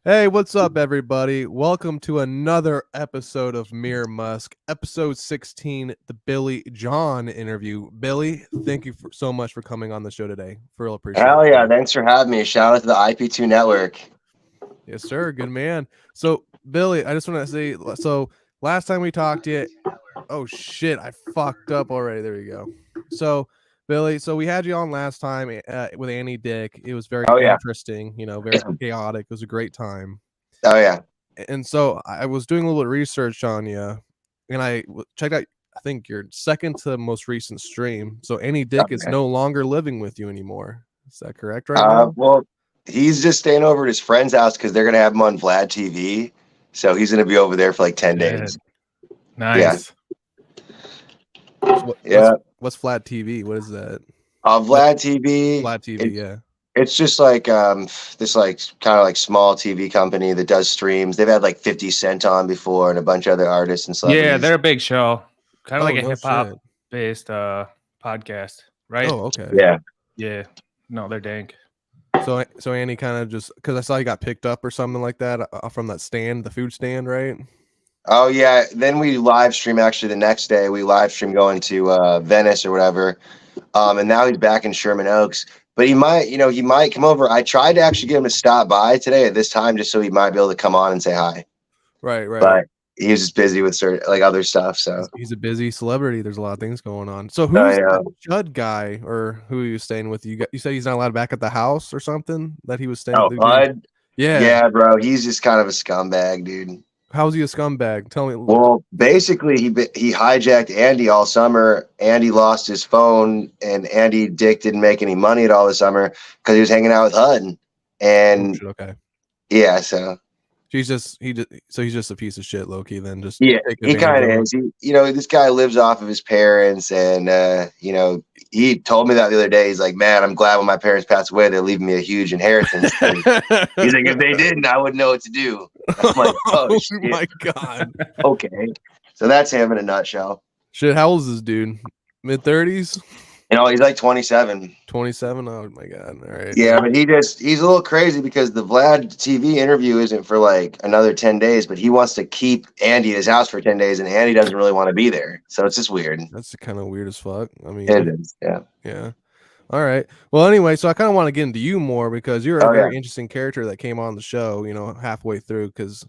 Hey, what's up, everybody? Welcome to another episode of Mir Musk, episode 16, the Billy John interview. Billy, thank you so much for coming on the show today. For real appreciate Hell it, yeah, man. thanks for having me. Shout out to the IP2 network. Yes, sir. Good man. So, Billy, I just want to say, last time we talked to you, oh shit, I fucked up already. There you go. So, Billy, we had you on last time with Annie Dick. It was very Oh yeah. interesting, very chaotic. It was a great time. Oh yeah. And so I was doing a little research on you, and checked out. I think your second to most recent stream. So Annie Dick is Okay. no longer living with you anymore. Is that correct right now? Well, he's just staying over at his friend's house because they're gonna have him on Vlad TV. So he's gonna be over there for like 10 Shit. days. Yeah. Nice. So Yeah. what's Flat TV? What is that? Vlad TV. Flat TV, yeah. It's just like this like kind of like small TV company that does streams. They've had like 50 Cent on before and a bunch of other artists and celebrities. Yeah, they're a big show. Kind of like a no hip hop shit. based podcast, right? Oh, okay. Yeah. Yeah. No, they're dank. So Annie kind of just because I saw you got picked up or something like that from that stand, the food stand, right? Oh yeah. Then we live stream actually the next day. We live stream going to Venice or whatever. And now he's back in Sherman Oaks. But he might come over. I tried to actually get him to stop by today at this time just so he might be able to come on and say hi. Right. But he was just busy with certain like other stuff. So he's a busy celebrity. There's a lot of things going on. So who's know. the Judd guy, or who are you staying with? You said he's not allowed back at the house or something that he was staying. Oh, Bud? Yeah. Yeah, bro. He's just kind of a scumbag, dude. How's he a scumbag? Tell me. Well, basically, he hijacked Andy all summer. Andy lost his phone, and Andy Dick didn't make any money at all this summer because he was hanging out with HUD. And okay, yeah, so he's just a piece of shit, low key. Then just yeah, he kind of is. This guy lives off of his parents, and he told me that the other day. He's like, "Man, I'm glad when my parents pass away, they're leaving me a huge inheritance." He's like, "If they didn't, I wouldn't know what to do." I'm like, "Oh shit. My god." Okay, so that's him in a nutshell. Shit, how old is this dude? Mid-30s? He's like 27. 27? Oh my god! All right. Yeah, but he's a little crazy because the Vlad TV interview isn't for like another 10 days, but he wants to keep Andy at his house for 10 days, and Andy doesn't really want to be there. So it's just weird. That's kind of weird as fuck. I mean, it is. Yeah. Yeah. All right. Well, anyway, so I kind of want to get into you more because you're a very interesting character that came on the show, halfway through, because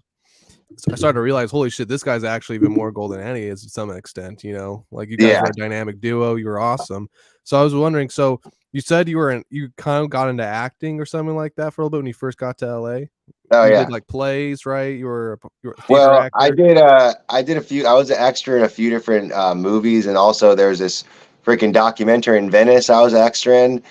I started to realize, holy shit, this guy's actually even more gold than Annie is to some extent, like you guys were a dynamic duo. You were awesome. So I was wondering, so you said you kind of got into acting or something like that for a little bit when you first got to LA. Oh, you yeah. did like plays, right? You were a well, actor. I did a few. I was an extra in a few different movies, and also there's this freaking documentary in Venice I was extra in,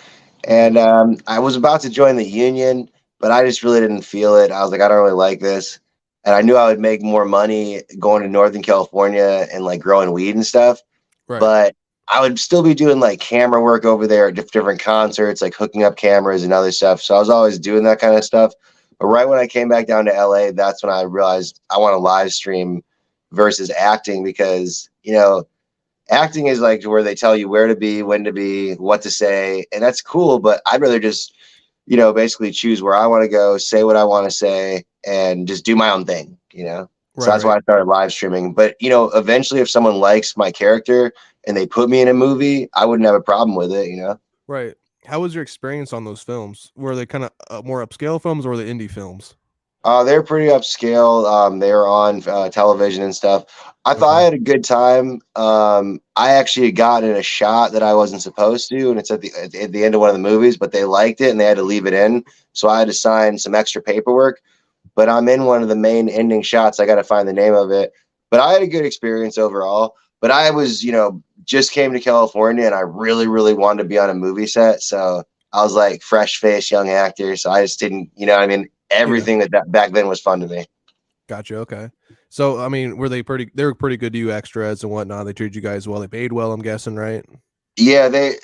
and I was about to join the union, but I just really didn't feel it. I was like, I don't really like this. And I knew I would make more money going to Northern California and like growing weed and stuff. Right. But I would still be doing like camera work over there at different concerts, like hooking up cameras and other stuff. So I was always doing that kind of stuff. But right when I came back down to LA, that's when I realized I want to live stream versus acting because, acting is like where they tell you where to be, when to be, what to say. And that's cool. But I'd rather just, basically choose where I want to go, say what I want to say, and just do my own thing, So that's why I started live streaming. But, eventually if someone likes my character and they put me in a movie, I wouldn't have a problem with it, Right. How was your experience on those films? Were they kind of more upscale films or the indie films? They're pretty upscale. They were on television and stuff. I thought I had a good time. I actually had gotten a shot that I wasn't supposed to, and it's at the end of one of the movies, but they liked it and they had to leave it in. So I had to sign some extra paperwork. But I'm in one of the main ending shots. I got to find the name of it. But I had a good experience overall. But I was, just came to California and I really, really wanted to be on a movie set. So I was like fresh face, young actor. So I just didn't, everything that back then was fun to me. Gotcha. Okay. So, I mean, they were pretty good to you extras and whatnot. They treated you guys well. They paid well, I'm guessing, right? Yeah, they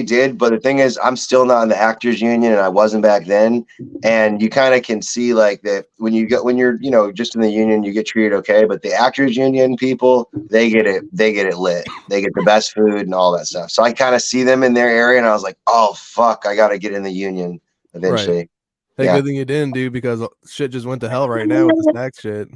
did. But the thing is, I'm still not in the actors union and I wasn't back then. And you kind of can see like that when you're, just in the union, you get treated okay. But the actors union people, they get it lit. They get the best food and all that stuff. So I kind of see them in their area and I was like, oh, fuck, I got to get in the union eventually. Right. Hey, good thing you didn't, dude, because shit just went to hell right now with this tax shit.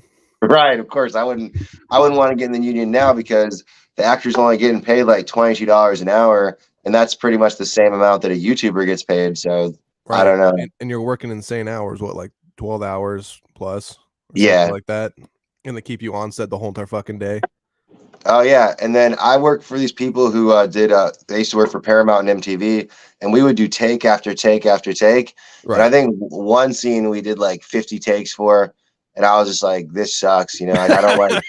Right, of course. I wouldn't want to get in the union now because the actor's only getting paid like $22 an hour, and that's pretty much the same amount that a YouTuber gets paid. So I don't know. And you're working insane hours, what, like 12 hours plus or Yeah, something like that, and they keep you on set the whole entire fucking day. Oh yeah, and then I worked for these people who did. They used to work for Paramount and MTV, and we would do take after take after take. Right. And I think one scene we did like 50 takes for, and I was just like, "This sucks," you know. Like, I don't like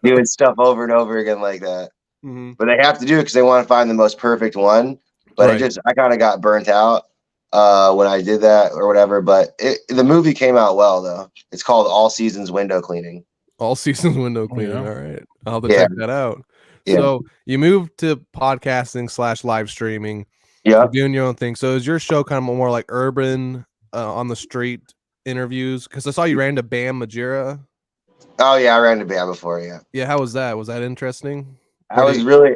doing stuff over and over again like that. Mm-hmm. But they have to do it because they want to find the most perfect one. But I kind of got burnt out when I did that or whatever. But the movie came out well though. It's called All Seasons Window Cleaning. All Seasons Window Cleaning. Yeah. All right, I'll have to check that out. Yeah. So you moved to podcasting / live streaming. Yeah. You're doing your own thing. So is your show kind of more like urban, on the street interviews? Because I saw you ran to Bam Majira. Oh yeah, I ran to Bam before. Yeah. Yeah. How was that? Was that interesting? I was really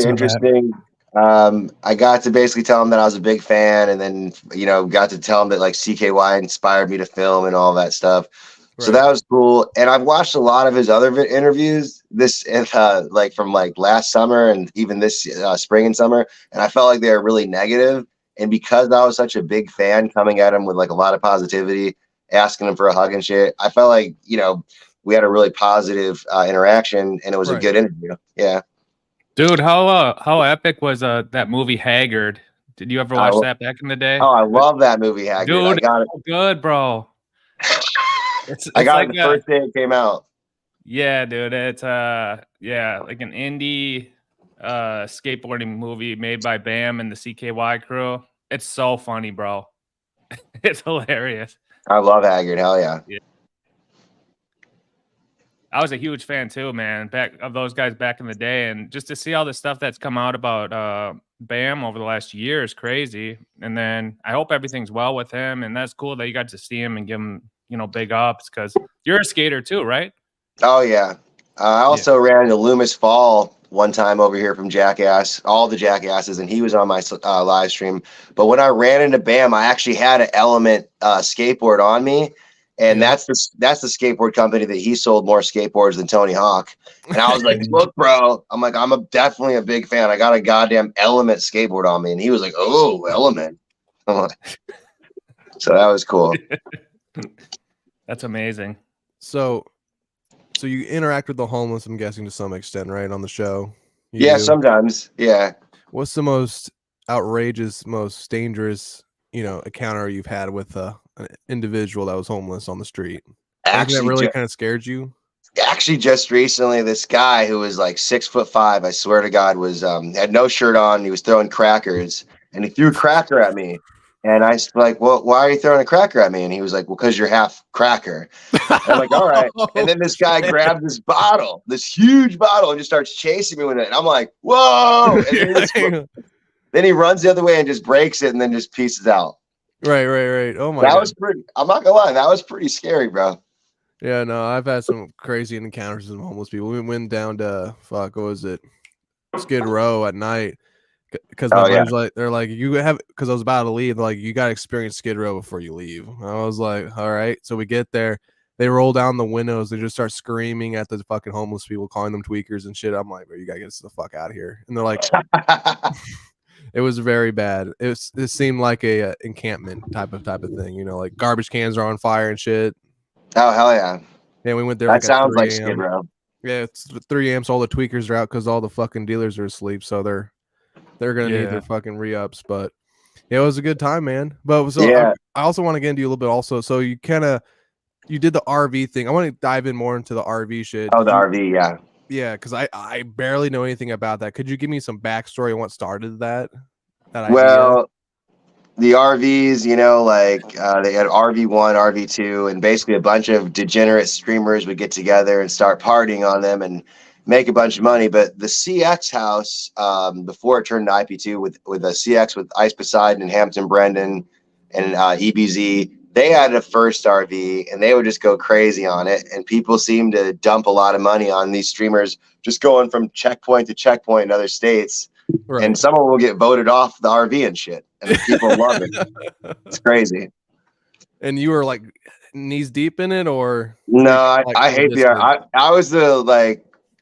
interesting. I got to basically tell him that I was a big fan, and then got to tell him that like CKY inspired me to film and all that stuff. So that was cool. And I've watched a lot of his other interviews like from like last summer and even this spring and summer, and I felt like they were really negative. And because I was such a big fan, coming at him with like a lot of positivity, asking him for a hug and shit, I felt like we had a really positive interaction, and it was a good interview. Yeah. Dude, how epic was that movie Haggard? Did you ever watch that back in the day? Oh, I love that movie Haggard. Dude, I got it. So good, bro. I got it the first day it came out. Yeah, dude. It's like an indie skateboarding movie made by Bam and the CKY crew. It's so funny, bro. It's hilarious. I love Haggard. Hell yeah. I was a huge fan too, man, back of those guys back in the day, and just to see all the stuff that's come out about Bam over the last year is crazy. And then I hope everything's well with him, and that's cool that you got to see him and give him, big ups, because you're a skater too, right? Oh yeah. I also ran into Loomis Fall one time over here from Jackass, all the Jackasses, and he was on my live stream. But when I ran into Bam, I actually had an Element skateboard on me. And that's the skateboard company that he sold more skateboards than Tony Hawk. And I was like, look, bro, I'm like, definitely a big fan. I got a goddamn Element skateboard on me. And he was like, oh, Element. So that was cool. That's amazing. So you interact with the homeless, I'm guessing, to some extent, right, on the show? Sometimes. Yeah. What's the most outrageous, most dangerous, encounter you've had with an individual that was homeless on the street? Actually, that really kind of scared you? Actually, just recently, this guy who was like 6'5", I swear to God, was had no shirt on. He was throwing crackers, and he threw a cracker at me. And I was like, well, why are you throwing a cracker at me? And he was like, well, because you're half cracker. And I'm like, all right. And then this guy grabbed this bottle, this huge bottle, and just starts chasing me with it. And I'm like, whoa. And then he runs the other way and just breaks it and then just pieces out. Right. Oh my God. That was pretty, I'm not gonna lie, that was pretty scary, bro. Yeah, no, I've had some crazy encounters with homeless people. We went down to what was it? Skid Row at night. Because my buddies they're like, because I was about to leave, they're like, you got to experience Skid Row before you leave. And I was like, all right. So we get there, they roll down the windows, they just start screaming at the fucking homeless people, calling them tweakers and shit. I'm like, bro, you gotta get us the fuck out of here. And they're like, it was very bad. It seemed like a encampment type of thing, like garbage cans are on fire and shit. Oh hell yeah. Yeah, we went there. That sounds like Skid Row. Yeah, it's 3 a.m. So all the tweakers are out because all the fucking dealers are asleep. So they're gonna need their fucking re-ups. But yeah, it was a good time, man. But so I also want to get into you a little bit also. So you did the RV thing. I want to dive in more into the RV shit. Oh, the RV, yeah. Yeah, because I barely know anything about that. Could you give me some backstory on what started that well, idea? The RVs, they had RV1, RV2, and basically a bunch of degenerate streamers would get together and start partying on them and make a bunch of money. But the CX house, before it turned to IP2 with a CX with Ice Poseidon and Hampton Brendan and EBZ, they had a first RV and they would just go crazy on it. And people seem to dump a lot of money on these streamers just going from checkpoint to checkpoint in other states. Right. And someone will get voted off the RV and shit. And people love it. It's crazy. And you were like knees deep in it, or No, like I from a hate the distance? I was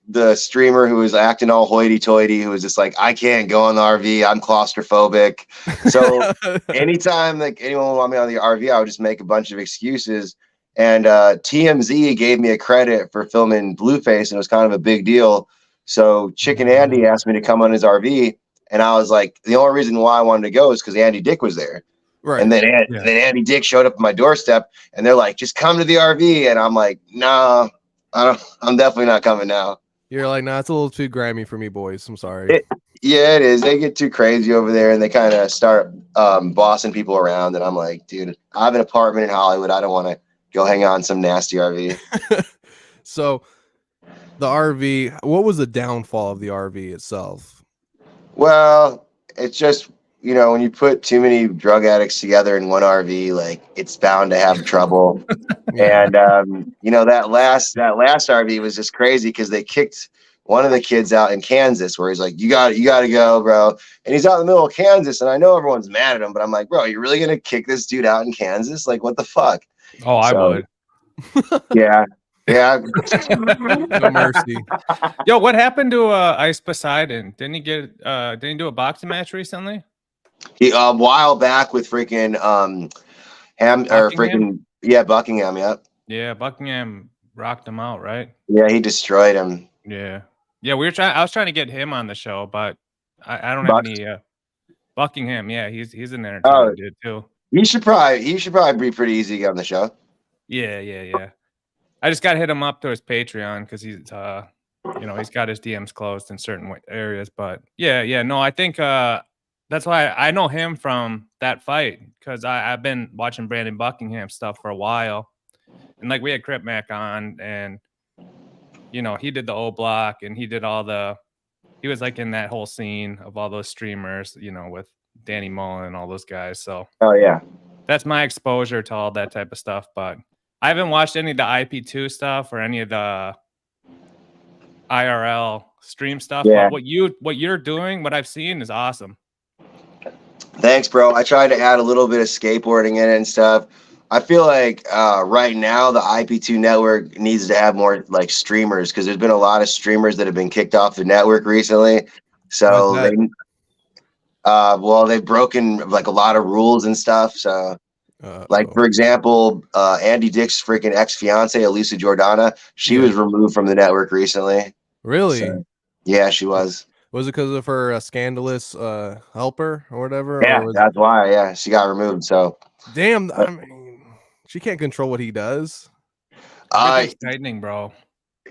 the streamer who was acting all hoity-toity, who was just like, I can't go on the RV, I'm claustrophobic. So anytime like anyone would want me on the RV, I would just make a bunch of excuses. And TMZ gave me a credit for filming Blueface, and it was kind of a big deal. So Chicken Andy asked me to come on his RV, and I was like, the only reason why I wanted to go is because Andy Dick was there. Right. And then Andy Dick showed up at my doorstep, and they're like, just come to the RV. And I'm like, nah, I'm definitely not coming now. You're like, nah, it's a little too grimy for me, boys. I'm sorry. Yeah, it is. They get too crazy over there, and they kind of start bossing people around. And I'm like, dude, I have an apartment in Hollywood. I don't want to go hang out in some nasty RV. So the RV, what was the downfall of the RV itself? Well, it's just, when you put too many drug addicts together in one RV, like, it's bound to have trouble. Yeah. And that last RV was just crazy because they kicked one of the kids out in Kansas, where he's like, you got to go, bro. And he's out in the middle of Kansas, and I know everyone's mad at him, but I'm like, bro, you're really gonna kick this dude out in Kansas? Like, what the fuck? Oh, I would. Yeah. No mercy. Yo, what happened to Ice Poseidon? Didn't he do a boxing match recently? He a while back with freaking Buckingham, yep. Yeah, Buckingham rocked him out, right? Yeah, he destroyed him. Yeah. Yeah, I was trying to get him on the show, but I don't have any Buckingham, yeah, he's an entertaining dude too. He should probably be pretty easy to get on the show. Yeah. I just got to hit him up to his Patreon because he's he's got his DMs closed in certain areas. But yeah, no, I think that's why I know him from that fight, because I've been watching Brandon Buckingham stuff for a while, and like we had Crip Mac on, and he did the O Block, and he was like in that whole scene of all those streamers, with Danny Mullen and all those guys. So that's my exposure to all that type of stuff, but I haven't watched any of the IP2 stuff or any of the IRL stream stuff. Yeah. But what you're doing, what I've seen, is awesome. Thanks, bro. I tried to add a little bit of skateboarding in it and stuff. I feel like right now the IP2 network needs to have more like streamers, because there's been a lot of streamers that have been kicked off the network recently. So they've broken like a lot of rules and stuff. So for example, Andy Dick's freaking ex-fiance, Elisa Jordana, she was removed from the network recently. Really? So, yeah, she was. Was it because of her scandalous helper or whatever? Yeah, that's why. Yeah, she got removed. So damn, I mean, she can't control what he does. Everything's tightening, bro.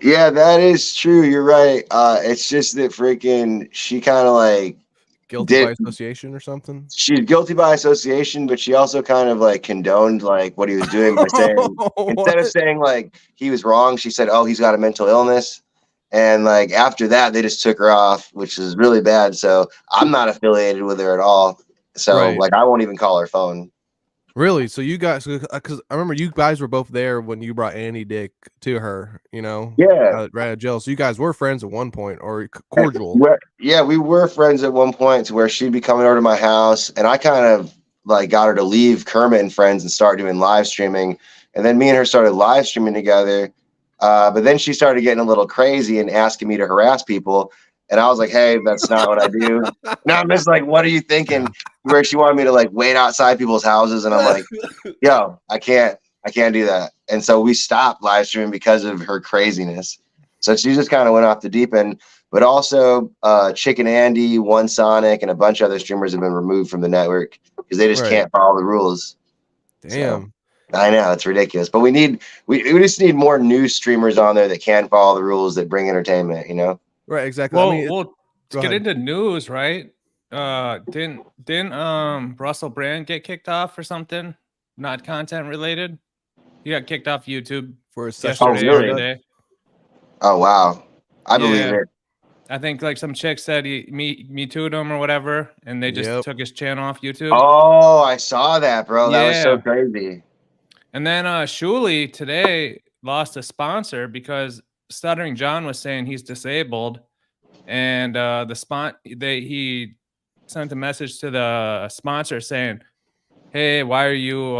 Yeah, that is true. You're right. It's just that freaking she kind of like guilty by association or something. She's guilty by association, but she also kind of like condoned like what he was doing by saying instead of saying like he was wrong, she said, "Oh, he's got a mental illness." And like after that, they just took her off, which is really bad. So I'm not affiliated with her at all. So like I won't even call her phone. Really? So you guys, because I remember you guys were both there when you brought Andy Dick to her, Yeah, right out of jail. So you guys were friends at one point, or cordial. We were friends at one point, to where she'd be coming over to my house, and I kind of like got her to leave Kermit and Friends and start doing live streaming. And then me and her started live streaming together. But then she started getting a little crazy and asking me to harass people. And I was like, hey, that's not what I do. No, I'm just like, what are you thinking? Where she wanted me to like wait outside people's houses. And I'm like, yo, I can't do that. And so we stopped live streaming because of her craziness. So she just kind of went off the deep end. But also Chicken Andy, One Sonic, and a bunch of other streamers have been removed from the network because they just can't follow the rules. Damn. So, I know, it's ridiculous. But we just need more new streamers on there that can follow the rules, that bring entertainment, Right, exactly. Well, I mean, let's get into news, right? Didn't Russell Brand get kicked off for something not content related? He got kicked off YouTube for a session. Oh, really? Oh, wow. I believe it. I think like some chick said me too'd him or whatever, and they just took his channel off YouTube. Oh, I saw that, bro. That was so crazy. And then Shuli today lost a sponsor because Stuttering John was saying he's disabled, and he sent a message to the sponsor saying, "Hey, why are you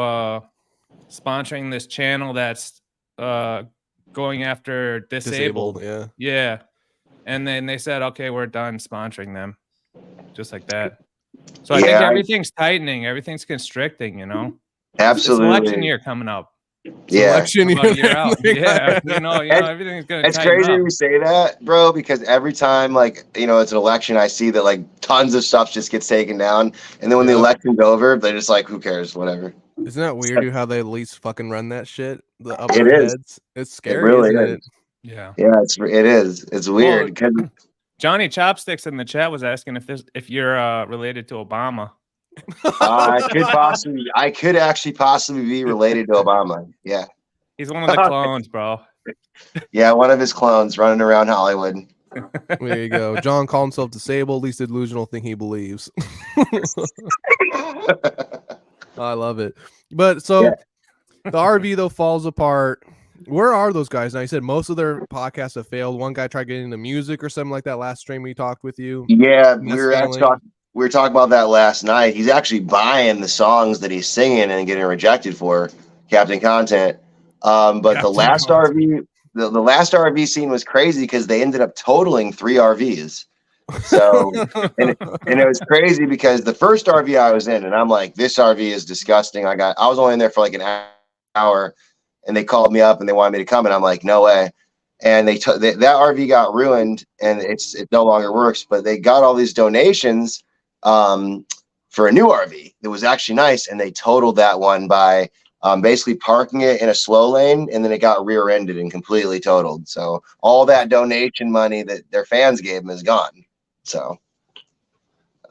sponsoring this channel that's going after disabled. Yeah. And then they said, okay, we're done sponsoring them. Just like that. So I think everything's tightening, everything's constricting, you know. Absolutely. It's election year coming up. Election year. About a year out. Yeah, you know, everything's gonna. It's crazy you say that, bro, because every time, like, you know, it's an election, I see that like tons of stuff just gets taken down, and then when the election's over, they're just like, who cares, whatever. Isn't that weird, dude, how they at least fucking run that shit? The upper heads. It's scary, it really isn't is. it? Yeah. Yeah, it is. It's weird because Johnny Chopsticks in the chat was asking if you're related to Obama. I could actually possibly be related to Obama. Yeah. He's one of the clones, bro. Yeah, one of his clones running around Hollywood. There you go. John called himself disabled, least delusional thing he believes. I love it. But so the RV though falls apart. Where are those guys now? You said most of their podcasts have failed. One guy tried getting into music or something like that last stream we talked with you. Yeah, we were talking about that last night. He's actually buying the songs that he's singing and getting rejected for Captain Content. But Captain the last RV, the last RV scene was crazy because they ended up totaling 3 RVs. So and it was crazy because the first RV I was in, and I'm like, this RV is disgusting. I was only in there for like an hour, and they called me up and they wanted me to come, and I'm like, no way. And that RV got ruined, and it no longer works. But they got all these donations for a new RV that was actually nice, and they totaled that one by basically parking it in a slow lane, and then it got rear-ended and completely totaled. So all that donation money that their fans gave them is gone. So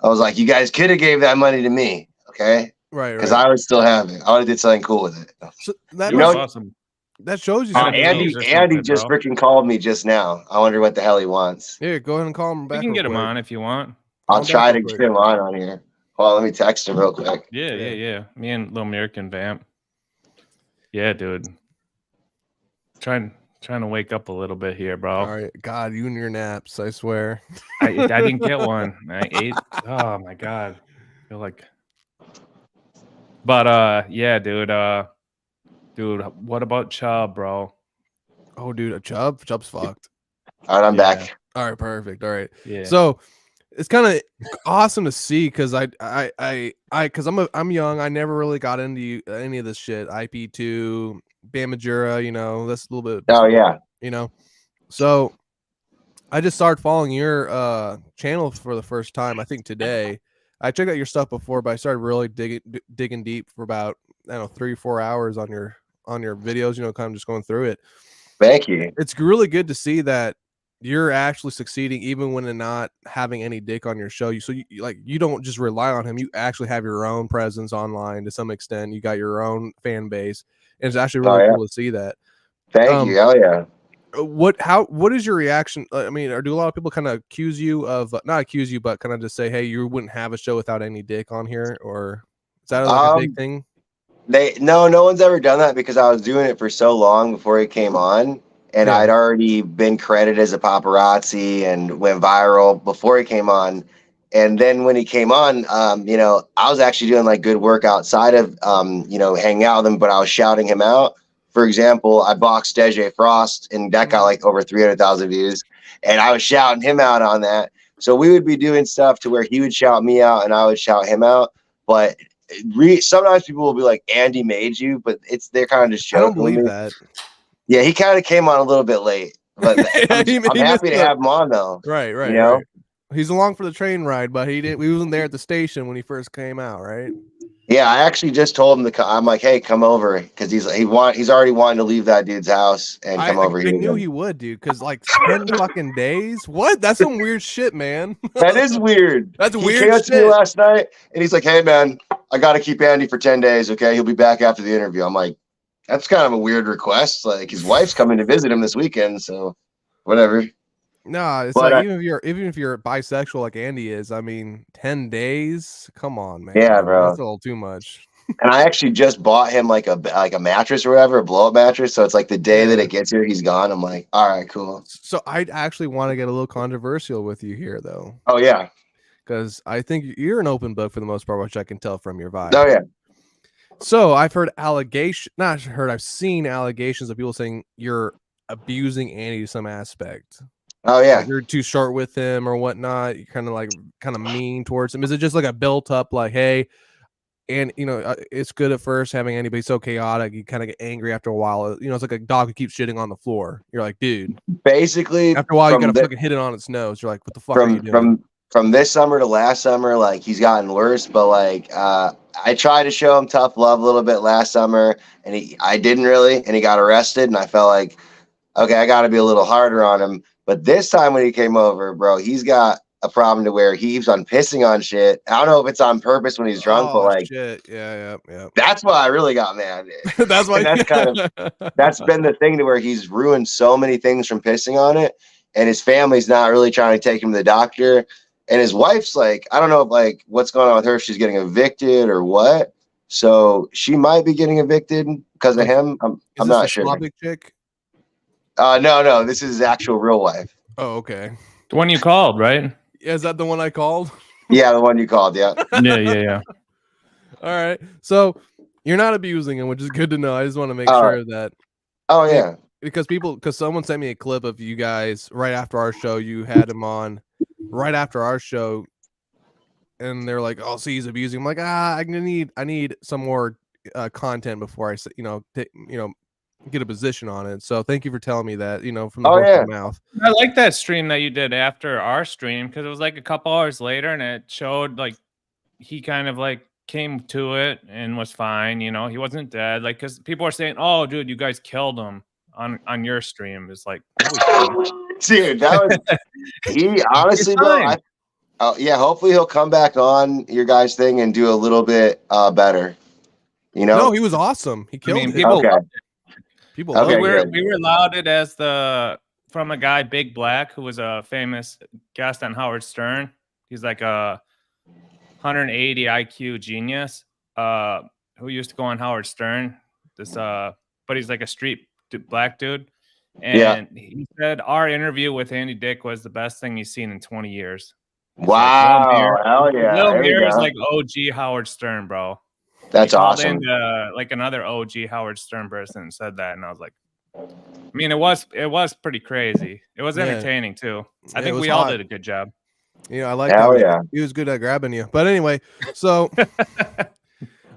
I was like, you guys could have gave that money to me, okay? Right. Because I would still have it. I would have did something cool with it. So that was awesome. That shows you. Andy just freaking called me just now. I wonder what the hell he wants. Yeah, go ahead and call him back. You can get him on if you want. I'll try to get him on here. Well, let me text him real quick. Yeah. Me and Lil Mir can vamp. Yeah, dude. Trying to wake up a little bit here, bro. All right, God, you and your naps, I swear. I didn't get one. I ate. Oh my God. I feel like. But yeah, dude. Dude, what about Chubb, bro? Oh, dude, Chubb's fucked. All right, I'm back. All right, perfect. All right. Yeah. So it's kind of awesome to see because because I'm young. I never really got into any of this shit. IP2, Bamajura, you know, that's a little bit. Oh yeah. You know, so I just started following your channel for the first time. I think today. I checked out your stuff before, but I started really digging deep for about 3 or 4 hours on your videos. You know, kind of just going through it. Thank you. It's really good to see that you're actually succeeding even when not having any dick on your show. You don't just rely on him. You actually have your own presence online to some extent. You got your own fan base, and it's actually really cool to see that. Thank you. Hell yeah. What is your reaction? I mean, or do a lot of people kind of accuse you of not accuse you, but kind of just say, hey, you wouldn't have a show without any dick on here, or is that like a big thing? No one's ever done that because I was doing it for so long before it came on, and I'd already been credited as a paparazzi and went viral before he came on. And then when he came on, you know, I was actually doing like good work outside of you know, hanging out with him, but I was shouting him out. For example, I boxed DJ Frost, and that got like over 300,000 views, and I was shouting him out on that. So we would be doing stuff to where he would shout me out and I would shout him out. But sometimes people will be like, Andy made you, but they're kind of just joking. I don't believe that. Yeah, he kind of came on a little bit late, but I'm happy to have him on though. Right. You know? Right. He's along for the train ride, but he wasn't there at the station when he first came out, right? Yeah, I actually just told him to come. I'm like, hey, come over, because he's already wanting to leave that dude's house and come over here. I knew he would, dude, because like 10 fucking days. What? That's some weird shit, man. That is weird. That's weird. He came up to me last night, and he's like, hey, man, I got to keep Andy for 10 days. Okay, he'll be back after the interview. I'm like, that's kind of a weird request. Like his wife's coming to visit him this weekend, so whatever. No, it's like even if you're bisexual like Andy is, I mean, 10 days. Come on, man. Yeah, bro, that's a little too much. And I actually just bought him like a mattress or whatever, a blow-up mattress. So it's like the day that it gets here, he's gone. I'm like, all right, cool. So I actually want to get a little controversial with you here, though. Oh yeah, because I think you're an open book for the most part, which I can tell from your vibe. Oh yeah. So I've heard I've seen allegations of people saying you're abusing Andy to some aspect. Oh yeah. Like you're too short with him or whatnot. You're kind of mean towards him. Is it just like a built up like, hey, and it's good at first having Andy, but he's so chaotic. You kind of get angry after a while. It's like a dog who keeps shitting on the floor. You're like, dude. Basically, after a while, you gotta fucking hit it on its nose. You're like, what the fuck are you doing? From this summer to last summer, like he's gotten worse. But like, I tried to show him tough love a little bit last summer, and I didn't really, and he got arrested, and I felt like, okay, I got to be a little harder on him. But this time when he came over, bro, he's got a problem to where he keeps on pissing on shit. I don't know if it's on purpose when he's drunk, but like, shit, yeah. That's why I really got mad. That's why. That's been the thing to where he's ruined so many things from pissing on it, and his family's not really trying to take him to the doctor. And his wife's like, I don't know if like what's going on with her, if she's getting evicted or what. So she might be getting evicted because of him. I'm not sure. Slavic chick? No, this is his actual real wife. Oh, okay. The one you called, right? Yeah, is that the one I called? Yeah, the one you called. Yeah. Yeah. All right. So you're not abusing him, which is good to know. I just want to make sure that. Oh yeah. Because someone sent me a clip of you guys right after our show. You had him on right after our show, and they're like, "Oh, see, he's abusing." I'm like, I need some more content before I get a position on it. So thank you for telling me that. From the horse's mouth. I like that stream that you did after our stream because it was like a couple hours later, and it showed like he kind of like came to it and was fine. He wasn't dead. Like because people are saying, "Oh, dude, you guys killed him." On your stream, it's like, dude, that was he honestly, bro. Hopefully he'll come back on your guys' thing and do a little bit better. No, he was awesome. He killed it. People we were lauded as from a guy, Big Black, who was a famous guest on Howard Stern. He's like a 180 IQ genius who used to go on Howard Stern. But he's like a street black dude, and he said our interview with Andy Dick was the best thing he's seen in 20 years. Wow, hell yeah! Lil Mir is like OG Howard Stern, bro. That's awesome. Like another OG Howard Stern person said that, and I was like, I mean, it was pretty crazy. It was entertaining too. I think we all did a good job. I like that. He was good at grabbing you. But anyway, so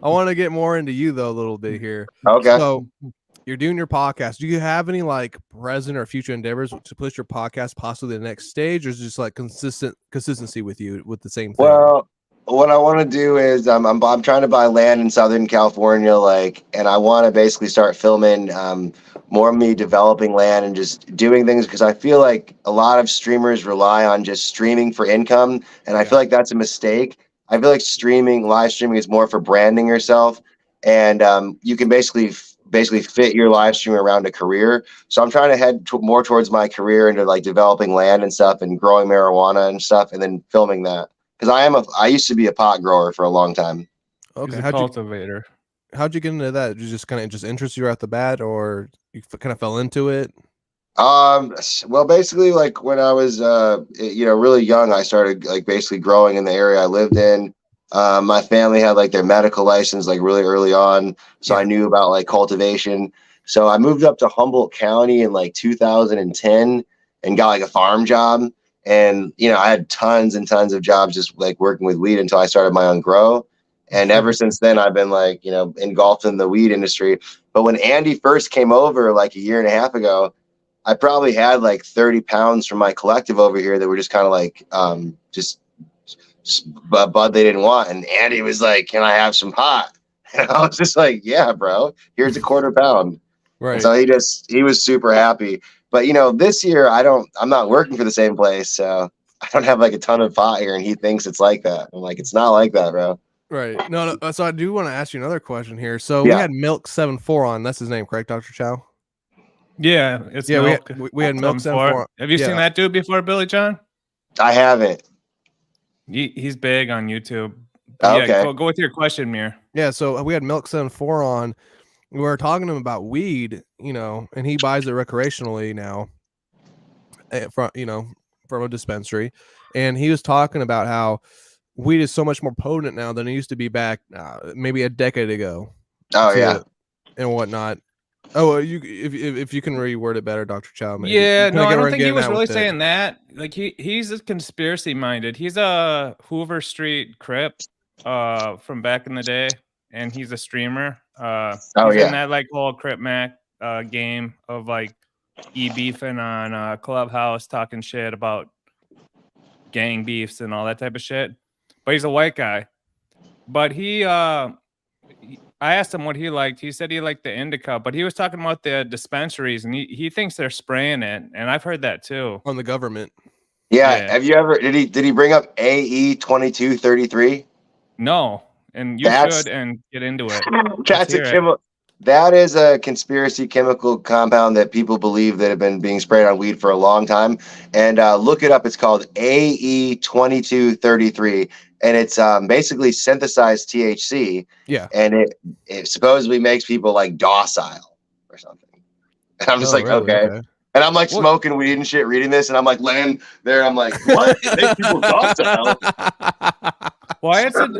I want to get more into you though a little bit here. Okay. So you're doing your podcast. Do you have any like present or future endeavors to push your podcast possibly to the next stage, or is it just like consistency with you with the same thing? Well, what I want to do is I'm trying to buy land in Southern California, and I want to basically start filming more of me developing land and just doing things because I feel like a lot of streamers rely on just streaming for income, and I feel like that's a mistake. I feel like live streaming is more for branding yourself, and you can basically fit your live stream around a career. So I'm trying to head more towards my career into like developing land and stuff and growing marijuana and stuff, and then filming that. Because I used to be a pot grower for a long time. Okay, cultivator. How'd you get into that? Did you just kind of interest you at the bat, or you kind of fell into it? Well, basically, like when I was really young, I started like basically growing in the area I lived in. My family had like their medical license like really early on, so I knew about like cultivation. So I moved up to Humboldt County in like 2010 and got like a farm job. And, I had tons and tons of jobs just like working with weed until I started my own grow. And ever since then, I've been like, engulfed in the weed industry. But when Andy first came over like a year and a half ago, I probably had like 30 pounds from my collective over here that were just kind of like just bud they didn't want. And Andy was like, "Can I have some pot?" And I was just like, "Yeah, bro, here's a quarter pound." Right. And so he was super happy. But this year I'm not working for the same place, so I don't have like a ton of pot here, and he thinks it's like that. I'm like, it's not like that, bro. Right. No. So I do want to ask you another question here. So we had Milk 74 on. That's his name, correct, Dr. Chow? Yeah, it's Milk. We had Milk 74. Have you seen that dude before, Billy John? I haven't. He's big on YouTube. Okay. Yeah, go with your question, Mir. Yeah. So we had Milk 74 on. We were talking to him about weed, and he buys it recreationally now from a dispensary. And he was talking about how weed is so much more potent now than it used to be back maybe a decade ago. and whatnot. Oh, if you can reword it better, Dr. Chow, maybe. Yeah, no, I don't think he was really saying saying that. Like he's a conspiracy minded. He's a Hoover Street Crip from back in the day, and he's a streamer. He's in that like whole Crip Mac game of like beefing on Clubhouse, talking shit about gang beefs and all that type of shit. But he's a white guy. But I asked him what he liked. He said he liked the indica, but he was talking about the dispensaries, and he thinks they're spraying it, and I've heard that too. On the government. Yeah. Have you ever did he bring up AE 2233? No, and you should and get into it. That is a conspiracy chemical compound that people believe that have been being sprayed on weed for a long time. And look it up. It's called AE 2233. And it's basically synthesized THC. Yeah. And it supposedly makes people like docile or something. And I'm just okay. And I'm like smoking weed and shit, reading this. And I'm like laying there. I'm like, what? It makes people docile. Well, I had some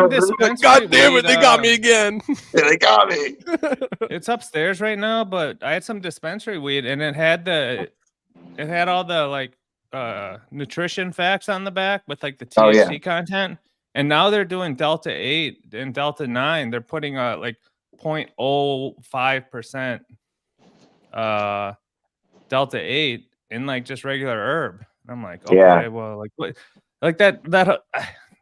dispensary. God damn it, they got me again. They got me. It's upstairs right now, but I had some dispensary weed, and it had all the like nutrition facts on the back with like the THC content. And now they're doing Delta 8 and Delta 9. They're putting like 0.05% Delta 8 in like just regular herb. And I'm like, okay, well, like what, like that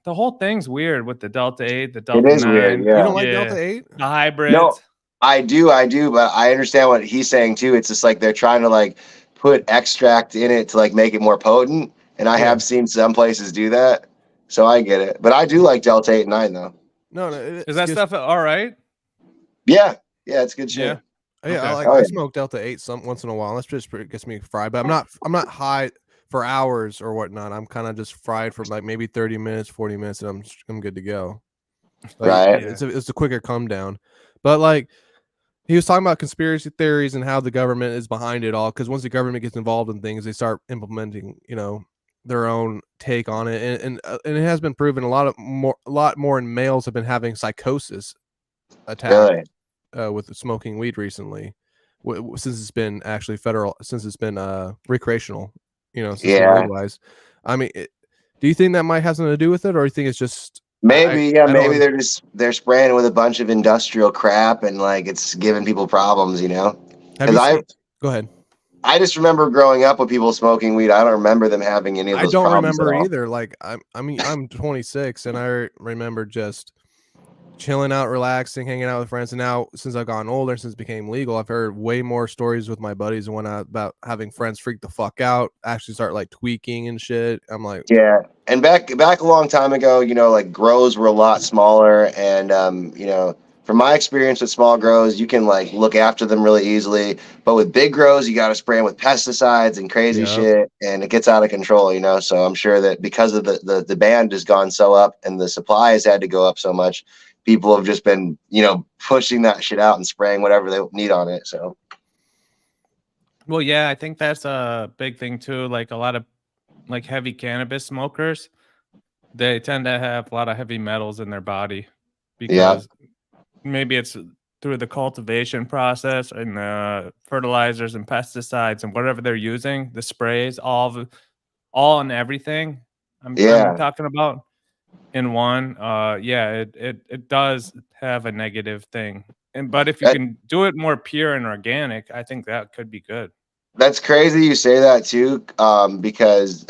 the whole thing's weird with the Delta 8, the Delta 9. It is weird, yeah. You don't like Delta 8? The hybrids. No, I do, but I understand what he's saying too. It's just like they're trying to like put extract in it to like make it more potent. And I have seen some places do that. So I get it. But I do like Delta 8 and 9 though. No, is that stuff all right? Yeah. Yeah, it's good shit. Yeah, I smoke Delta 8 once in a while. That's just gets me fried, but I'm not high for hours or whatnot. I'm kind of just fried for like maybe 30 minutes, 40 minutes, and I'm good to go. Like, right. It's a quicker come down. But like he was talking about conspiracy theories and how the government is behind it all, because once the government gets involved in things, they start implementing, their own take on it, and it has been proven a lot more in males have been having psychosis attack with smoking weed recently, since it's been actually recreational, since legalized. I mean, do you think that might have something to do with it, or do you think it's just maybe maybe they're spraying it with a bunch of industrial crap and like it's giving people problems, Go ahead. I just remember growing up with people smoking weed. I don't remember them having any of those problems. I don't remember either. Like I mean, I'm 26 and I remember just chilling out, relaxing, hanging out with friends. And now since I've gotten older, since it became legal, I've heard way more stories with my buddies and whatnot about having friends freak the fuck out, actually start like tweaking and shit. I'm like, yeah. And back a long time ago, like grows were a lot smaller, and from my experience with small grows, you can like look after them really easily. But with big grows, you got to spray them with pesticides and crazy shit, and it gets out of control, So I'm sure that because of the demand has gone so up and the supply has had to go up so much, people have just been, pushing that shit out and spraying whatever they need on it. So, well, yeah, I think that's a big thing too. Like a lot of like heavy cannabis smokers, they tend to have a lot of heavy metals in their body because maybe it's through the cultivation process and the fertilizers and pesticides and whatever they're using, the sprays, all and everything. I'm talking about in one. It does have a negative thing. But if you can do it more pure and organic, I think that could be good. That's crazy you say that too, because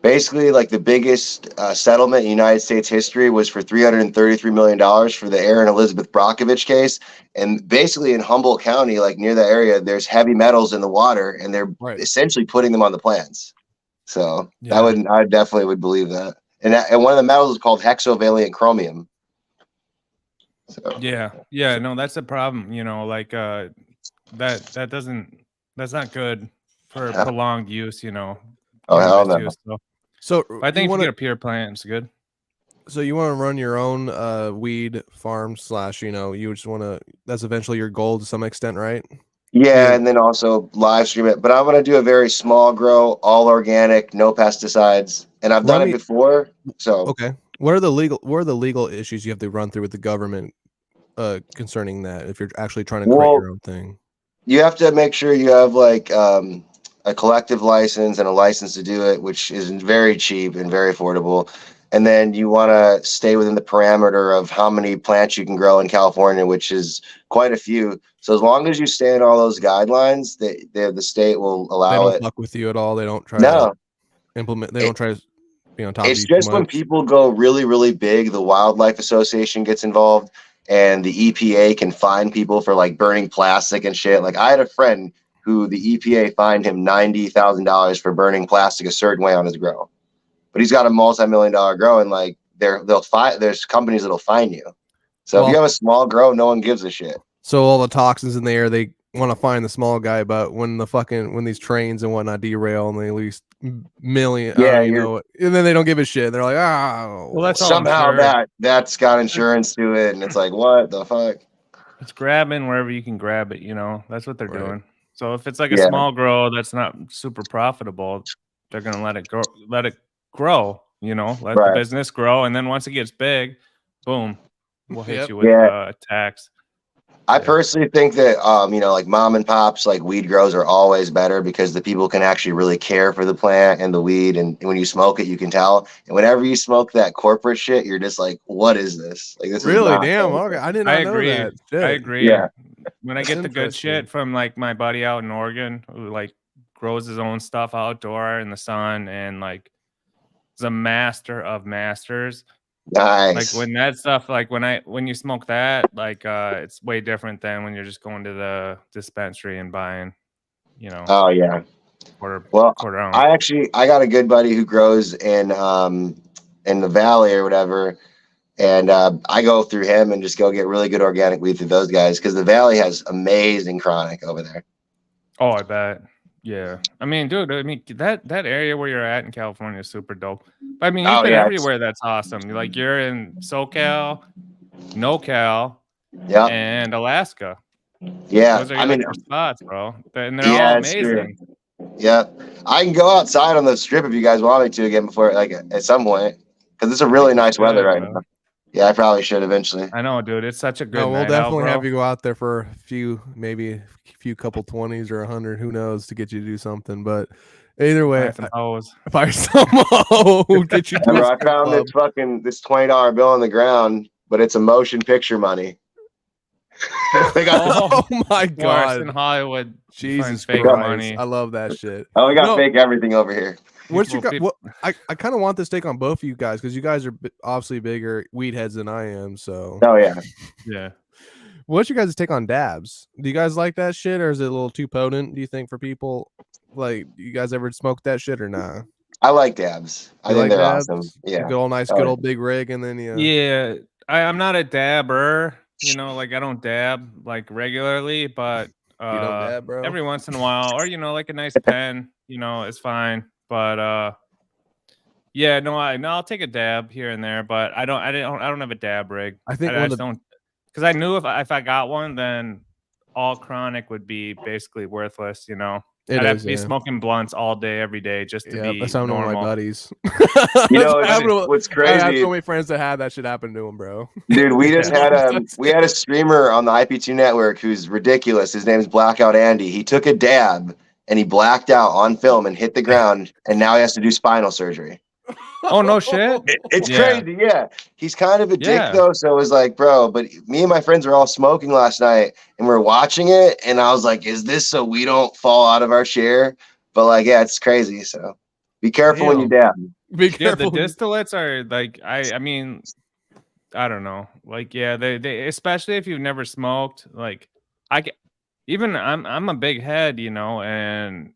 basically, like the biggest settlement in United States history was for $333 million for the Aaron Elizabeth Brockovich case. And basically in Humboldt County, like near the area, there's heavy metals in the water, and they're essentially putting them on the plants. So I definitely would believe that. And one of the metals is called hexavalent chromium. So. No, that's a problem. That's not good for prolonged use. Oh hell no. So I think if you get a pure plant, it's good. So you want to run your own weed farm / you just want to. That's eventually your goal to some extent, right? Yeah, and then also live stream it. But I'm gonna do a very small grow, all organic, no pesticides, and I've done it before. So okay, what are the legal issues you have to run through with the government concerning that if you're actually trying to create your own thing? You have to make sure you have like a collective license and a license to do it, which is very cheap and very affordable. And then you want to stay within the parameter of how many plants you can grow in California, which is quite a few. So as long as you stay in all those guidelines, the state will allow it. They don't fuck with you at all. They don't try to implement. They don't try to be on top of you. It's just when people go really, really big, the Wildlife Association gets involved, and the EPA can fine people for like burning plastic and shit. Like I had a friend who the EPA fined him $90,000 for burning plastic a certain way on his grow. But he's got a multi-million-dollar grow, and like there's companies that'll fine you. So if you have a small grow, no one gives a shit. So all the toxins in the air, they want to find the small guy, but when these trains and whatnot derail and they lose million, and then they don't give a shit. They're like, well, that's somehow that's got insurance to it, and it's like, what the fuck? It's grabbing wherever you can grab it. That's what they're doing. So if it's like a small grow that's not super profitable, they're gonna let it grow. Let the business grow, and then once it gets big, boom, we'll hit you with a tax. I personally think that like mom and pops, like weed grows are always better because the people can actually really care for the plant and the weed, and when you smoke it, you can tell. And whenever you smoke that corporate shit, you're just like, what is this? Like this really is damn. Okay, I did not know that. Shit. I agree. Yeah. When I get the good shit from like my buddy out in Oregon who like grows his own stuff outdoor in the sun and like is a master of masters. Nice. Like when that stuff, like when you smoke that, like it's way different than when you're just going to the dispensary and buying, Oh yeah. Quarter ounce. I got a good buddy who grows in the valley or whatever. And I go through him and just go get really good organic weed through those guys because the valley has amazing chronic over there. Oh, I bet. Yeah. I mean, dude, that area where you're at in California is super dope. But I mean, you've been everywhere. That's awesome. Like you're in SoCal, NoCal, and Alaska. Yeah. Those are your spots, bro. And they're all amazing. Yeah. I can go outside on the strip if you guys want me to again before, like at some point, because it's a really nice weather right now. Yeah, I probably should eventually. I know, dude. It's such a good we'll night definitely out, have you go out there for maybe a few couple 20s or 100, who knows, to get you to do something. But either way, if I get you to I found this $20 bill on the ground, but it's a motion picture money. Oh my god! In Hollywood, Jesus fake Christ. money. I love that shit. Oh, we got fake everything over here. What's your I kind of want this take on both of you guys because you guys are obviously bigger weed heads than I am. So yeah. What's your guys' take on dabs? Do you guys like that shit, or is it a little too potent? Do you think for people? Like, you guys ever smoke that shit or nah? I like dabs. I think they're awesome. Yeah, good old big rig, and then yeah. I'm not a dabber. Like I don't dab like regularly, but you don't dab, bro? Every once in a while, or like a nice pen, it's fine. But I'll take a dab here and there, but I don't have a dab rig. I think I just don't, because I knew if I got one, then all chronic would be basically worthless. I'd have to be smoking blunts all day, every day, just to be that's normal. One of my buddies. What's crazy? I have so many friends that had that shit happen to them, bro. Dude, we just had a streamer on the IP2 network who's ridiculous. His name's Blackout Andy. He took a dab and he blacked out on film and hit the ground, and now he has to do spinal surgery. Oh, no shit. It's crazy. Yeah. He's kind of a dick though. So it was like, bro, but me and my friends were all smoking last night and we're watching it. And I was like, is this so we don't fall out of our share? But like, yeah, it's crazy. So be careful when you dab. Be careful. Yeah, the distillates are like, I mean, I don't know. Like, yeah, they especially if you've never smoked, like I'm a big head, and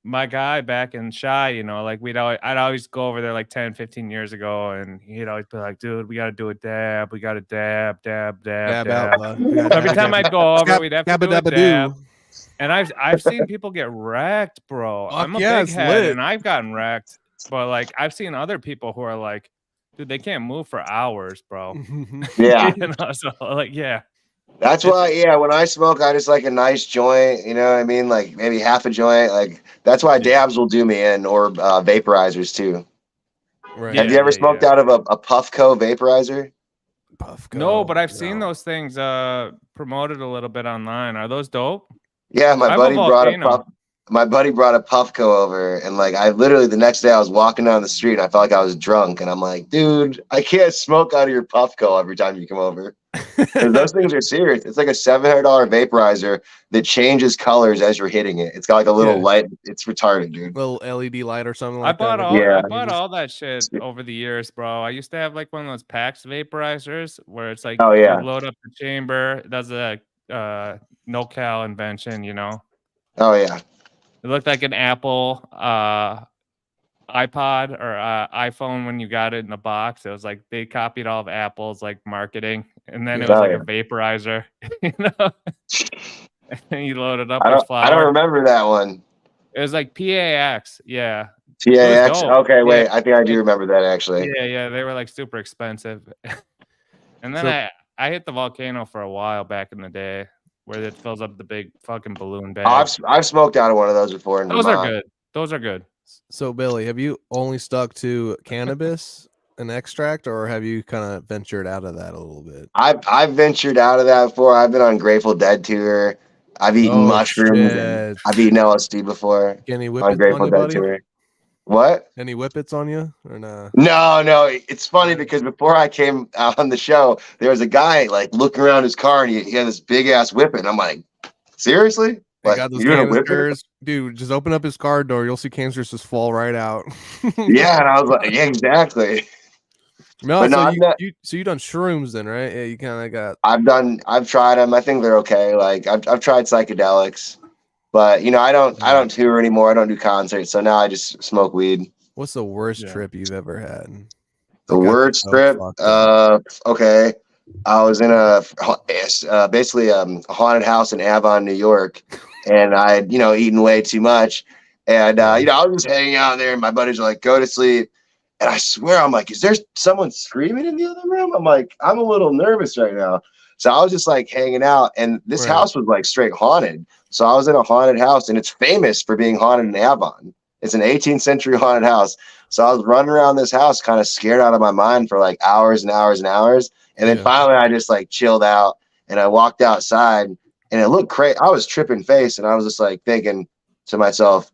my guy back in Chi, like I'd always go over there like 10, 15 years ago, and he'd always be like, dude, we got to do a dab. We got to dab. Every time I'd go over, we'd have to do a dab. And I've seen people get wrecked, bro. I'm a big head, and I've gotten wrecked. But like I've seen other people who are like, dude, they can't move for hours, bro. Yeah. So like, yeah. That's why, when I smoke, I just like a nice joint, you know what I mean? Like maybe half a joint. Like that's why dabs will do me in, or vaporizers too. Right. Have you ever smoked out of a Puffco vaporizer? Puffco. No, but I've seen those things promoted a little bit online. Are those dope? Yeah, my buddy brought a Puffco over, and like I literally the next day I was walking down the street and I felt like I was drunk, and I'm like, dude, I can't smoke out of your Puffco every time you come over. Because those things are serious. It's like a $700 vaporizer that changes colors as you're hitting it. It's got like a little light. It's retarded, dude. Little LED light or something I like bought that. all that shit over the years, bro. I used to have like one of those PAX vaporizers where it's like you load up the chamber. It does a no-cal invention, you know. Oh yeah. It looked like an Apple iPod or iPhone when you got it in the box. It was like they copied all of Apple's like marketing, and then it was like a vaporizer, you know. And you load it up with flour. I don't remember that one. It was like PAX, yeah. PAX. Okay, wait. I think I do remember that actually. Yeah. They were like super expensive. And then I hit the volcano for a while back in the day, where it fills up the big fucking balloon bag. I've smoked out of one of those before. Those are good. Those are good. So Billy, have you only stuck to cannabis and extract, or have you kind of ventured out of that a little bit? I've ventured out of that before. I've been on Grateful Dead tour. I've eaten mushrooms. And I've eaten LSD before. Any whippets on you, buddy? Tour. What? Any whippets on you or nah? No. It's funny because before I came out on the show, there was a guy like looking around his car and he had this big ass whippet. And I'm like, seriously? Like, got those canisters, dude. Just open up his car door. You'll see canisters just fall right out. Yeah, and I was like, yeah, exactly. No, so you done shrooms then, right? Yeah, you kind of got. I've tried them. I think they're okay. Like I've tried psychedelics, but you know, I don't tour anymore. I don't do concerts, so now I just smoke weed. What's the worst trip you've ever had? The worst trip? Okay. I was in basically a haunted house in Avon, New York, and I had, eaten way too much. And, I was just hanging out there and my buddies were like, go to sleep. And I swear, I'm like, is there someone screaming in the other room? I'm like, I'm a little nervous right now. So I was just like hanging out and this house was like straight haunted. So I was in a haunted house and it's famous for being haunted in Avon. It's an 18th century haunted house. So I was running around this house kind of scared out of my mind for like hours and hours and hours. And then finally I just like chilled out and I walked outside and it looked crazy. I was tripping face and I was just like thinking to myself,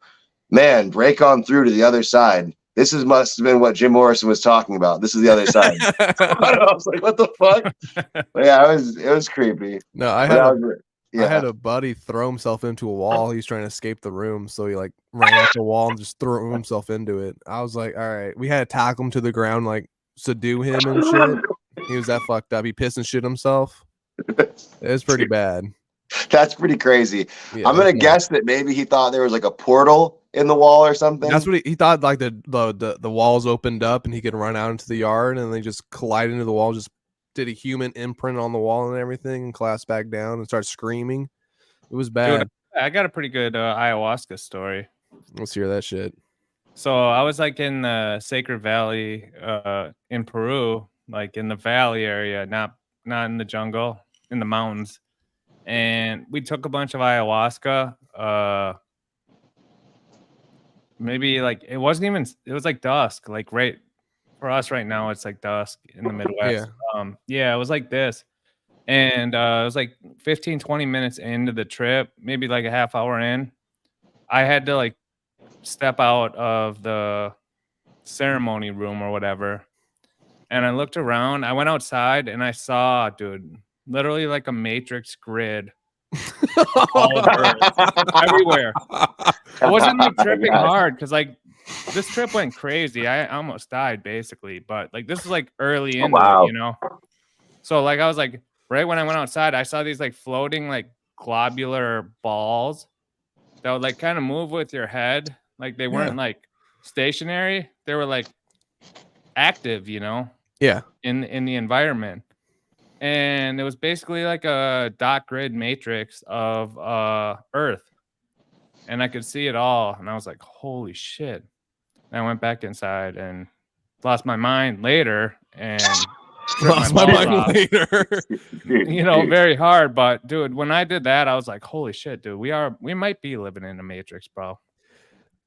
man, break on through to the other side. This must have been what Jim Morrison was talking about. This is the other side. I was like, what the fuck? But yeah, it was creepy. No, I had a buddy throw himself into a wall. He's trying to escape the room. So he like ran out the wall and just threw himself into it. I was like, all right, we had to tackle him to the ground, like subdue him and shit. He was that fucked up. He pissed and shit himself. It was pretty bad. That's pretty crazy. Yeah, I'm gonna guess that maybe he thought there was like a portal in the wall or something. That's what he thought. Like the walls opened up and he could run out into the yard, and they just collided into the wall. Just did a human imprint on the wall and everything, and collapsed back down and started screaming. It was bad. Dude, I got a pretty good ayahuasca story. Let's hear that shit. So I was like in the Sacred Valley in Peru, like in the valley area, not in the jungle, in the mountains. And we took a bunch of ayahuasca. Maybe like it was like dusk, like right for us right now. It's like dusk in the Midwest. It was like this. And it was like 15-20 minutes into the trip, maybe like a half hour in. I had to like step out of the ceremony room or whatever. And I looked around. I went outside and I saw, dude, literally like a matrix grid all over everywhere. I wasn't like tripping hard because like this trip went crazy. I almost died basically, but like this was like early into it, you know. So like I was like right when I went outside, I saw these like floating like globular balls that would like kind of move with your head. Like they weren't like stationary, they were like active, you know. Yeah. In the environment. And it was basically like a dot grid matrix of Earth. And I could see it all. And I was like, holy shit. And I went back inside and lost my mind later. And lost my mind later. You know, very hard. But dude, when I did that, I was like, holy shit, dude. We might be living in a matrix, bro.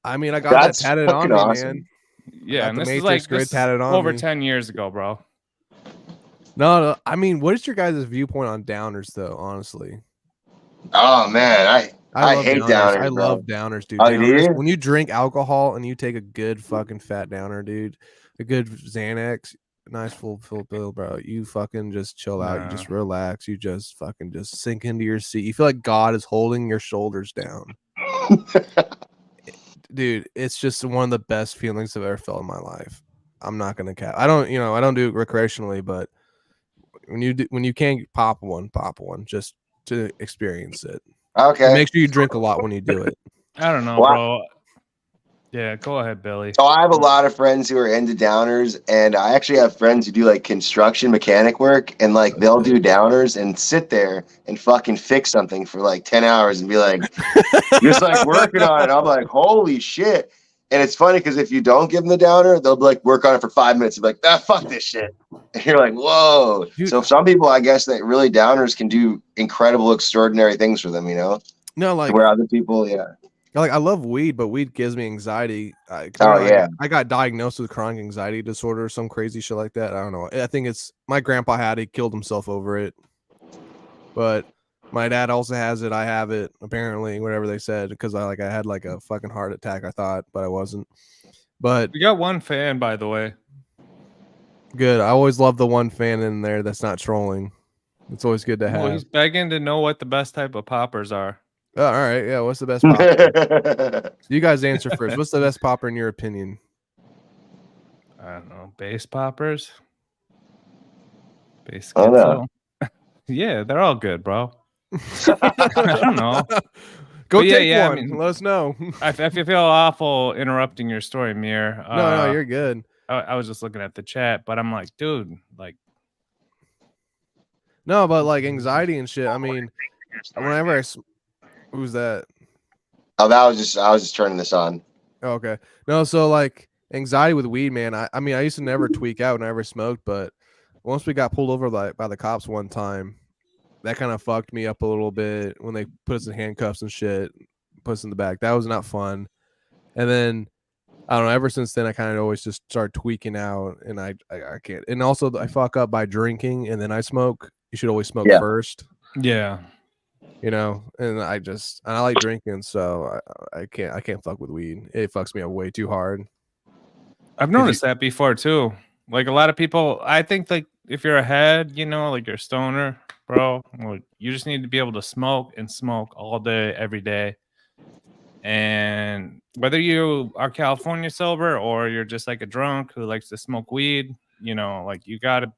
I mean, I got that tatted on me, man. Yeah, and this is like tatted on over 10 years ago, bro. No, I mean, what is your guys' viewpoint on downers, though? Honestly, Oh man, I love hate downers. I downers, love bro. downers, dude. Oh, do Downers. you? When you drink alcohol and you take a good fucking fat downer, dude, a good Xanax, nice full bill, bro. You fucking just chill out. You Nah. just relax. You just fucking just sink into your seat. You feel like God is holding your shoulders down. Dude, it's just one of the best feelings I've ever felt in my life. I'm not gonna cap. I don't do it recreationally, but when you can't pop one just to experience it. Okay. And make sure you drink a lot when you do it. I don't know, bro. Yeah, go ahead, Billy. So I have a lot of friends who are into downers, and I actually have friends who do like construction mechanic work, and like they'll do downers and sit there and fucking fix something for like 10 hours and be like, just like working on it. I'm like, holy shit. And it's funny because if you don't give them the downer, they'll be like work on it for 5 minutes and be like, fuck this shit. And you're like, whoa. Dude. So some people, I guess, that really downers can do incredible, extraordinary things for them, you know? No, like where other people, yeah. Like I love weed, but weed gives me anxiety. I got diagnosed with chronic anxiety disorder, some crazy shit like that. I don't know. I think it's my grandpa had it, killed himself over it. But my dad also has it. I have it, apparently, whatever they said, because I had like a fucking heart attack, I thought, but I wasn't. But we got one fan, by the way. Good. I always love the one fan in there that's not trolling. It's always good to have. Well, he's begging to know what the best type of poppers are. Oh, all right. Yeah. What's the best popper? You guys answer first. What's the best popper in your opinion? I don't know. Bass poppers? Bass schizo? Yeah, they're all good, bro. I don't know. Go take one. I mean, let us know. I feel awful interrupting your story, Mir. No, you're good. I was just looking at the chat, but I'm like, dude, like. No, but like anxiety and shit. I mean, whenever who's that? Oh, I was just turning this on. Oh, okay. No, so like anxiety with weed, man. I mean, I used to never tweak out when I ever smoked, but once we got pulled over by the cops one time, that kind of fucked me up a little bit when they put us in handcuffs and shit, put us in the back. That was not fun. And then I don't know. Ever since then, I kind of always just start tweaking out, and I can't. And also, I fuck up by drinking, and then I smoke. You should always smoke first. Yeah. You know, and I like drinking, so I can't fuck with weed. It fucks me up way too hard. I've noticed that before too. Like a lot of people, I think like if you're ahead, you know, like you're a stoner, bro, like you just need to be able to smoke all day, every day. And whether you are California sober or you're just like a drunk who likes to smoke weed, you know, like you gotta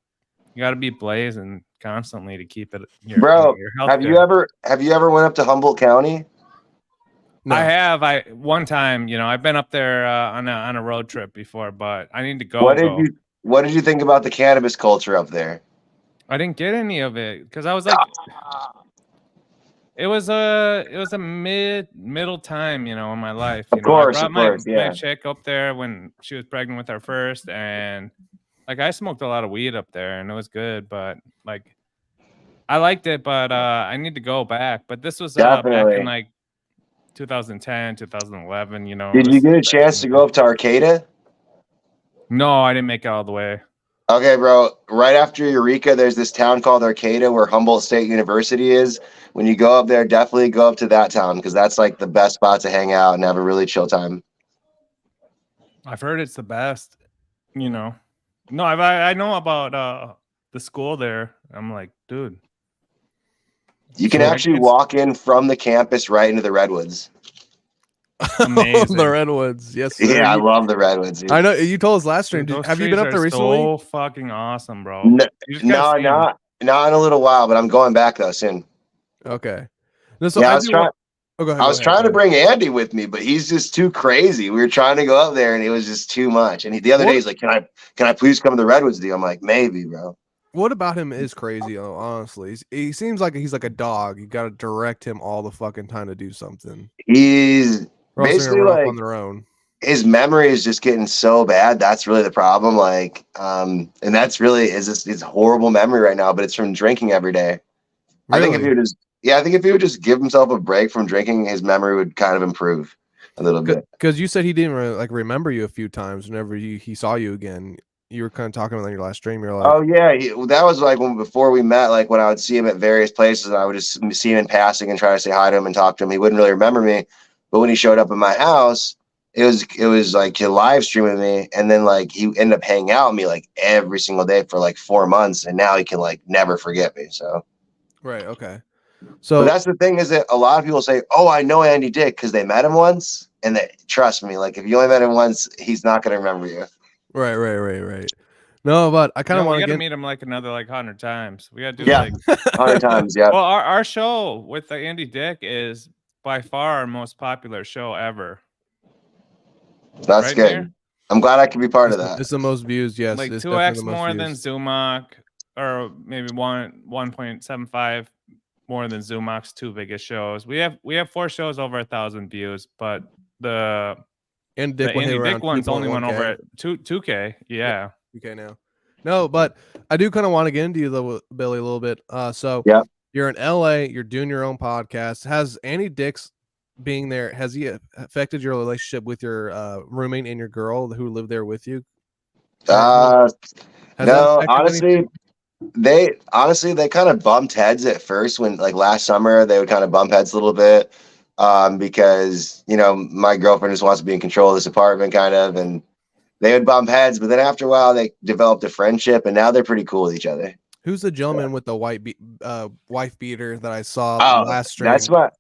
be blazing constantly to keep it. Bro, your health have you ever went up to Humboldt County? No. I have. One time, you know, I've been up there on a road trip before, but I need to go. What did you think about the cannabis culture up there? I didn't get any of it because I was like, it was a middle time, you know, in my life. You know, I brought my chick up there when she was pregnant with our first, and like I smoked a lot of weed up there, and it was good, but like I liked it, but I need to go back. But this was back in like 2010, 2011, you know. Did you get a chance to go up to Arcata? No, I didn't make it all the way. Okay, bro. Right after Eureka, there's this town called Arcata where Humboldt State University is. When you go up there, definitely go up to that town because that's like the best spot to hang out and have a really chill time. I've heard it's the best, you know. No, I know about the school there. I'm like, dude. You can actually walk in from the campus right into the redwoods. Amazing. The redwoods, yes. Sir. Yeah, I love the redwoods. Dude. I know you told us last stream. Have you been up there recently? So fucking awesome, bro. No, not in a little while, but I'm going back though soon. Okay. No, so yeah, I was trying to bring Andy with me, but he's just too crazy. We were trying to go up there, and it was just too much. And the other day, he's like, "Can I please come to the redwoods with you?" I'm like, "Maybe, bro." What about him is crazy, though, honestly. He seems like he's like a dog. You got to direct him all the fucking time to do something. He's basically like on their own. His memory is just getting so bad. That's really the problem. Like, and that's really it's horrible memory right now, but it's from drinking every day. Really? I think if he would just give himself a break from drinking, his memory would kind of improve a little bit. Because you said he didn't really, remember you a few times whenever he saw you again. you were kind of talking about on your last stream. You're like, oh yeah, that was like before we met. Like when I would see him at various places, and I would just see him in passing and try to say hi to him and talk to him. He wouldn't really remember me, but when he showed up at my house, it was like he live streaming me, and then like he ended up hanging out with me like every single day for like 4 months, and now he can like never forget me. So right, okay. but So that's the thing is that a lot of people say, "Oh, I know Andy Dick" because they met him once, and that trust me, like if you only met him once, he's not gonna remember you. right. No, but I kind of want we to gotta get meet him like another like 100 times. We gotta do Yeah, like 100 times. Yeah, well, our show with the Andy Dick is by far our most popular show ever. that's Right, good. Mir? I'm glad I could be part of that. it's the most views. Yes, Like it's definitely 2x the most more views. than Zumach, or maybe 1.75 more than Zumach's 2 biggest shows. We have 4 shows over 1,000 views, but the And Dick the went Andy around Dick one's only went over 2.1K. at 2K. Yeah. Okay, now. No, but I do kind of want to get into you though, Billy, a little bit. So Yeah. you're in LA, you're doing your own podcast. Has Andy Dick's being there, has he affected your relationship with your roommate and your girl who lived there with you? Has that No, affected honestly, anything? they kind of bumped heads at first when like last summer they would kind of bump heads a little bit because you know my girlfriend just wants to be in control of this apartment kind of, and they would bump heads, but then after a while they developed a friendship and now they're pretty cool with each other. Who's the gentleman with the wife beater that I saw Oh, last stream?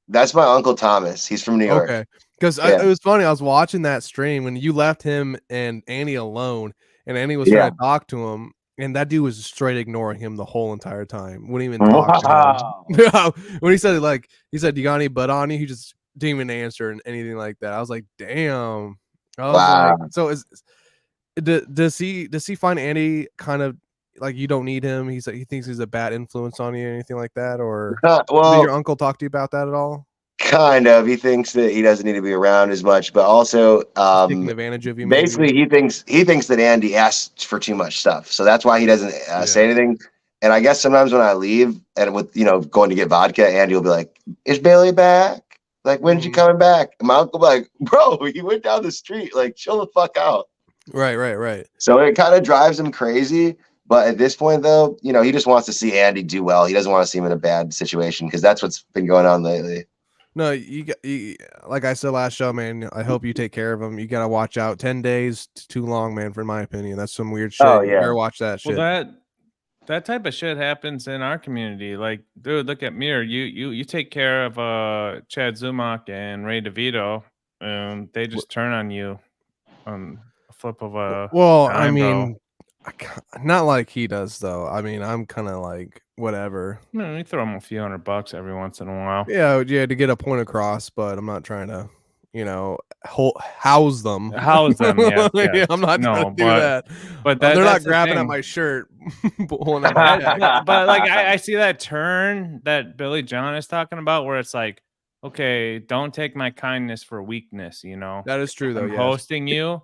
that's my Uncle Thomas. He's from New York. Okay, because Yeah. it was funny. I was watching that stream when you left him and Annie alone, and Annie was Yeah. trying to talk to him, and that dude was straight ignoring him the whole entire time. Wouldn't even talk to him. When he said he said, "You got any butt on you?" He just didn't even answer anything like that. I was like, "Damn." I was Wow. like, "So does he find Andy kind of like you don't need him? He thinks he's a bad influence on you, anything like that, or did Well, your uncle talk to you about that at all? kind of. He thinks that he doesn't need to be around as much, but also Taking advantage of you, basically maybe? he thinks that Andy asks for too much stuff, so that's why he doesn't say anything. And I guess sometimes when I leave and with going to get vodka, Andy will be like, "Is Bailey back? Like, when's you coming back?" And my uncle will be like, "Bro, he went down the street. Like, chill the fuck out." Right. So it kind of drives him crazy. But at this point, though, he just wants to see Andy do well. He doesn't want to see him in a bad situation because that's what's been going on lately. No, you like I said last show, man. I hope you take care of him. You gotta watch out. 10 days too long, man. For my opinion, that's some weird shit. Oh, You yeah. better watch that shit. Well, that type of shit happens in our community. Like, dude, look at Mir. You take care of Chad Zumach and Ray DeVito, and they just turn on you on a flip of a Well, dime, I mean, bro. not like he does though. I mean, I'm kind of like whatever. We throw him a few $100 every once in a while. Yeah, to get a point across, but I'm not trying to, house them. House them, yes. Yeah, I'm not trying to do that. But they're not that's grabbing the at thing. my shirt, pulling at my neck. But like I see that turn that Billy John is talking about, where it's like, okay, don't take my kindness for weakness. That is true, though. I'm hosting you.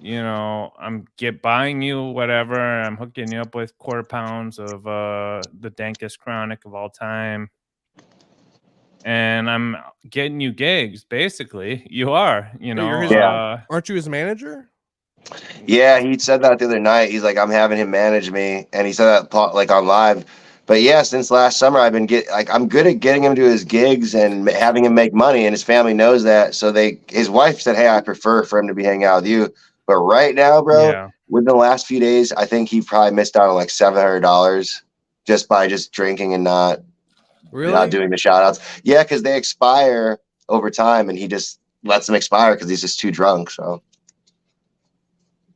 I'm buying you whatever. I'm hooking you up with quarter pounds of the dankest chronic of all time. And I'm getting you gigs, basically. You are, aren't you his manager? Yeah, he said that the other night. He's like, I'm having him manage me, and he said that like on live. But yeah, since last summer, I'm good at getting him to his gigs and having him make money, and his family knows that. So his wife said, "Hey, I prefer for him to be hanging out with you." But right now, bro, within the last few days, I think he probably missed out on like $700 just by drinking and not doing the shout outs. Yeah, because they expire over time, and he just lets them expire because he's just too drunk. So.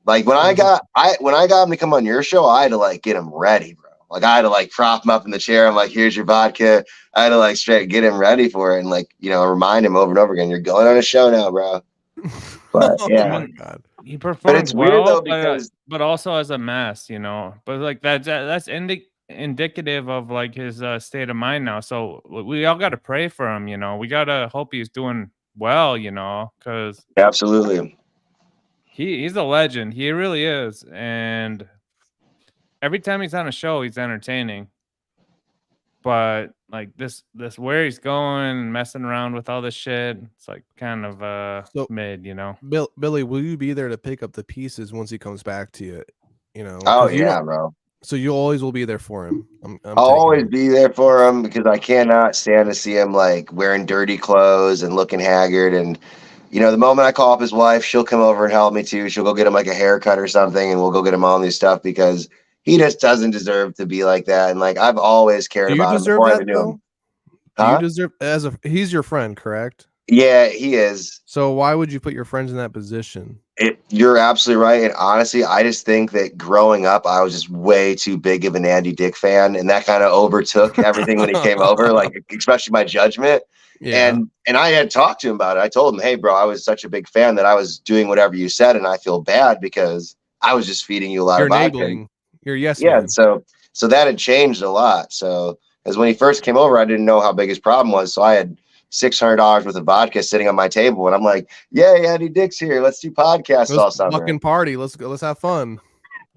Like when I got him to come on your show, I had to like get him ready, bro. Like I had to like prop him up in the chair. I'm like, "Here's your vodka." I had to like straight get him ready for it and like remind him over and over again, "You're going on a show now, bro." But yeah, oh my God. He performs but it's weird though but also as a mess, But like that's indicative of like his state of mind now. So we all got to pray for him. We got to hope he's doing well. Because absolutely. He's a legend. He really is. And every time he's on a show, he's entertaining. But like this where he's going, messing around with all this shit, it's like kind of mid, Billy, will you be there to pick up the pieces once he comes back to you? You know? Oh yeah, bro. So you always will be there for him. I'm I'll always it. be there for him because I cannot stand to see him like wearing dirty clothes and looking haggard. And the moment I call up his wife, she'll come over and help me too. She'll go get him like a haircut or something, and we'll go get him all new stuff because he just doesn't deserve to be like that. And like I've always cared Do you about him deserve before I that even knew though? him. Do you Huh? deserve he's your friend, correct? Yeah, he is. So why would you put your friends in that position? You're absolutely right. And honestly, I just think that growing up, I was just way too big of an Andy Dick fan, and that kind of overtook everything when he came over, like especially my judgment. Yeah. And I had talked to him about it. I told him, "Hey, bro, I was such a big fan that I was doing whatever you said, and I feel bad because I was just feeding you a lot You're of vodka." enabling. You're a yes Yeah, man. so that had changed a lot. So as when he first came over, I didn't know how big his problem was. So I had $600 worth of vodka sitting on my table, and I'm like, "Yay, Andy Dick's here. Let's do podcasts all Let's summer." fucking party. Let's go. Let's have fun.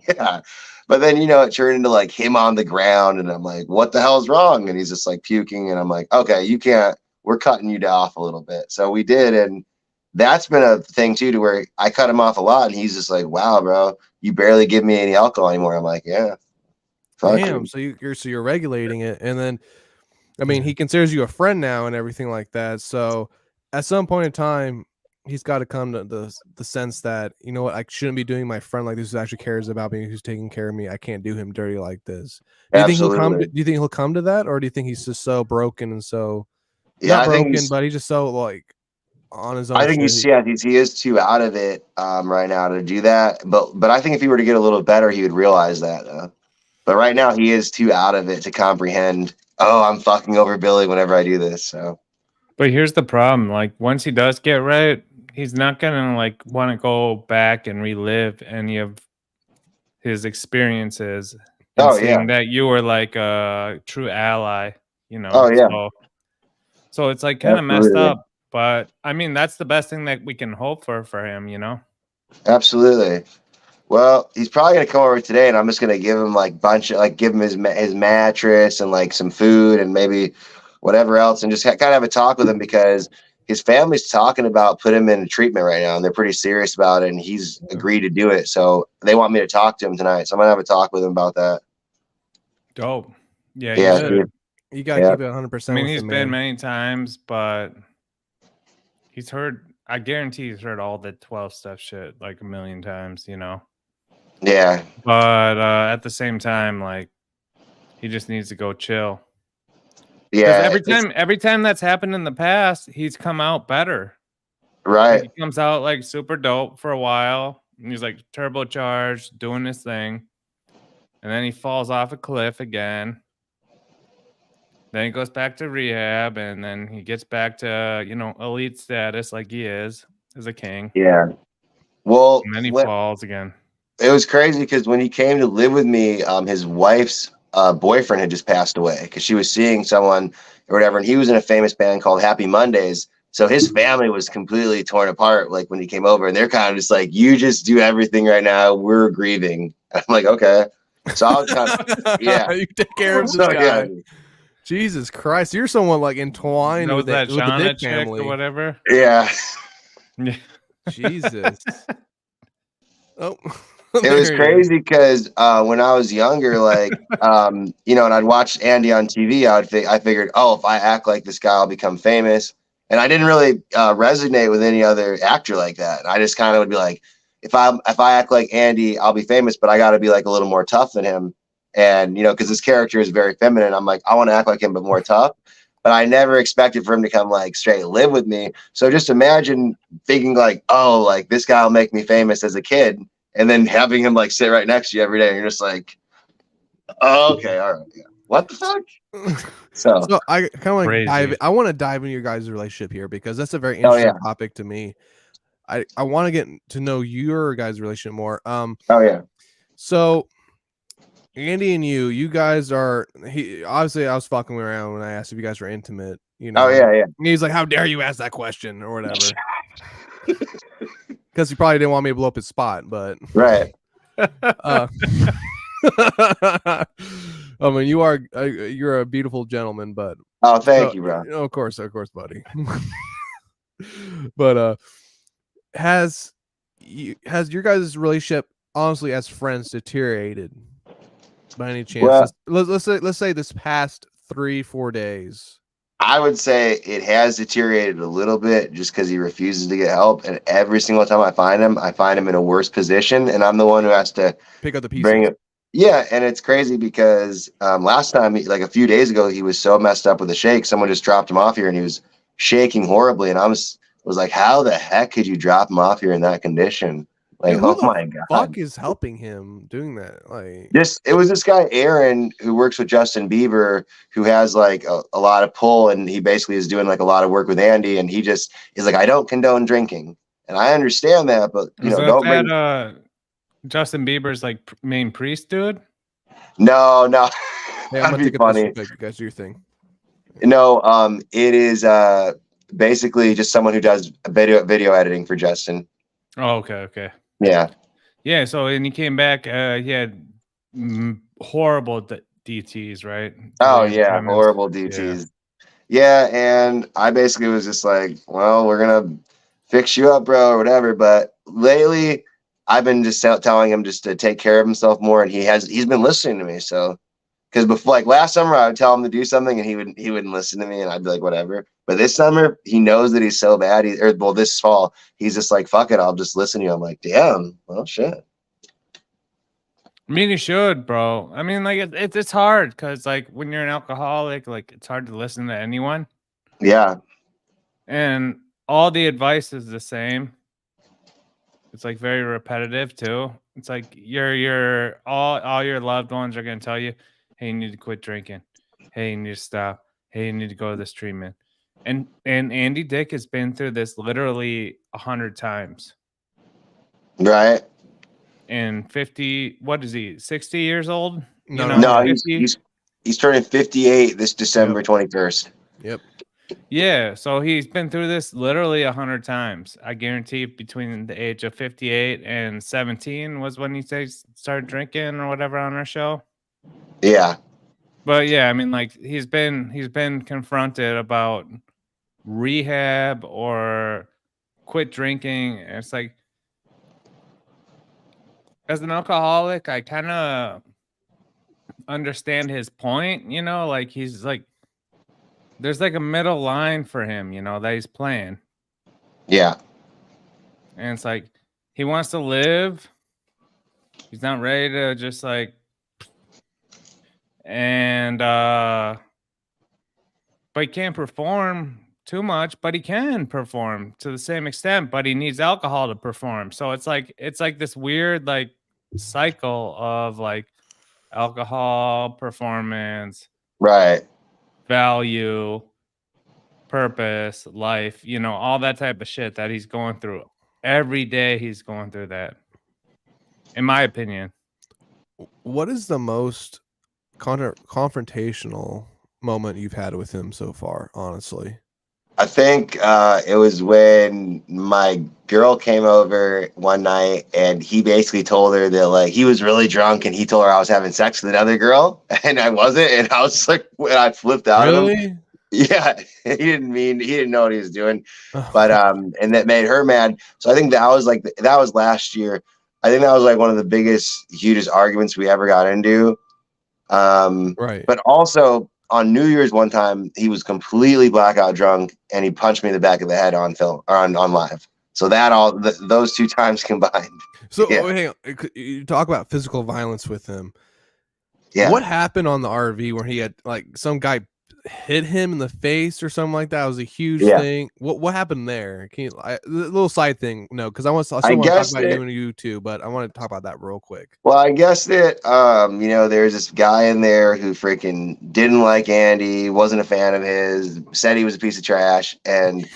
Yeah. But then, it turned into like him on the ground, and I'm like, "What the hell's wrong?" And he's just like puking, and I'm like, "Okay, you can't. We're cutting you off a little bit." So we did, and that's been a thing too, to where I cut him off a lot, and he's just like, "Wow, bro, you barely give me any alcohol anymore." I'm like, "Yeah, fuck Damn. you." So you're regulating it, and then I mean he considers you a friend now and everything like that. So at some point in time, he's got to come to the sense that you know what, I shouldn't be doing my friend like this who actually cares about me, who's taking care of me. I can't do him dirty like this. Do you think he'll come? Absolutely. Do you think he'll come to that, or do you think he's just so broken and so Yeah, not I think broken, but he's just so like on his own I think shit? he is too out of it right now to do that. But I think if he were to get a little better, he would realize that. But right now, he is too out of it to comprehend. Oh, I'm fucking over Billy whenever I do this. So. But here's the problem: like once he does get right, he's not gonna like want to go back and relive any of his experiences and Oh yeah. seeing that you were like a true ally, you know. Oh yeah. So it's like kind of messed Absolutely. up. But I mean, that's the best thing that we can hope for him, you know. Absolutely. Well, he's probably gonna come over today, and I'm just gonna give him like give him his mattress and like some food and maybe whatever else, and just kind of have a talk with him because his family's talking about putting him in treatment right now, and they're pretty serious about it, and he's agreed to do it. So they want me to talk to him tonight, so I'm gonna have a talk with him about that. Dope. Yeah, Yeah, You gotta yeah. keep it 100%. I mean, with he's the been man. many times, but he's heard. I guarantee he's heard all the 12 step shit like a million times, you know. Yeah. But at the same time, like he just needs to go chill. Yeah. Because every time that's happened in the past, he's come out better. Right. Like he comes out like super dope for a while, and he's like turbocharged, doing this thing, and then he falls off a cliff again. Then he goes back to rehab, and then he gets back to elite status like he is as a king. Yeah. Well, And then he falls again. it was crazy because when he came to live with me, his wife's boyfriend had just passed away because she was seeing someone or whatever, and he was in a famous band called Happy Mondays. So his family was completely torn apart, like when he came over, and they're kind of just like, "You just do everything right now. We're grieving." I'm like, "Okay." So I was kind of, yeah. You take care of this So, guy. yeah. Jesus Christ, you're someone like entwined with that with the Shauna Dick chick family or whatever. Yeah. Jesus. Oh, It was crazy because when I was younger, like, and I'd watch Andy on TV, I figured, oh, if I act like this guy, I'll become famous. And I didn't really resonate with any other actor like that. I just kind of would be like, if I act like Andy, I'll be famous, but I got to be like a little more tough than him. And because his character is very feminine, I'm like, I want to act like him, but more tough. But I never expected for him to come like straight live with me. So just imagine thinking like, oh, like this guy will make me famous as a kid. And then having him like sit right next to you every day, and you're just like, oh, okay, all right, yeah. What the fuck? So I kind of like I want to dive into your guys' relationship here because that's a very interesting topic to me. I want to get to know your guys' relationship more. Oh yeah. So Andy and you guys are obviously I was fucking around when I asked if you guys were intimate. Oh yeah. And he's like, "How dare you ask that question?" or whatever. Because he probably didn't want me to blow up his spot, but right. I mean, you're a beautiful gentleman, but oh, thank you, bro. Of course, buddy. But has your guys' relationship honestly, as friends, deteriorated by any chance? Well, Let's say this past 3-4 days. I would say it has deteriorated a little bit just because he refuses to get help. And every single time I find him in a worse position. And I'm the one who has to Pick up the pieces. bring it. Yeah. And it's crazy because last time, like a few days ago, he was so messed up with a shake. Someone just dropped him off here and he was shaking horribly. And I was like, how the heck could you drop him off here in that condition? Like, Dude, who oh the my God. fuck is helping him doing that? Like, It was this guy Aaron who works with Justin Bieber, who has like a lot of pull, and he basically is doing like a lot of work with Andy, and he just is like, I don't condone drinking, and I understand that, but don't bring. Justin Bieber's like main priest dude? No, hey, I'm that'd gonna be take up this funny. real quick. You guys do your thing. No, it is basically just someone who does video editing for Justin. Oh, okay. Yeah. So and he came back. He had horrible DTs, right? Oh yeah, horrible DTs. Yeah, and I basically was just like, well, we're gonna fix you up, bro, or whatever. But lately, I've been just telling him just to take care of himself more, and he's been listening to me. So, because before, like last summer, I would tell him to do something, and he wouldn't listen to me, and I'd be like, whatever. But this summer, he knows that he's so bad. This fall, he's just like, fuck it, I'll just listen to you. I'm like, damn, well, shit. I mean, you should, bro. I mean, like it's hard because like when you're an alcoholic, like it's hard to listen to anyone. Yeah. And all the advice is the same. It's like very repetitive too. It's like your all your loved ones are gonna tell you, hey, you need to quit drinking. Hey, you need to stop. Hey, you need to go to this treatment. And Andy Dick has been through this literally 100 times. Right. And 50, what is he? 60 years old? No, he's turning 58 this December 21st. Yep. Yeah, so he's been through this literally 100 times. I guarantee between the age of 58 and 17 was when he started drinking or whatever on our show. Yeah. But yeah, I mean, like he's been confronted about rehab or quit drinking. And it's like, as an alcoholic, I kind of understand his point, like he's like, there's like a middle line for him, that he's playing. Yeah. And it's like, he wants to live. He's not ready to just like, and, but he can't perform too much, but he can perform to the same extent, but he needs alcohol to perform. So it's like this weird, like cycle of like alcohol, performance, right, value, purpose, life, all that type of shit that he's going through every day. He's going through that, in my opinion. What is the most confrontational moment you've had with him so far, honestly? I think it was when my girl came over one night and he basically told her that like he was really drunk and he told her I was having sex with another girl and I wasn't, and I was just like, when I flipped out at him. Yeah, he didn't know what he was doing. But and that made her mad. So I think that was last year. I think that was like one of the biggest, hugest arguments we ever got into. Right. But also on New Year's one time, he was completely blackout drunk and he punched me in the back of the head on film or on live. So that those two times combined. So hang on. You talk about physical violence with him. Yeah. What happened on the RV where he had like some guy hit him in the face or something like that? It was a huge thing. What happened there? Can you little side thing? No, because I still want to talk about you and you too, but I want to talk about that real quick. Well, I guess that there's this guy in there who freaking didn't like Andy, wasn't a fan of his, said he was a piece of trash, and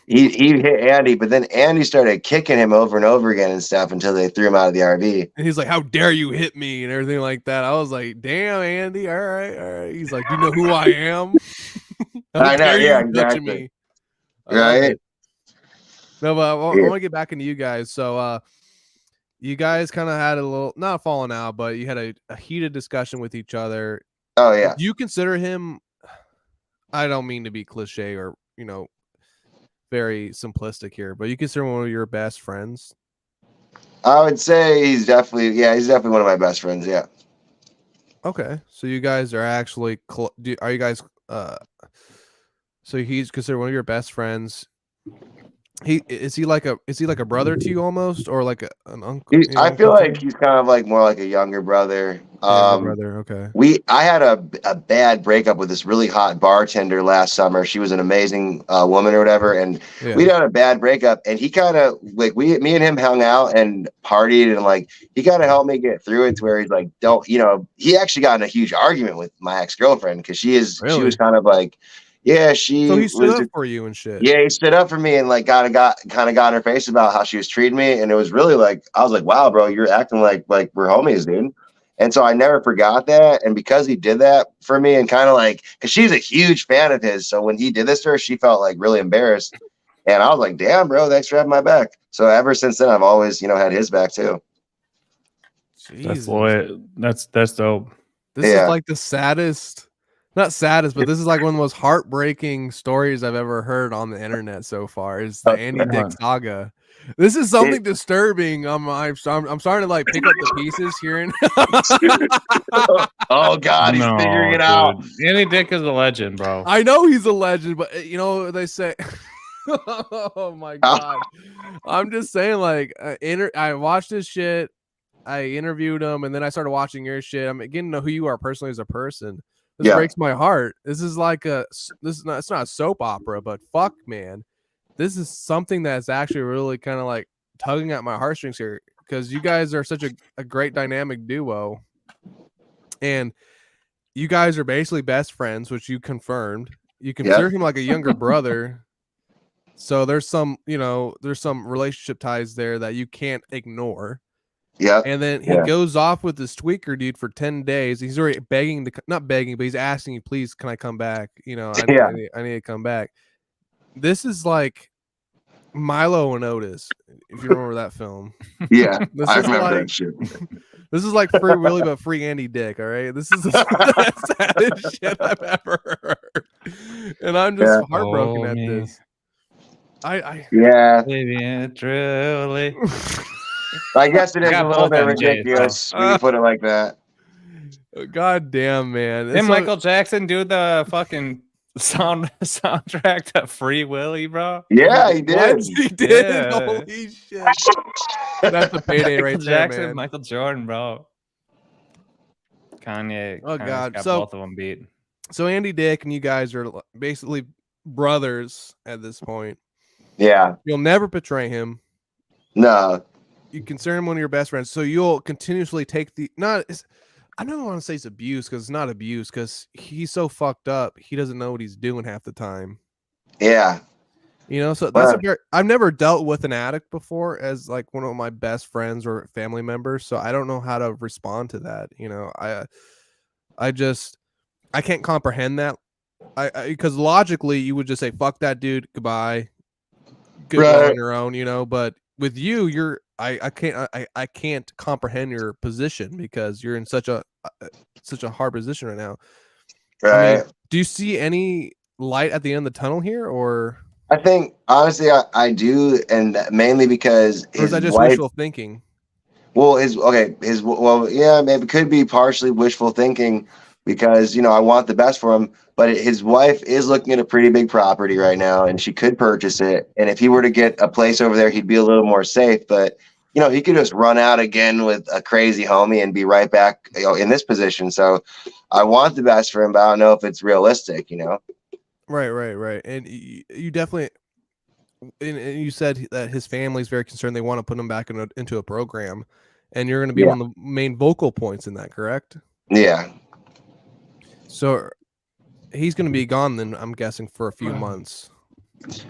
he hit Andy, but then Andy started kicking him over and over again and stuff until they threw him out of the RV. And he's like, "How dare you hit me?" and everything like that. I was like, "Damn, Andy, all right." He's like, "Do you know who I am?" I know, yeah, exactly. Me? Right? No, but I want to get back into you guys. So, you guys kind of had a little, not falling out, but you had a heated discussion with each other. Oh yeah. Do you consider him? I don't mean to be cliche or very simplistic here, but you consider him one of your best friends? I would say he's definitely one of my best friends. Yeah. Okay, so you guys are actually are you guys so he's considered one of your best friends. Is he like a brother to you almost, or like an uncle? I feel like he's kind of like more like a younger brother. Younger brother, okay. I had a bad breakup with this really hot bartender last summer. She was an amazing woman or whatever, and we had a bad breakup. And he kind of like me and him hung out and partied, and like he kind of helped me get through it to where he's like, don't, he actually got in a huge argument with my ex-girlfriend because she was kind of like, yeah, so he stood up for you and shit. Yeah, he stood up for me and like got in her face about how she was treating me, and it was really like I was like, wow, bro, you're acting like we're homies, dude. And so I never forgot that. And because he did that for me, and kind of like, because she's a huge fan of his, so when he did this to her, she felt like really embarrassed. And I was like, damn, bro, thanks for having my back. So ever since then, I've always had his back too. Jesus. That's dope. This is like the saddest. Not saddest, but this is like one of the most heartbreaking stories I've ever heard on the internet so far. Is the Andy Dick saga. This is something disturbing. I'm starting to like pick up the pieces here. And oh God, he's figuring it out. Andy Dick is a legend, bro. I know he's a legend, but they say. Oh my God, I'm just saying. Like, I watched this shit. I interviewed him, and then I started watching your shit. I'm getting to know who you are personally as a person. This breaks my heart. This is like it's not a soap opera, but fuck, man, this is something that's actually really kind of like tugging at my heartstrings here, because you guys are such a great dynamic duo, and you guys are basically best friends, which you confirmed. You consider him like a younger brother, so there's some relationship ties there that you can't ignore. Yeah. And then he goes off with this tweaker dude for 10 days. He's already not begging, but he's asking you, please, can I come back? I need to come back. This is like Milo and Otis, if you remember that film. Yeah, I remember that shit. This is like Free Willy, but free Andy Dick, all right? This is the saddest shit I've ever heard. And I'm just heartbroken at this. Maybe truly. I guess it is a little bit ridiculous when you put it like that. God damn, man. Didn't Michael Jackson do the fucking soundtrack to Free Willy, bro? Yeah, he did. What? He did? Yeah. Holy shit. That's a payday right there, Jackson, man. Michael Jordan, bro. Kanye. Oh, God. Got both of them beat. So Andy Dick and you guys are basically brothers at this point. Yeah. You'll never betray him. No. You consider him one of your best friends, so you'll continuously take I don't want to say it's abuse, because it's not abuse, because he's so fucked up he doesn't know what he's doing half the time. Yeah. So that's I've never dealt with an addict before as like one of my best friends or family members, so I don't know how to respond to that. I can't comprehend that. Because logically you would just say fuck that dude, goodbye, go on your own, but with you, I can't comprehend your position because you're in such a hard position right now. Right. I mean, do you see any light at the end of the tunnel here, or? I think honestly, I do, and mainly because or is that just wishful thinking? Well, maybe it could be partially wishful thinking because I want the best for him, but his wife is looking at a pretty big property right now, and she could purchase it. And if he were to get a place over there, he'd be a little more safe. But he could just run out again with a crazy homie and be right back in this position. So I want the best for him, but I don't know if it's realistic. Right. And you definitely. And you said that his family's very concerned. They want to put him back into a program, and you're going to be one of the main vocal points in that, correct? Yeah. So he's going to be gone then, I'm guessing, for a few months.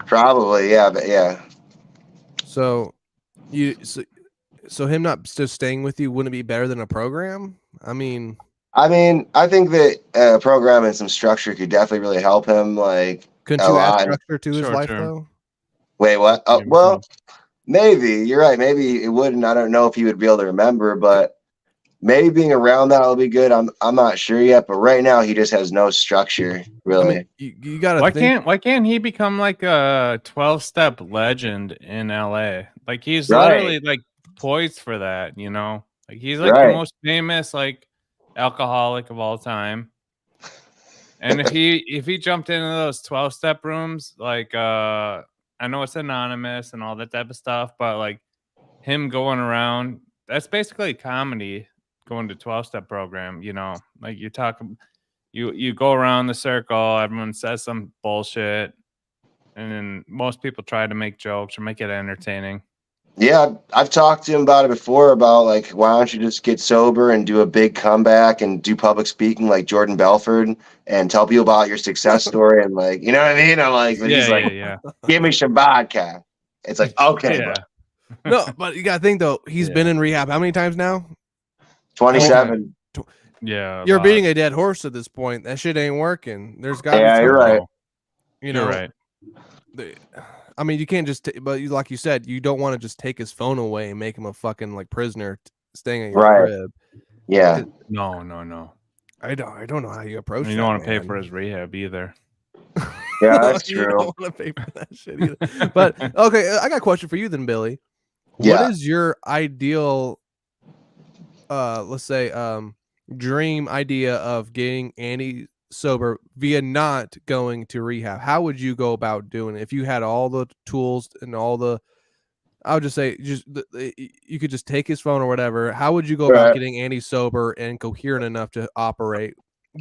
Probably, yeah, but yeah. So him not just staying with you wouldn't be better than a program? I mean, I think that a program and some structure could definitely really help him. Like, couldn't you add structure to his life though? Wait, what? Oh, well, maybe you're right. Maybe it wouldn't. I don't know if he would be able to remember, but maybe being around that will be good. I'm not sure yet, but right now he just has no structure, really. You got to. Why can't he become like a 12-step legend in LA? Like he's literally like poised for that, you know? Like he's like the most famous like alcoholic of all time. And if he jumped into those 12-step rooms, like I know it's anonymous and all that type of stuff, but like him going around, that's basically comedy, going to 12-step program, you know. Like you talk, you go around the circle, everyone says some bullshit, and then most people try to make jokes or make it entertaining. Yeah, I've talked to him about it before, about like, why don't you just get sober and do a big comeback and do public speaking like Jordan Belford and tell people about your success story, and like, you know what I mean? I'm like, but he's like, give me some vodka. It's like, okay, yeah. No, but you gotta think though, he's been in rehab how many times now? 27. Yeah, you're beating a dead horse at this point. That shit ain't working. There's got to be you're right. You know, you're right. I mean, you can't just, but like you said, you don't want to just take his phone away and make him a fucking like prisoner staying at your crib. Yeah. No. I don't know how you approach. You don't want to pay for his rehab either. Yeah, that's you true. don't want to pay for that shit either. But okay, I got a question for you then, Billy. What is your ideal, let's say, dream idea of getting Andy sober via not going to rehab? How would you go about doing it if you had all the tools and all the, I would just say, you could just take his phone or whatever. How would you go about getting Andy sober and coherent enough to operate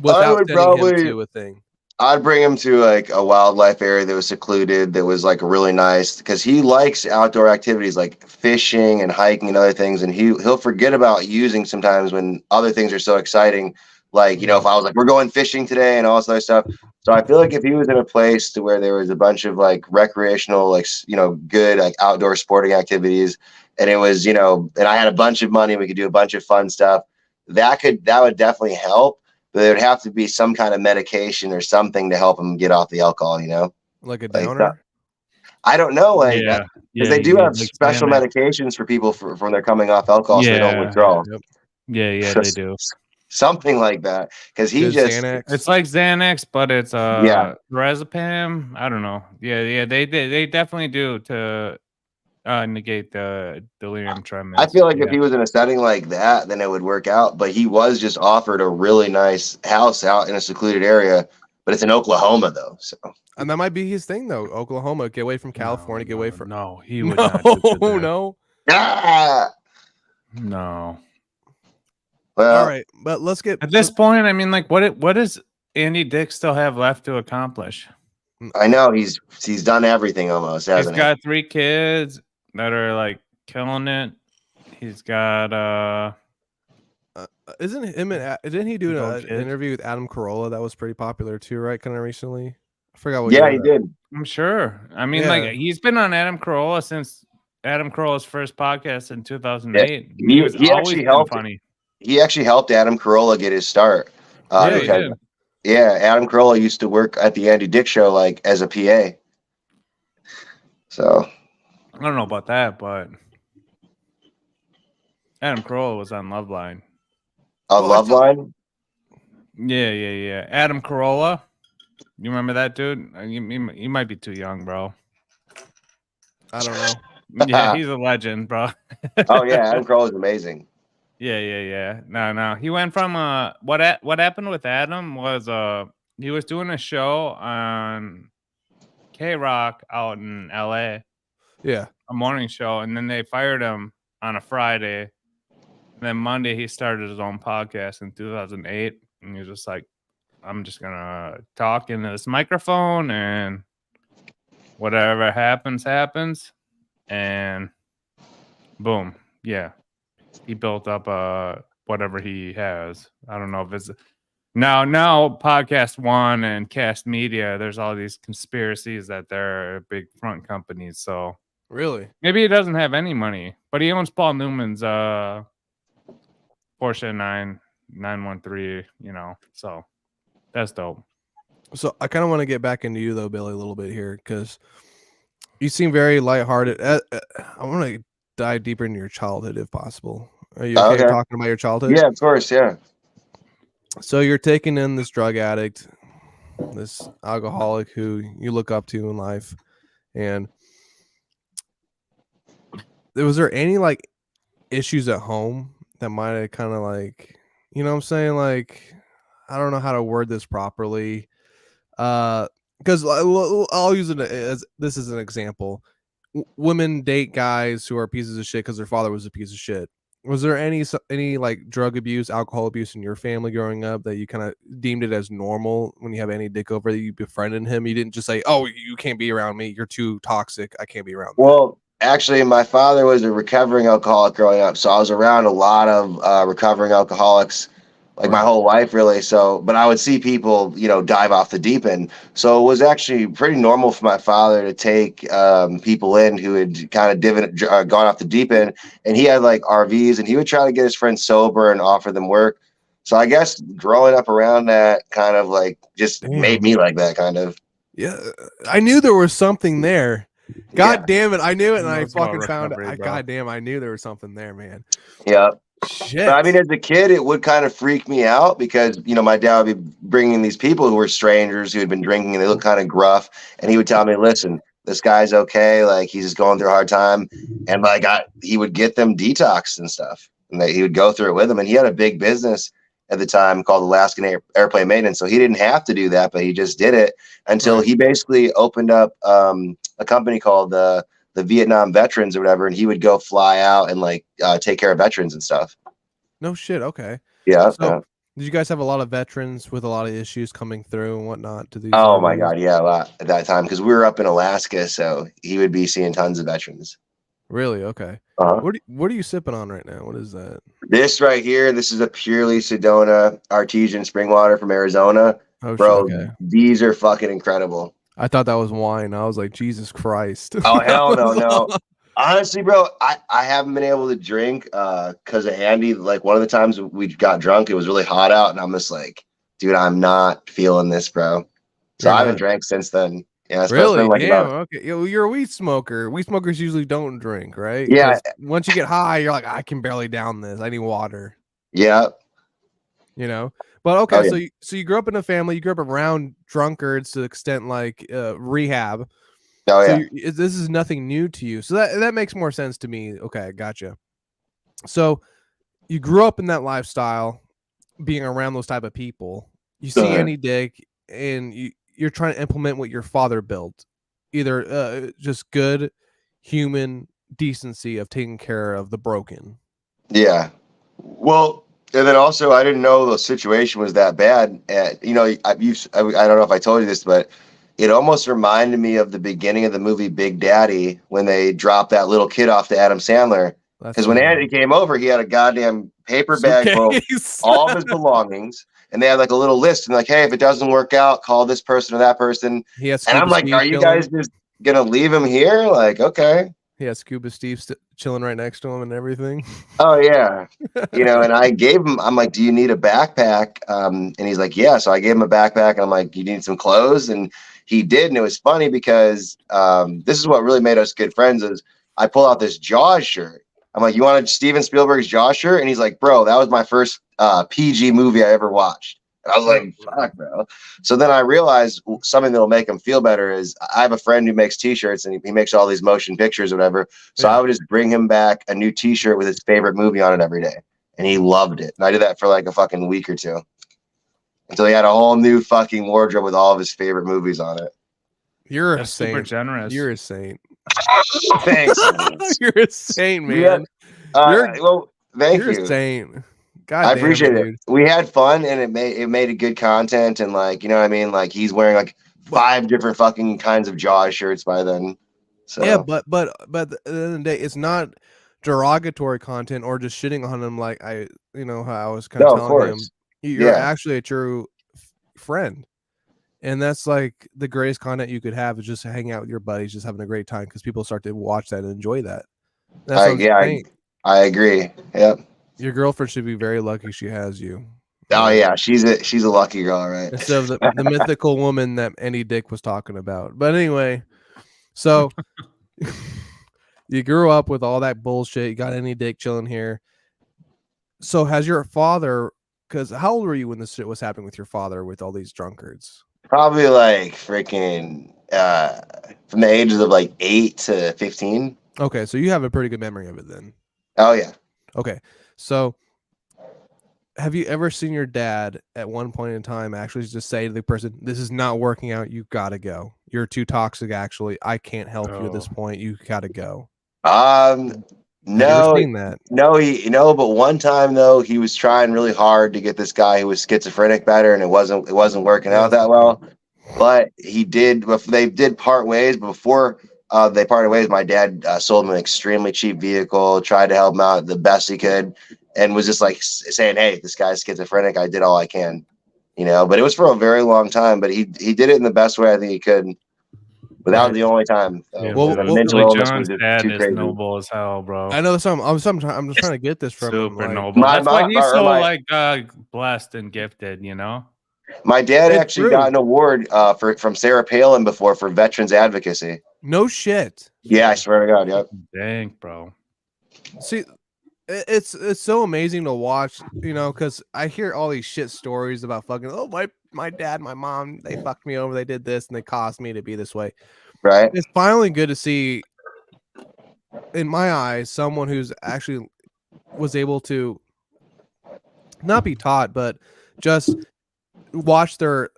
without sending him to a thing? I'd bring him to like a wildlife area that was secluded, that was like really nice, because he likes outdoor activities like fishing and hiking and other things, and he'll forget about using sometimes when other things are so exciting. Like, you know, if I was like, we're going fishing today and all this other stuff. So I feel like if he was in a place to where there was a bunch of like recreational, like, you know, good like outdoor sporting activities, and it was, you know, and I had a bunch of money, we could do a bunch of fun stuff, that would definitely help. But there would have to be some kind of medication or something to help him get off the alcohol, you know? Like a downer? I don't know. Like, because they do have like special medications for people for when they're coming off alcohol, so they don't withdraw. Yeah, they do. Something like that. Because he Xanax. It's like Xanax, but it's Diazepam. I don't know. Yeah, they definitely do to negate the delirium tremens. I feel like if he was in a setting like that, then it would work out. But he was just offered a really nice house out in a secluded area, but it's in Oklahoma though. So, and that might be his thing though. Oklahoma, get away from California, get away from. No, he would not. No. No. Well, all right, but let's get at this point. I mean, like, what does Andy Dick still have left to accomplish? I know he's done everything almost. Hasn't He's got 3 kids that are like killing it. He's got isn't him? Didn't he do an interview with Adam Carolla that was pretty popular too? Right, kind of recently. I forgot what. Yeah, he did. I'm sure. I mean, like he's been on Adam Carolla since Adam Carolla's first podcast in 2008. Yeah. He was always been funny. He actually helped Adam Carolla get his start. Because Adam Carolla used to work at the Andy Dick Show like as a PA. So I don't know about that, but Adam Carolla was on Loveline. Loveline? Yeah. Adam Carolla. You remember that dude? You might be too young, bro. I don't know. Yeah, he's a legend, bro. Oh yeah, Adam Carolla is amazing. Yeah. No. He went from what happened with Adam was he was doing a show on K-Rock out in LA. Yeah. A morning show, and then they fired him on a Friday. And then Monday he started his own podcast in 2008, and he was just like, I'm just gonna talk into this microphone, and whatever happens. And boom, yeah. He built up whatever he has. I don't know if it's now Podcast One and Cast Media. There's all these conspiracies that they're big front companies. So really, maybe he doesn't have any money, but he owns Paul Newman's Porsche 913. You know, so that's dope. So I kind of want to get back into you though, Billy, a little bit here because you seem very lighthearted. I want to dive deeper into your childhood if possible. Are you okay talking about your childhood? Yeah, of course, yeah. So you're taking in this drug addict, this alcoholic who you look up to in life, and was there any like issues at home that might have kind of like, you know what I'm saying? Like, I don't know how to word this properly. Because I'll use it as this is an example. Women date guys who are pieces of shit because their father was a piece of shit. Was there any like drug abuse, alcohol abuse in your family growing up that you kind of deemed it as normal when you have any dick over that you befriended him? You didn't just say, "Oh, you can't be around me. You're too toxic. I can't be around that." Well, actually, my father was a recovering alcoholic growing up, so I was around a lot of recovering alcoholics, like my Right. whole life, really. So, but I would see people, dive off the deep end. So it was actually pretty normal for my father to take people in who had kind of gone off the deep end, and he had like RVs, and he would try to get his friends sober and offer them work. So I guess growing up around that kind of like just made Damn. me like that kind of. Yeah, I knew there was something there. God Yeah. damn it, I knew it, and Who I knows about fucking found it. recovery, bro? God damn, I knew there was something there, man. Yeah. Shit. But I mean, as a kid, it would kind of freak me out because, my dad would be bringing these people who were strangers who had been drinking and they looked kind of gruff. And he would tell me, listen, this guy's okay. Like, he's just going through a hard time. And like, he would get them detoxed and stuff. And he would go through it with them. And he had a big business at the time called Alaskan Airplane Maintenance. So he didn't have to do that, but he just did it until he basically opened up a company called the Vietnam Veterans or whatever. And he would go fly out and like take care of veterans and stuff. No shit. Okay. Yeah. So, did you guys have a lot of veterans with a lot of issues coming through and whatnot to these? Oh my God, yeah, a lot at that time because we were up in Alaska, so he would be seeing tons of veterans. Really? Okay. Uh-huh. What are you sipping on right now? What is that? This right here, this is a purely Sedona artesian spring water from Arizona. Oh, Bro, shit, okay. these are fucking incredible. I thought that was wine. I was like, Jesus Christ. Oh hell no. Honestly, bro, I haven't been able to drink because of Andy. Like one of the times we got drunk, it was really hot out, and I'm just like, dude, I'm not feeling this, bro. So I haven't drank since then. Yeah, it's Really? been like Damn. about, Okay. You're a weed smoker. Weed smokers usually don't drink, right? yeah, Once you get high, you're like, I can barely down this. I need water. yeah. But okay, Oh, yeah. so you grew up in a family. You grew up around drunkards to the extent like rehab. Oh So yeah. this is nothing new to you. So that makes more sense to me. Okay, gotcha. So you grew up in that lifestyle, being around those type of people. You see any dick, and you're trying to implement what your father built, either just good human decency of taking care of the broken. Yeah. Well, and then also I didn't know the situation was that bad. And I don't know if I told you this, but it almost reminded me of the beginning of the movie Big Daddy when they dropped that little kid off to Adam Sandler. Because when Andy came over, he had a goddamn paper bag full of all of his belongings. And they had like a little list and like, hey, if it doesn't work out, call this person or that person. And I'm like, are you guys just gonna leave him here? Like, okay. Yeah, Scuba Steve chilling right next to him and everything. Oh yeah. And I gave him, I'm like, do you need a backpack? And he's like, yeah. So I gave him a backpack and I'm like, you need some clothes? And he did. And it was funny because this is what really made us good friends is I pull out this Jaws shirt. I'm like, you want Steven Spielberg's Jaws shirt? And he's like, bro, that was my first PG movie I ever watched. And I was like, fuck, bro. So then I realized something that'll make him feel better is I have a friend who makes t-shirts and he makes all these motion pictures or whatever. So I would just bring him back a new t-shirt with his favorite movie on it every day. And he loved it. And I did that for like a fucking week or two until he had a whole new fucking wardrobe with all of his favorite movies on it. You're That's a saint. super generous. You're a saint. Thanks. You're a saint, man. Well, thank you. You're a saint. God I damn appreciate it, it. We had fun and it made a good content and like, you know what I mean? Like he's wearing like 5 different fucking kinds of Jaws shirts by then. So yeah, but at the end of the day, it's not derogatory content or just shitting on him like how I was kind of telling him. You're actually a true friend. And that's like the greatest content you could have is just hanging out with your buddies, just having a great time because people start to watch that and enjoy that. That's I agree. Yep. Your girlfriend should be very lucky she has you. Oh yeah, she's a lucky girl, right? Instead of the mythical woman that Andy Dick was talking about. But anyway, so you grew up with all that bullshit. You got Andy Dick chilling here. So has your father? Because how old were you when this shit was happening with your father with all these drunkards? Probably like freaking from the ages of like 8 to 15. Okay, so you have a pretty good memory of it then. Oh yeah. Okay, so have you ever seen your dad at one point in time actually just say to the person, "This is not working out. You gotta go. You're too toxic. Actually, I can't help you at this point. You gotta go." Have you ever No, seen that? but one time though, he was trying really hard to get this guy who was schizophrenic better, and it wasn't working out that well. But he did. They did part ways. But before they parted ways, my dad sold him an extremely cheap vehicle, tried to help him out the best he could, and was just like saying, "Hey, this guy's schizophrenic. I did all I can." But it was for a very long time. But he did it in the best way I think he could. But that was the only time. Yeah, The mental Billy illness John's was dad too is crazy. noble as hell, bro. I know some. I'm just trying to get this from him. Super Like, noble. That's why he's so my- like blessed and gifted, you know. My dad It's actually true. got an award from Sarah Palin before for veterans advocacy. No shit. Yeah, I swear to God. Yep. Dang, bro. See, it's so amazing to watch, because I hear all these shit stories about fucking, oh, my dad, my mom, they fucked me over, they did this, and they caused me to be this way. Right. It's finally good to see, in my eyes, someone who's actually was able to not be taught, but just watch their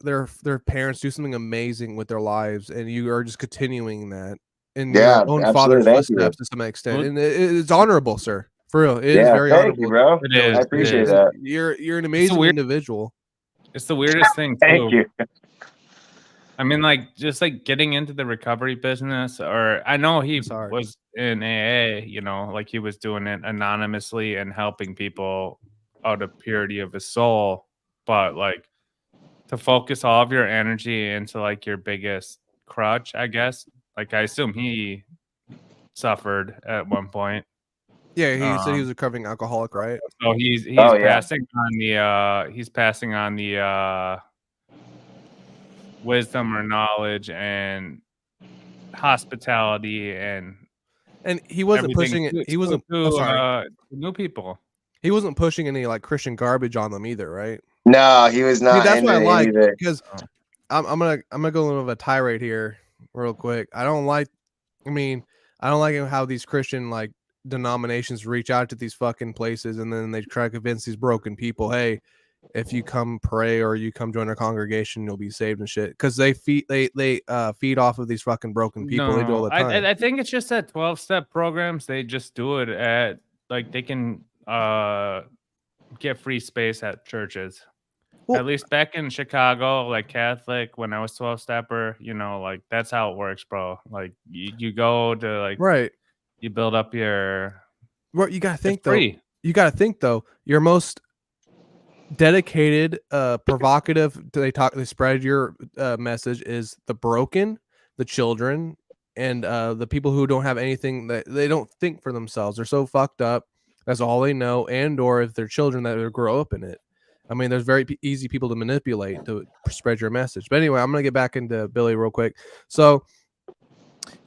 parents do something amazing with their lives, and you are just continuing that in your own father's footsteps to some extent, and it's honorable, sir. For real, it is very honorable. You, bro. It is. I appreciate that. You're an amazing individual. It's the weirdest thing too. Thank you. I mean, like, just like getting into the recovery business, or I know he was in AA, like he was doing it anonymously and helping people out of purity of his soul, but like to focus all of your energy into like your biggest crutch, I guess. Like, I assume he suffered at one point. Yeah, he said he was a recovering alcoholic, right? So he's passing on the wisdom or knowledge and hospitality and he wasn't pushing it. He wasn't new people. He wasn't pushing any like Christian garbage on them either, right? No, he was not. See, that's what I like, because I'm gonna go a little bit of a tirade here real quick. I don't like how these Christian like denominations reach out to these fucking places and then they try to convince these broken people, hey, if you come pray or you come join our congregation, you'll be saved and shit. Because they feed off of these fucking broken people. No, they do all the time. I think it's just that 12-step programs. They just do it at like they can get free space at churches. Well, at least back in Chicago, like Catholic, when I was 12-stepper, like that's how it works, bro. Like you go to like right. You build up your. Well, you gotta think though. You gotta think though. Your most dedicated, provocative. They spread your message is the broken, the children, and the people who don't have anything, that they don't think for themselves. They're so fucked up. That's all they know, and or if they're children that grow up in it. I mean, there's very easy people to manipulate to spread your message. But anyway, I'm gonna get back into Billy real quick. So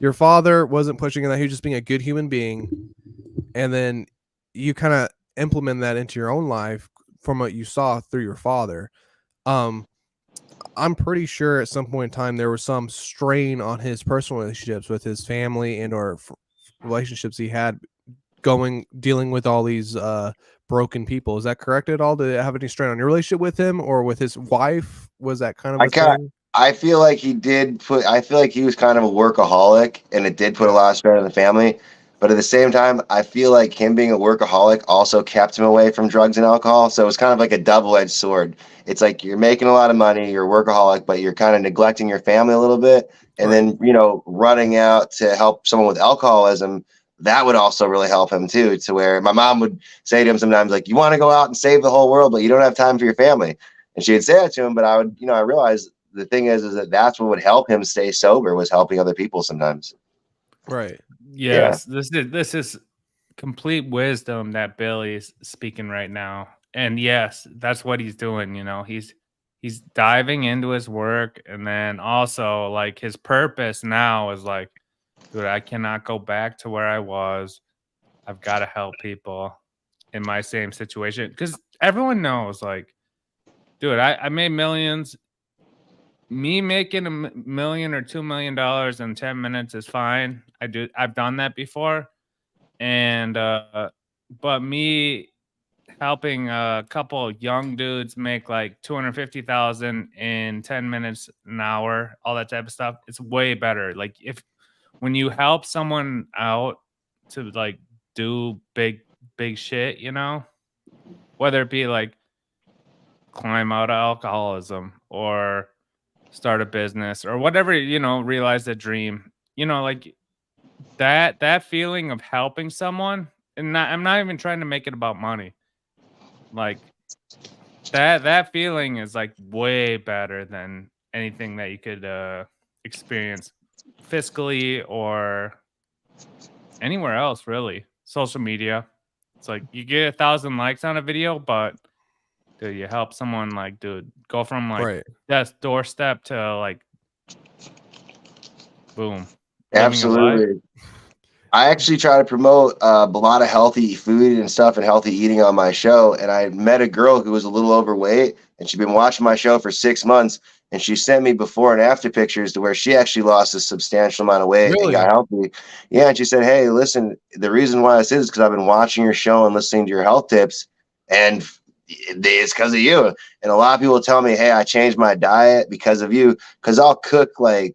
your father wasn't pushing that; he was just being a good human being, and then you kind of implement that into your own life from what you saw through your father. I'm pretty sure at some point in time there was some strain on his personal relationships with his family and or relationships he had dealing with all these broken people. Is that correct at all? Did it have any strain on your relationship with him or with his wife? Was that kind of a thing? I feel like he was kind of a workaholic, and it did put a lot of strain on the family. But at the same time, I feel like him being a workaholic also kept him away from drugs and alcohol. So it was kind of like a double-edged sword. It's like you're making a lot of money, you're a workaholic, but you're kind of neglecting your family a little bit. And then, running out to help someone with alcoholism, that would also really help him too, to where my mom would say to him sometimes, like, you want to go out and save the whole world, but you don't have time for your family. And she would say that to him, but I would, I realized the thing is that that's what would help him stay sober, was helping other people sometimes. Right. Yes. Yeah. This is complete wisdom that Billy's speaking right now. And yes, that's what he's doing. He's diving into his work. And then also like his purpose now is like, dude, I cannot go back to where I was. I've got to help people in my same situation. Because everyone knows, like, dude, I made millions. Me making $1 million or $2 million in 10 minutes is fine. I've done that before. And but me helping a couple young dudes make like 250,000 in 10 minutes an hour, all that type of stuff, it's way better. Like when you help someone out to like do big shit, you know, whether it be like climb out of alcoholism or start a business or whatever, you know, realize a dream, you know, like that feeling of helping someone, and I'm not even trying to make it about money. Like that feeling is like way better than anything that you could experience fiscally or anywhere else, really. Social media. It's like you get 1,000 likes on a video, but dude, you help someone like, dude, go from like Right. that's doorstep to like boom. Living a life. Absolutely. I actually try to promote a lot of healthy food and stuff and healthy eating on my show. And I met a girl who was a little overweight, and she'd been watching my show for 6 months. And she sent me before and after pictures to where she actually lost a substantial amount of weight and got healthy. Yeah. And she said, "Hey, listen, the reason why this is because I've been watching your show and listening to your health tips, and it's because of you." And a lot of people tell me, "Hey, I changed my diet because of you." Because I'll cook like,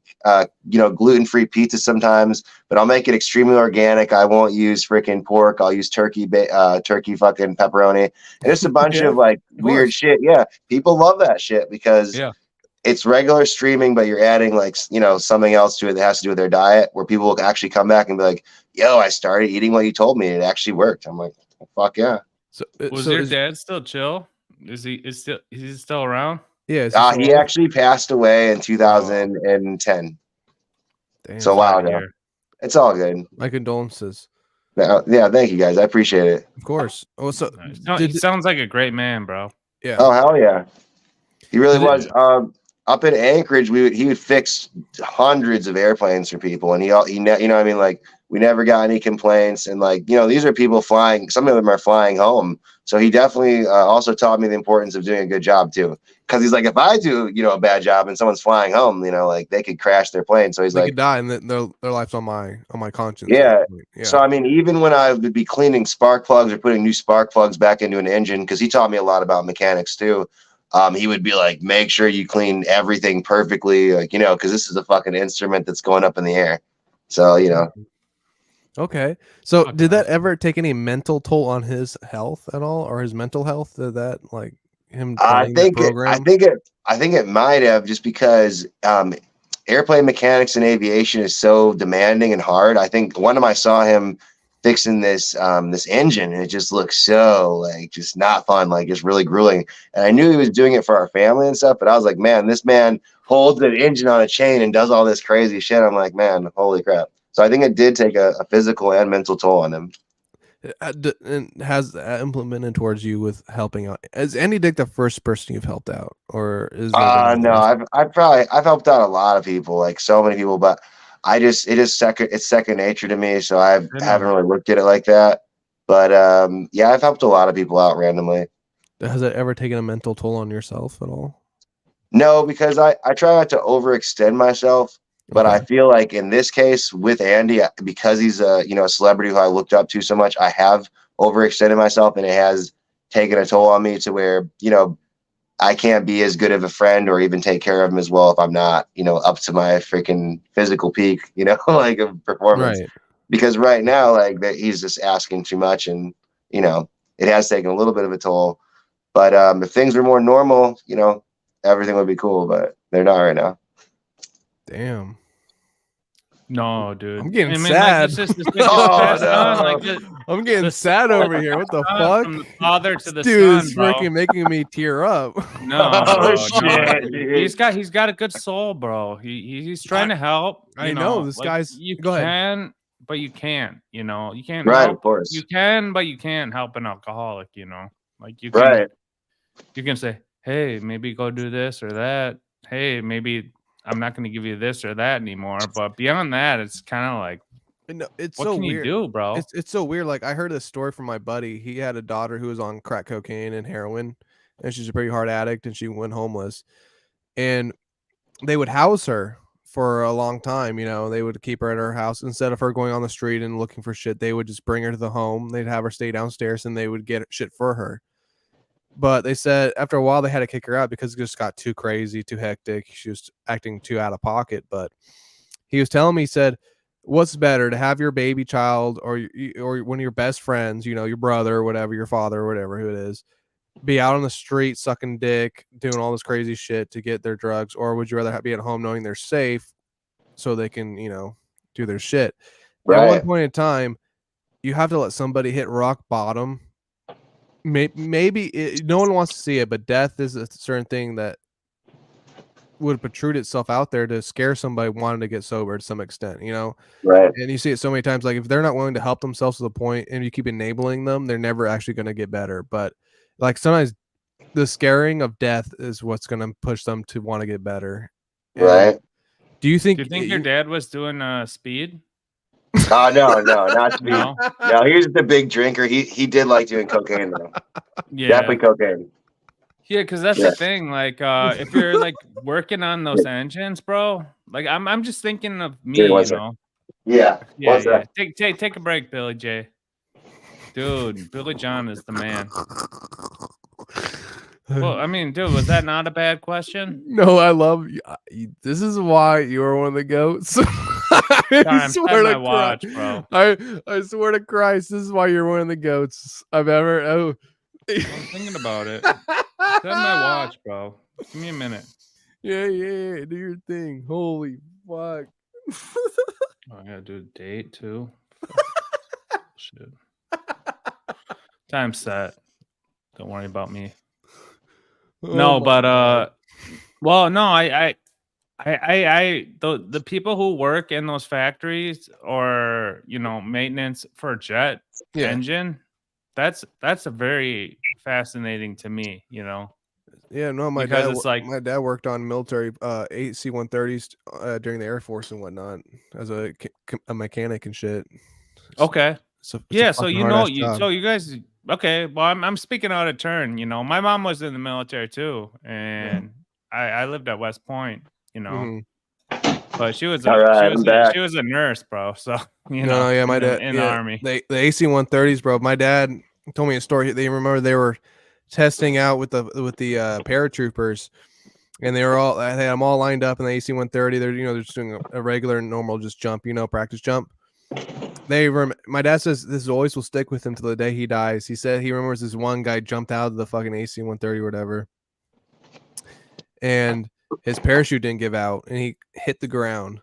gluten-free pizza sometimes, but I'll make it extremely organic. I won't use freaking pork. I'll use turkey fucking pepperoni, and just a bunch of like weird shit. Yeah, people love that shit because it's regular streaming, but you're adding like, something else to it that has to do with their diet, where people will actually come back and be like, "Yo, I started eating what you told me, and it actually worked." I'm like, "Fuck yeah." So, Was your dad still chill? Is he still around? Yeah. He actually passed away in 2010. Damn. So a while ago. It's all good. My condolences. Yeah, thank you guys. I appreciate it. Of course. Oh, so he sounds like a great man, bro. Yeah. Oh, hell yeah. He really was. Up in Anchorage, he would fix hundreds of airplanes for people, and you know what I mean, like we never got any complaints, and like, these are people flying. Some of them are flying home, so he definitely also taught me the importance of doing a good job too. Because he's like, if I do a bad job and someone's flying home, like they could crash their plane. So he's they like, could die, and their life's on my conscience. Yeah. So I mean, even when I would be cleaning spark plugs or putting new spark plugs back into an engine, because he taught me a lot about mechanics too. He would be like, make sure you clean everything perfectly, like, because this is a fucking instrument that's going up in the air. So, Okay. So did that ever take any mental toll on his health at all, or his mental health? Did that like him? I think it might have, just because airplane mechanics and aviation is so demanding and hard. I think one time I saw him fixing this engine, and it just looked so like just not fun, like just really grueling. And I knew he was doing it for our family and stuff, but I was like, man, this man holds an engine on a chain and does all this crazy shit. I'm like, man, holy crap. So I think it did take a physical and mental toll on him. And has that implemented towards you with helping out? Is Andy Dick the first person you've helped out, or is there no, I've helped out a lot of people, like so many people, but it's second nature to me, so I haven't really looked at it like that. But yeah, I've helped a lot of people out randomly. Has it ever taken a mental toll on yourself at all? No, because I try not to overextend myself, but I feel like in this case with Andy, because he's a celebrity who I looked up to so much, I have overextended myself, and it has taken a toll on me to where I can't be as good of a friend or even take care of him as well if I'm not, up to my freaking physical peak, like of performance. Right. Because right now, like that, he's just asking too much, and it has taken a little bit of a toll. But if things were more normal, everything would be cool. But they're not right now. Damn. No, dude. I'm getting sad. Like, I'm getting sad over here. What the fuck? From the father to the dude son, is freaking making me tear up. No, bro, shit, no. He's got a good soul, bro. He's trying to help. I know this guy's. You go can, ahead. but you can't. You can't. Right, help. Of course. You can, but you can't help an alcoholic. Like you can. Right. You can say, hey, maybe go do this or that. Hey, maybe I'm not going to give you this or that anymore. But beyond that, it's kind of like, no, it's what so can weird. you do, bro? It's so weird. Like I heard a story from my buddy. He had a daughter who was on crack cocaine and heroin, and she's a pretty hard addict, and she went homeless. And they would house her for a long time. You know, they would keep her at her house instead of her going on the street and looking for shit. They would just bring her to the home. They'd have her stay downstairs, and they would get shit for her. But they said after a while they had to kick her out because it just got too crazy, too hectic. She was acting too out of pocket. But he was telling me, he said, what's better, to have your baby child or one of your best friends, you know, your brother or whatever, your father or whatever who it is, be out on the street sucking dick, doing all this crazy shit to get their drugs, or would you rather be at home knowing they're safe so they can, you know, do their shit? Right. At one point in time, you have to let somebody hit rock bottom. Maybe no one wants to see it, but death is a certain thing that would protrude itself out there to scare somebody wanting to get sober to some extent, you know? Right. And you see it so many times, like if they're not willing to help themselves to the point and you keep enabling them, they're never actually going to get better. But like sometimes the scaring of death is what's going to push them to want to get better. Right. Do you think your dad was doing speed? Oh, no, not speed. No, he was the big drinker. He did like doing cocaine though. Yeah. Definitely cocaine. Yeah, because that's the thing. Like, if you're like working on those engines, bro. Like, I'm just thinking of me, you know. Yeah. Take a break, Billy J. Dude, Billy John is the man. Well, I mean, dude, was that not a bad question? No, I love you. This is why you are one of the goats. I swear to watch, bro. I swear to Christ, this is why you're one of the goats I've ever. Oh, I'm thinking about it. Set my watch, bro. Give me a minute. Yeah. Do your thing. Holy fuck. Oh, I gotta do a date too. Shit. Time set. Don't worry about me. No, but well, no, the people who work in those factories or, you know, maintenance for a jet engine, that's a very fascinating to me, you know. Yeah, no, my dad worked on military AC-130s during the Air Force and whatnot as a mechanic and shit. Okay. So you guys. Okay, well, I'm speaking out of turn. You know, my mom was in the military too, and I lived at West Point. You know, but she was a nurse, bro. So you know, yeah, my dad in the Army. The AC-130s, bro. My dad told me a story. They remember they were testing out with the paratroopers, and they had them all lined up in the AC-130. They're just doing a regular normal just jump, practice jump. My dad says this always will stick with him till the day he dies. He said he remembers this one guy jumped out of the fucking AC-130 or whatever, and his parachute didn't give out, and he hit the ground.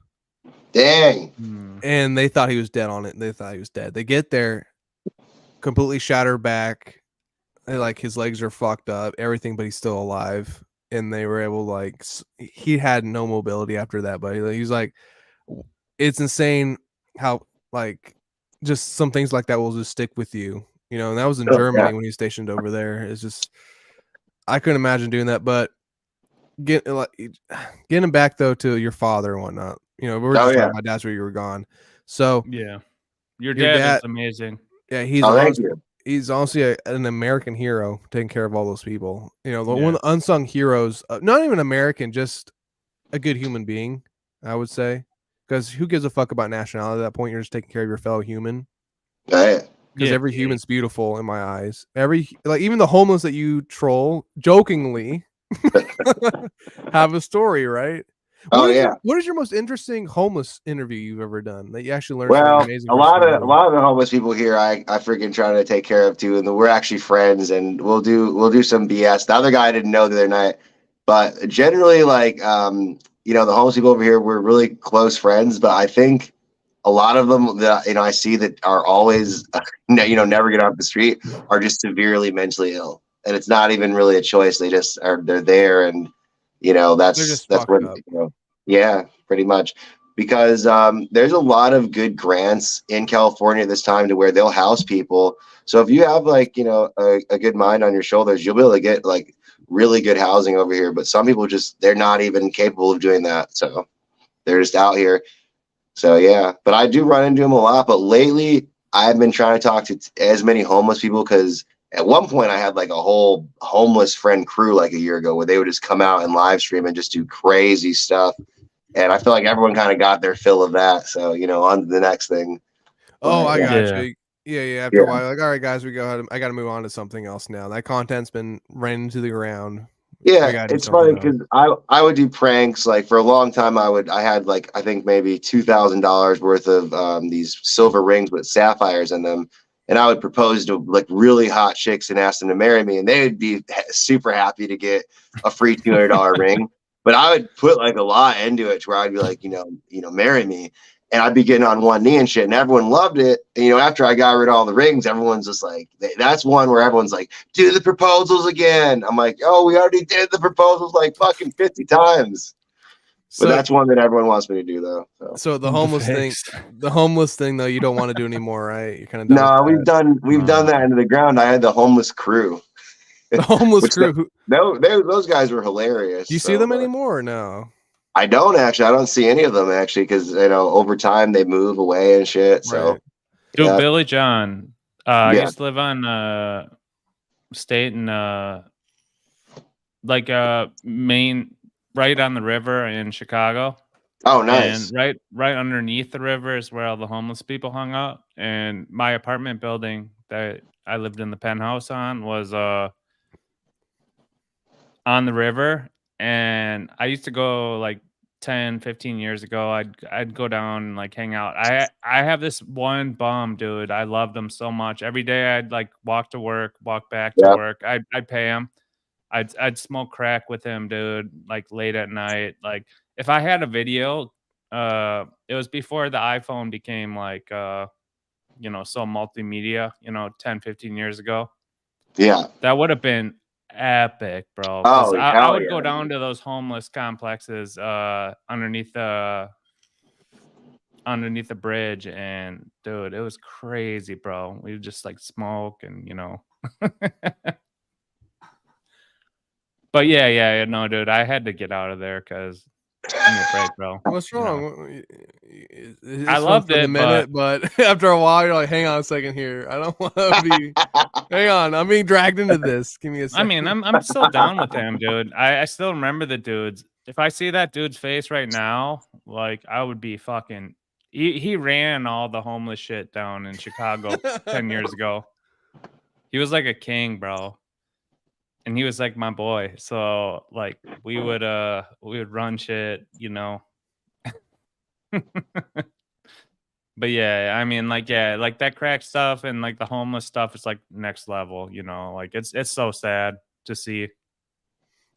Dang! And they thought he was dead on it. They thought he was dead. They get there, completely shattered back, like his legs are fucked up, everything, but he's still alive. And they were able he had no mobility after that, but he was like, it's insane how just some things like that will just stick with you, and that was in Germany when he was stationed over there. It's just, I couldn't imagine doing that. But getting back though to your father and whatnot, we were just talking about that's where you were gone. So yeah, your dad is amazing. Yeah, he's honestly an American hero, taking care of all those people. One of the unsung heroes, not even American, just a good human being, I would say. Because who gives a fuck about nationality at that point? You're just taking care of your fellow human. Right. Because every human's beautiful in my eyes. Even the homeless that you troll jokingly have a story, right? What is your most interesting homeless interview you've ever done that you actually learned? Well, a lot of the homeless people here, I freaking try to take care of too, and we're actually friends, and we'll do some BS. The other guy I didn't know the other night, but generally, the homeless people over here, we're really close friends, but I think a lot of them that, I see that are always, never get off the street are just severely mentally ill. And it's not even really a choice. They're there. And, that's what, yeah, pretty much. Because there's a lot of good grants in California this time to where they'll house people. So if you have a good mind on your shoulders, you'll be able to get really good housing over here. But some people they're not even capable of doing that. So they're just out here. So yeah, but I do run into them a lot. But lately I've been trying to talk to as many homeless people, because at one point I had a whole homeless friend crew a year ago where they would just come out and live stream and just do crazy stuff. And I feel like everyone kind of got their fill of that. So, you know, on to the next thing. Oh, I got Yeah. you. Yeah. After a while, like, all right, guys, I got to move on to something else now. That content's been ran into the ground. Yeah, it's funny because I would do pranks. Like for a long time, I had like I think maybe $2,000 worth of these silver rings with sapphires in them, and I would propose to like really hot chicks and ask them to marry me, and they would be super happy to get a free $200 ring. But I would put like a lot into it, to where I'd be like, marry me, and I'd be getting on one knee and shit, and everyone loved it. And, after I got rid of all the rings, everyone's just like, that's one where everyone's like, do the proposals again. I'm like, oh, we already did the proposals like fucking 50 times. But that's one that everyone wants me to do, though. So the homeless thing, though, you don't want to do anymore, right? You're kind of done. No, we've done that into the ground. I had the homeless crew. The homeless crew. Those guys were hilarious. Do you see them anymore or no? I don't actually. I don't see any of them actually, because over time they move away and shit. So, dude, yeah. Billy John, I used to live on State and Main, right on the river in Chicago. Oh, nice. And right underneath the river is where all the homeless people hung out. And my apartment building that I lived in the penthouse on was on the river. And I used to go like 10, 15 years ago. I'd go down and like hang out. I have this one bum, dude. I loved him so much. Every day I'd like walk to work, walk back to work. I'd pay him. I'd smoke crack with him, dude, like late at night. Like if I had a video, it was before the iPhone became like so multimedia, 10, 15 years ago. Yeah. That would have been epic, bro. Oh, I would go down to those homeless complexes underneath the bridge, and dude, it was crazy, bro. We would just like smoke and But yeah, no, dude, I had to get out of there because give me a break, bro. What's wrong? I loved it, but after a while, you're like, hang on a second here. I don't want to be. Hang on, I'm being dragged into this. Give me a second. I mean, I'm still down with him, dude. I still remember the dudes. If I see that dude's face right now, like I would be fucking. He ran all the homeless shit down in Chicago 10 years ago. He was like a king, bro. And he was like my boy. So like we would run shit, But yeah, I mean like that crack stuff and like the homeless stuff is like next level, like it's so sad to see,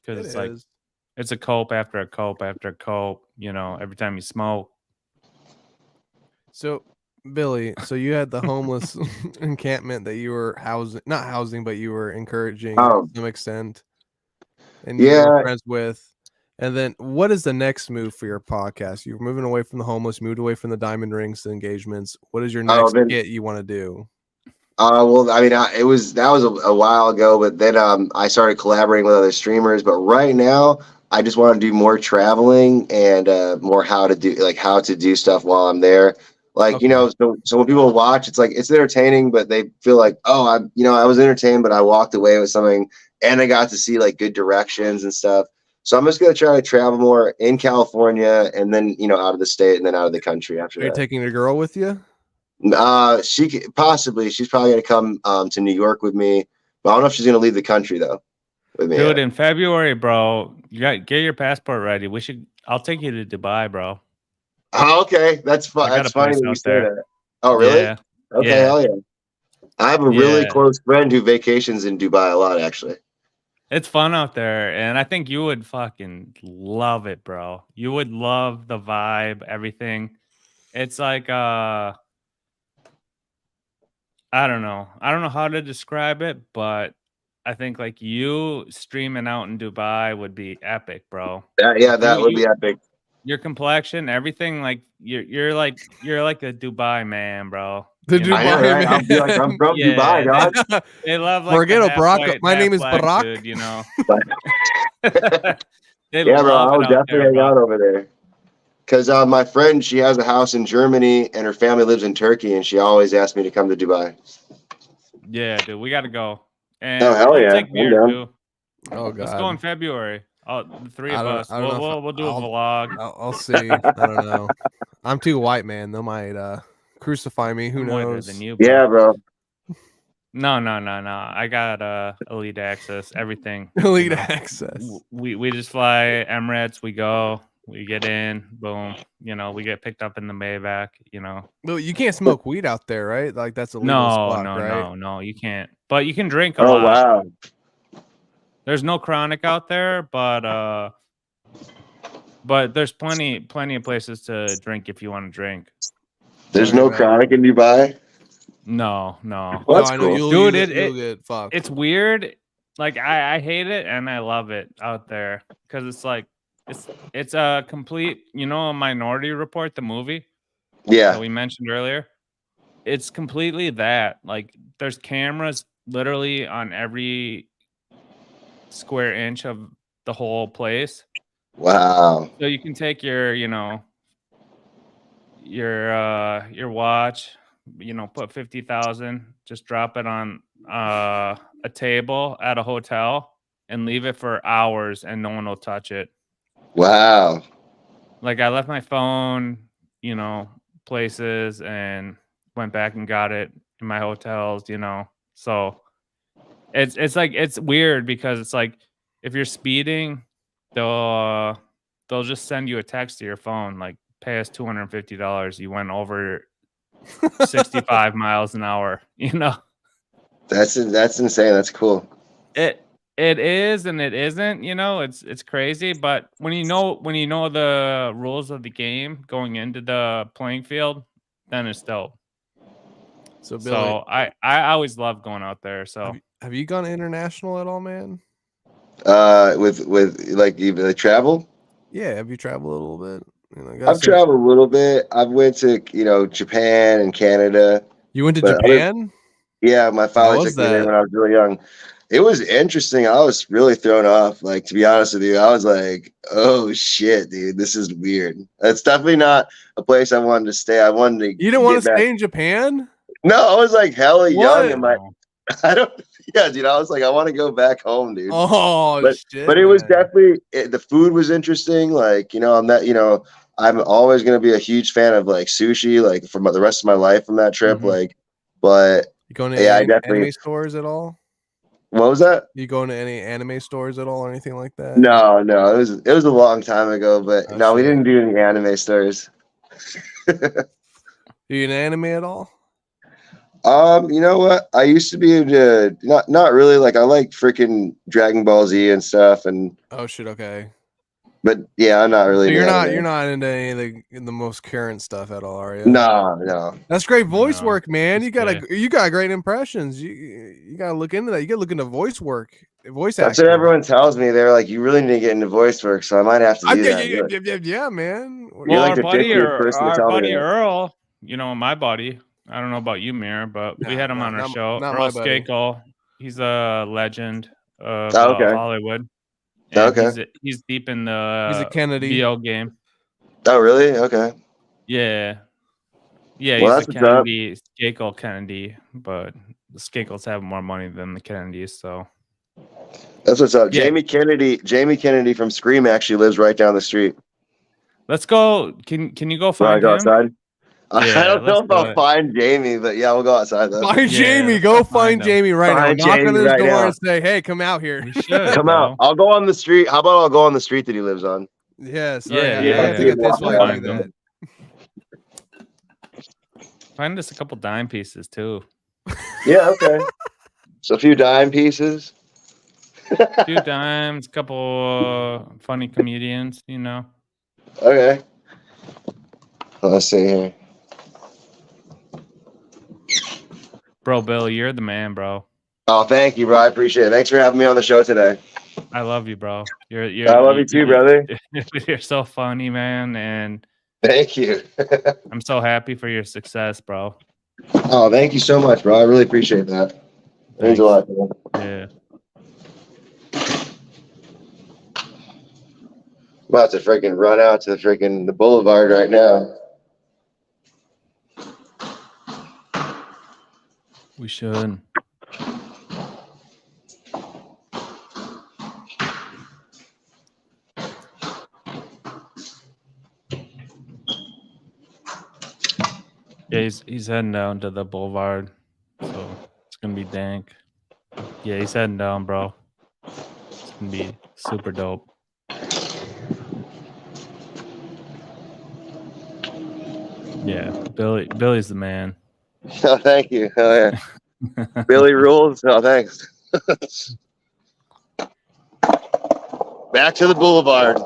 because it's like it's a cope after a cope after a cope, every time you smoke. So Billy, so you had the homeless encampment that you were not housing, but you were encouraging to some extent, and you were friends with. And then, what is the next move for your podcast? You're moving away from the homeless, moved away from the diamond rings to engagements. What is your next get you want to do? Well, I mean, that was a while ago, but then I started collaborating with other streamers. But right now, I just want to do more traveling and more how to do stuff while I'm there. Like, so when people watch, it's like it's entertaining, but they feel like, oh, I was entertained, but I walked away with something, and I got to see like good directions and stuff. So I'm just gonna try to travel more in California, and then out of the state, and then out of the country after that. Are you taking a girl with you? She's probably gonna come to New York with me, but I don't know if she's gonna leave the country though. With me, dude. In February, bro, you got get your passport ready. I'll take you to Dubai, bro. Oh, okay, that's fun. That's funny that you say that. Oh, really? Yeah. Okay, hell yeah. I have a really close friend who vacations in Dubai a lot, actually. It's fun out there, and I think you would fucking love it, bro. You would love the vibe, everything. It's like I don't know how to describe it, but I think like you streaming out in Dubai would be epic, bro. That would be epic. Your complexion, everything, like you're like a Dubai man, bro. The Dubai man. I'll be like, I'm from Dubai, dog. They love like Barack. My name is Barack. Dude, bro, I would definitely hang out over there. Because my friend, she has a house in Germany, and her family lives in Turkey, and she always asks me to come to Dubai. Yeah, dude, we got to go. And hell yeah! Take Mir, dude. Oh god, let's go in February. The three of us. I don't know if We'll do a vlog. I'll see. I don't know. I'm too white, man. They might crucify me. Who I'm whiter knows? than you, bro. Yeah, bro. No. I got elite access, everything. Elite access. We just fly Emirates. We go. We get in. Boom. We get picked up in the Maybach. Well, you can't smoke weed out there, right? Like that's illegal as fuck, right? No. You can't. But you can drink a Oh, lot. wow. There's no chronic out there, but there's plenty of places to drink if you want to drink. There's Okay, no man. chronic in Dubai? No. Well, No, that's I know cool. you'll Dude, you'll get fucked. It's weird. Like I hate it and I love it out there because it's like it's a complete, Minority Report, the movie Yeah. that we mentioned earlier. It's completely that. Like there's cameras literally on every square inch of the whole place. Wow. So you can take your watch, put 50,000, just drop it on a table at a hotel and leave it for hours and no one will touch it. Wow. Like I left my phone, places and went back and got it in my hotels, So it's like it's weird because it's like if you're speeding, they'll just send you a text to your phone like pay us $250. You went over 65 miles an hour. That's insane. That's cool. It is and it isn't. It's crazy. But when you know the rules of the game going into the playing field, then it's dope. So Billy, I always love going out there. So have you gone international at all, man? With like even the travel? Yeah, have you traveled a little bit? I've traveled a little bit. I've went to Japan and Canada. You went to Japan? Yeah, my father took me there when I was really young. It was interesting. I was really thrown off. Like, to be honest with you, I was like, "Oh shit, dude, this is weird." It's definitely not a place I wanted to stay. I wanted to. You didn't want to stay in Japan? No, I was like hella young and I don't. Yeah, dude. I was like, I want to go back home, dude. Oh shit! But it was definitely the food was interesting. Like, I'm not. I'm always gonna be a huge fan of like sushi. Like for the rest of my life from that trip. Mm-hmm. Like, but you going to any anime stores at all? What was that? You going to any anime stores at all or anything like that? No. It was a long time ago, but no, we didn't do any anime stores. Do you an anime at all? You know what? I used to be into not really. Like I like freaking Dragon Ball Z and stuff. And oh shit, okay. But yeah, I'm not really. So you're not into any of the most current stuff at all, are you? No. That's great voice work, man. You got great impressions. You gotta look into that. You gotta look into voice work, voice acting. That's what everyone tells me. They're like, you really need to get into voice work, so I might have to do that. Yeah, man. Well, our buddy Earl, my buddy. I don't know about you, Mir, but we had him on our show. Earl Skakel. He's a legend of Hollywood. And he's deep in the he's a Kennedy VO game. Oh, really? Okay. Yeah. Yeah, well, he's a Kennedy, Skakel Kennedy, but the Skakels have more money than the Kennedys, so. That's what's up. Yeah. Jamie Kennedy from Scream actually lives right down the street. Let's go. Can you go find him? Go outside? Yeah, I don't know if I'll find Jamie, but yeah, we'll go outside though. Find Jamie. Go find Jamie right now. Knock on his door and say, "Hey, come out here." Come out. I'll go on the street. How about I'll go on the street that he lives on? Yes. Yeah. Get this way. Find us a couple dime pieces too. Yeah. Okay. So a few dime pieces. A few dimes. A couple funny comedians. Okay. Let's see here. Bro, Bill, you're the man, bro. Oh, thank you, bro. I appreciate it. Thanks for having me on the show today. I love you, bro. I love you too, brother. You're so funny, man, and thank you. I'm so happy for your success, bro. Oh, thank you so much, bro. I really appreciate that. It means a lot, bro. Yeah. I'm about to freaking run out to the boulevard right now. We should. he's heading down to the boulevard, so it's gonna be dank. Yeah, he's heading down, bro. It's gonna be super dope. Yeah, Billy's the man. Oh, thank you. Oh, yeah. Billy rules. Oh, thanks. Back to the boulevard.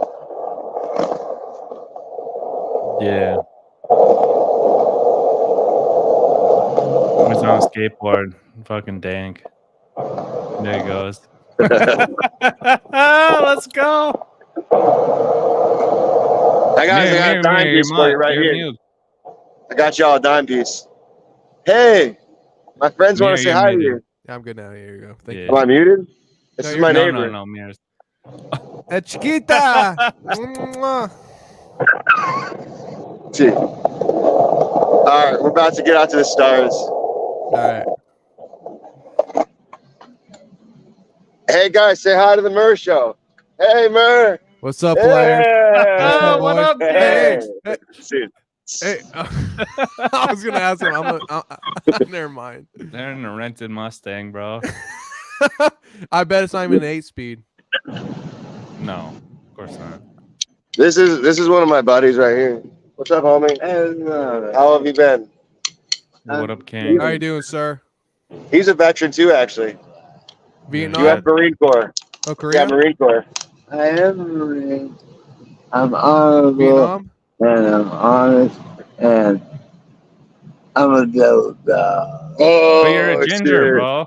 Yeah. He's on a skateboard. Fucking dank. There he goes. Let's go. I got a dime piece for you right here. I got y'all a dime piece. Hey, my friends want to say hi to you. Yeah, I'm good now. Here you go. Thank you. Am I muted? This is my neighbor. No, Mir's. Chiquita. See. All right, we're about to get out to the stars. All right. Hey guys, say hi to the Mir show. Hey Mir. What's up, player? Hey. What up, hey. Hey, I was gonna ask him. Never mind. They're in a rented Mustang, bro. I bet it's not even an 8-speed. No, of course not. This is one of my buddies right here. What's up, homie? How have you been? What up, King? How you doing, sir? He's a veteran too, actually. Vietnam. U.S. Marine Corps. Oh, Korea. Yeah, Marine Corps. I am a Marine. I'm honorable Vietnam. and I'm honest and I'm a devil dog. Oh, But you're a ginger, bro.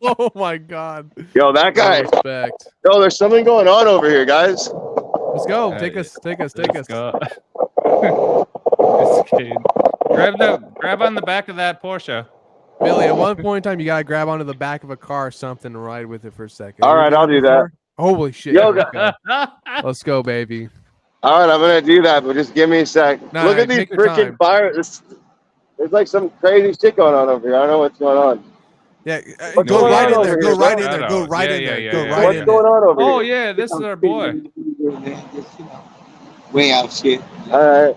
Oh my God. Yo, that guy. No respect. Yo, there's something going on over here, guys. Let's go. Take us. Let's go. Grab on the back of that Porsche. Billy, at one point in time, you gotta grab onto the back of a car or something and ride with it for a second. All right, I'll do that. Holy shit. Yo, Let's go, baby. All right, I'm gonna do that, but just give me a sec. Nah, Look at these freaking fires. There's like some crazy shit going on over here. I don't know what's going on. Yeah, What's go going right on in there. over Go here, right bro? in there. Go right in there. Go right What's in going there. on over Oh here? yeah, this is our boy. Way out shit. All right.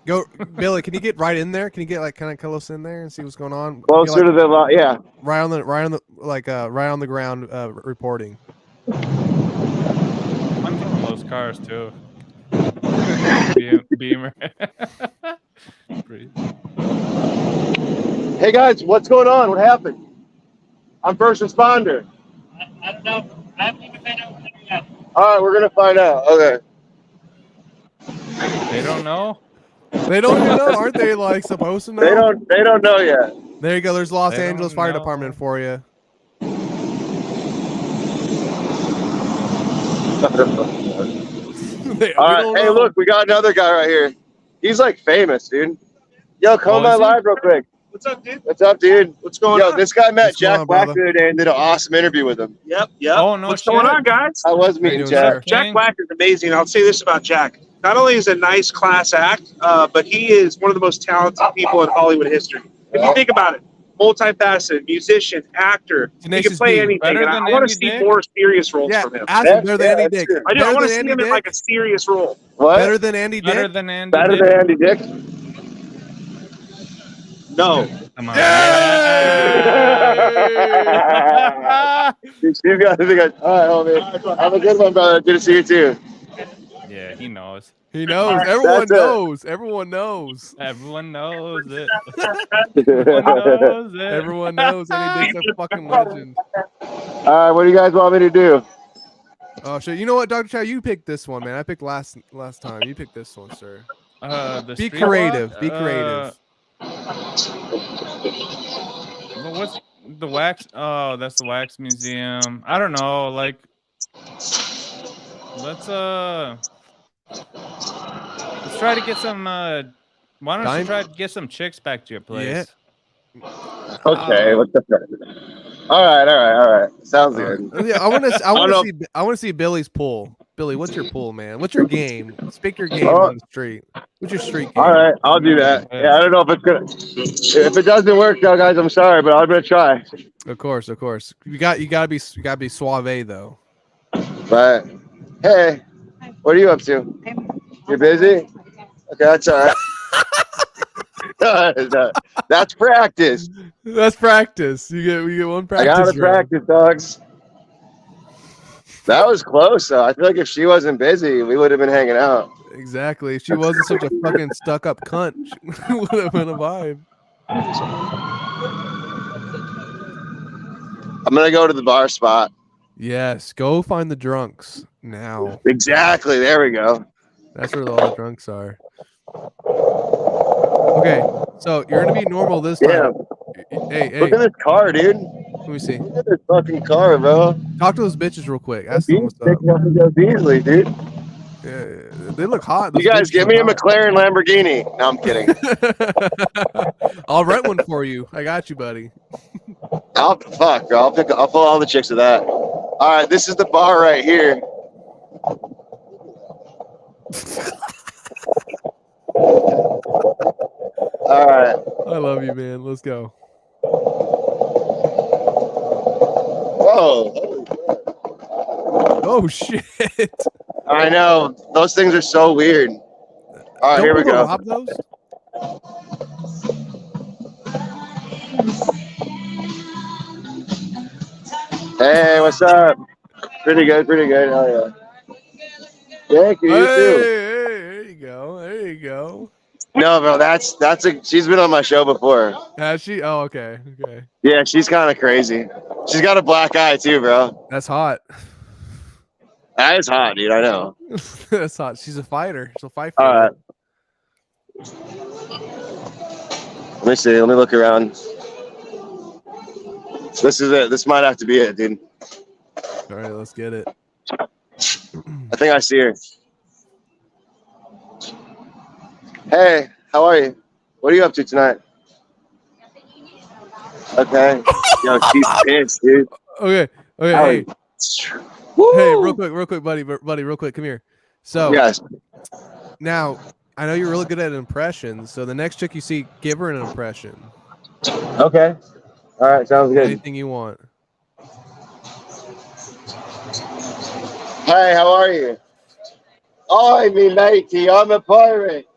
Go, Billy. Can you get right in there? Can you get like kind of close in there and see what's going on? Closer to the yeah. Right on the ground reporting. I'm from those cars too. Beamer. Hey guys, what's going on? What happened? I'm first responder. I don't know. I haven't even been over there yet. All right, we're gonna find out. Okay. They don't know. They don't even know, aren't they? Like supposed to know? They don't know yet. There you go. There's Los They Angeles don't Fire know. Department for you. All right. Hey, look, we got another guy right here. He's like famous, dude. Yo, come on my live real quick. What's up, dude? What's up, dude? What's going on? This guy met What's going Jack on, Black brother? the other day and did an awesome interview with him. Yep. Oh no. What's going on, guys? I was meeting doing, Jack. sir? Jack Black is amazing. I'll say this about Jack. Not only is a nice class act, but he is one of the most talented people in Hollywood history. If you think about it, multifaceted, musician, actor, he can play anything. Better And than I want to Andy see Dick? more serious roles Yeah, from him. ask him better than Andy that's Dick. true. I do. I Better want to than see Andy him in Dick? like a serious role. What? Better than Andy Better Dick. than Andy. Better Dick? than Andy Dick? No. Come on. You guys are good. All right, homie. Have a good one, brother. Good to see you too. Yeah, he knows. He knows. Everyone That's it. knows. Everyone knows. Everyone knows it. Everyone knows it. Everyone knows Andy Dick's a fucking legend. All right, what do you guys want me to do? Oh shit! You know what, Dr. Chow? You picked this one, man. I picked last time. You picked this one, sir. The Be street creative. walk? Be creative. Well, what's the wax? Oh, that's the wax museum. I don't know. Like, let's try to get some. Why don't Dime? you try to get some chicks back to your place? Okay, what's the All right. Sounds good. Yeah, I want know. to see Billy's pool. Billy, what's your pool, man? What's your game? Speak your game Oh. on the street. What's your street game? All right, I'll do that. Yeah, I don't know if it's gonna. If it doesn't work, though, guys, I'm sorry, but I'm gonna try. Of course. You gotta be suave though. But hey, what are you up to? You're busy. Okay, that's all right. That's practice. That's practice. We get one practice. I gotta practice, dogs. That was close, though. I feel like if she wasn't busy, we would have been hanging out. Exactly. If she wasn't such a fucking stuck up cunt, she would have been a vibe. I'm gonna go to the bar spot. Yes, go find the drunks now. Exactly. There we go. That's where all the drunks are. Okay, so you're gonna be normal this time. Hey, Look at this car, dude. Let me see. Look at this fucking car, bro. Talk to those bitches real quick. Ask them what's up. Easily, dude. Yeah, they look hot. You guys, give me a McLaren Lamborghini. No, I'm kidding. I'll rent one for you. I got you, buddy. I'll pull all the chicks with that. All right, this is the bar right here. All right. I love you, man. Let's go. Whoa. Oh shit. I know. Those things are so weird. All right, here we go. Rob those? Hey, what's up? Pretty good, pretty good. Oh yeah. Thank you. You too. Hey, there you go. There you go. No, bro, she's been on my show before. Has she? Oh, okay. Okay. Yeah, she's kind of crazy. She's got a black eye too, bro. That's hot. That is hot, dude. I know. That's hot. She's a fighter. She'll fight All for right. Let me see. Let me look around. This is it. This might have to be it, dude. All right, let's get it. I think I see her. Hey, how are you? What are you up to tonight? Okay. Yo, she's pissed, dude. Okay. Hey. Hey, real quick, buddy, real quick. Come here. So, yes. Now, I know you're really good at impressions. So the next chick you see, give her an impression. Okay. All right, sounds good. Anything you want. Hey, how are you? Oh, me matey, I'm a pirate.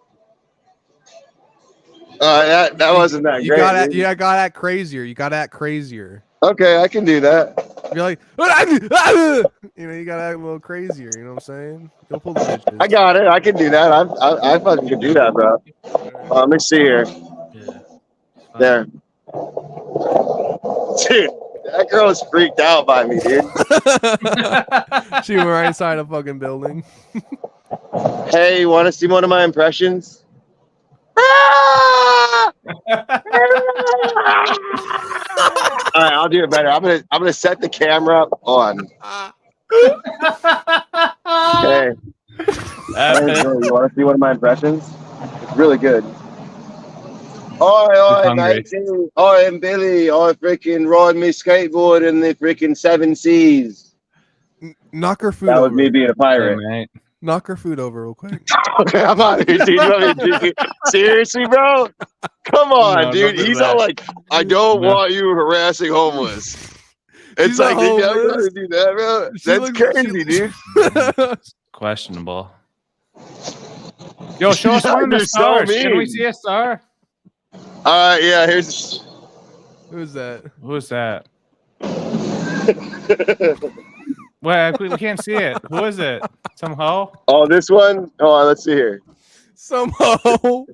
That wasn't that great. You gotta act crazier. You gotta act crazier. Okay, I can do that. You're like, you know, you gotta act a little crazier. You know what I'm saying? Don't pull the bitches. I got it. I can do that. I fucking can do that, bro. Let me see here. Yeah. There. Dude, that girl is freaked out by me, dude. She went right inside a fucking building. Hey, you want to see one of my impressions? All right, I'll do it better. I'm gonna set the camera on. Okay. You want to see one of my impressions? It's really good. Oi, matey. Oi, I'm Billy. I freaking ride me skateboard in the freaking 7 seas. Knock her food That over. was me being a pirate. Right. Knock her food over real quick. Okay, I'm out of here, dude. Seriously, bro? Come on, dude. He's all like, I don't want you harassing homeless. It's She's like, not you homeless. gotta do that, bro. That's crazy, dude. Questionable. Yo, show us one of the You're so stars. Can we mean. see a star? Yeah, here's. Who's that? Who's that? Wait, we can't see it. Who is it? Some hoe? Oh, this one? Hold on, let's see here. Somehow.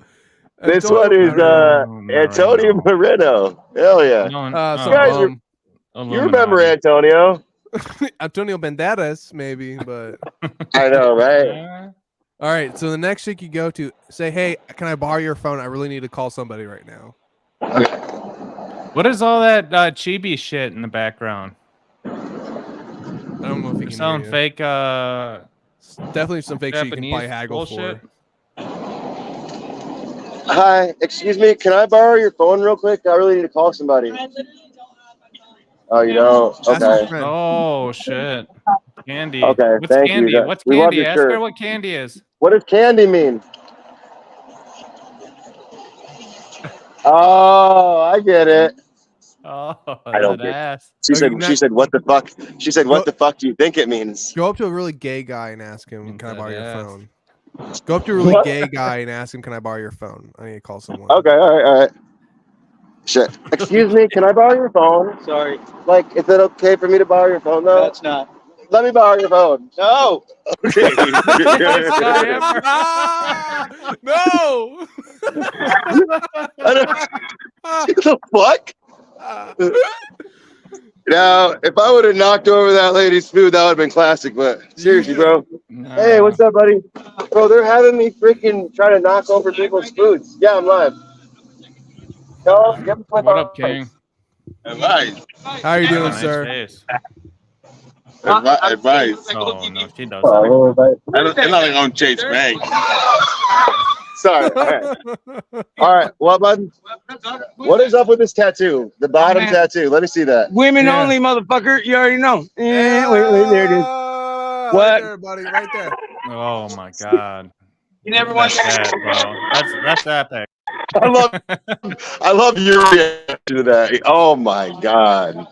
This one is Antonio Moreno. Hell yeah. You remember Antonio? Antonio Banderas, maybe, but I know, right? all right. So the next chick you go to, say, "Hey, can I borrow your phone? I really need to call somebody right now." Okay. What is all that chibi shit in the background? I don't know if you can Selling hear you. fake Definitely some fake shit you can Japanese probably haggle bullshit. for. Hi, excuse me. Can I borrow your phone real quick? I really need to call somebody. I literally don't have my phone. Oh, you don't? Ask your Okay. friend. Oh shit. Candy. Okay, What's thank candy? you. What's We love candy? your Ask shirt. her what candy is. What does candy mean? Oh, I get it. Oh, I don't that get it. ass. She said, what the fuck? She said, what Go- the fuck do you think it means? Go up to a really gay guy and ask him, "Can I That borrow your ass. phone?" Go up to a really gay guy and ask him, "Can I borrow your phone? I need to call someone." Okay, all right. Shit. Excuse me, can I borrow your phone? Sorry, Like, is it okay for me to borrow your phone though? that's not. Let me borrow your phone. No. Okay. Best guy ever. No. What the fuck? Now, if I would have knocked over that lady's food, that would have been classic. But seriously, bro. No. Hey, what's up, buddy? Bro, they're having me freaking try to knock over people's foods. Yeah, I'm live. Tell them, give them my What up, phone. King? Advice. How are you doing, Nice sir? face. Advice. Oh no, she does. Oh, I'm not gonna chase Meg. sorry. All right. Well, bud, what is up with this tattoo? The bottom tattoo. Let me see that. Women Yeah. only, motherfucker. You already know. Yeah, wait, there it is. Right What? there, buddy? Right there. Oh my god. You never That's that, bro. That's epic. I love your reaction to that. Oh my god.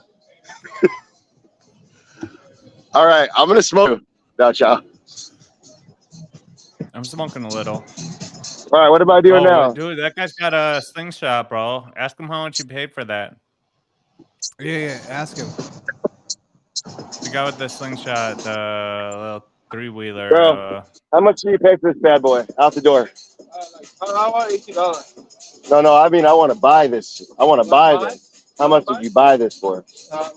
All right, I'm gonna smoke now, Chow. I'm smoking a little. All right, what am I doing now? Dude, that guy's got a slingshot, bro. Ask him how much you paid for that. Yeah. Ask him. The guy with the slingshot, little three-wheeler. Bro. How much do you pay for this bad boy? Out the door. I want $80. No, I mean I want to buy this. I want to buy this. How much did you buy this for? Like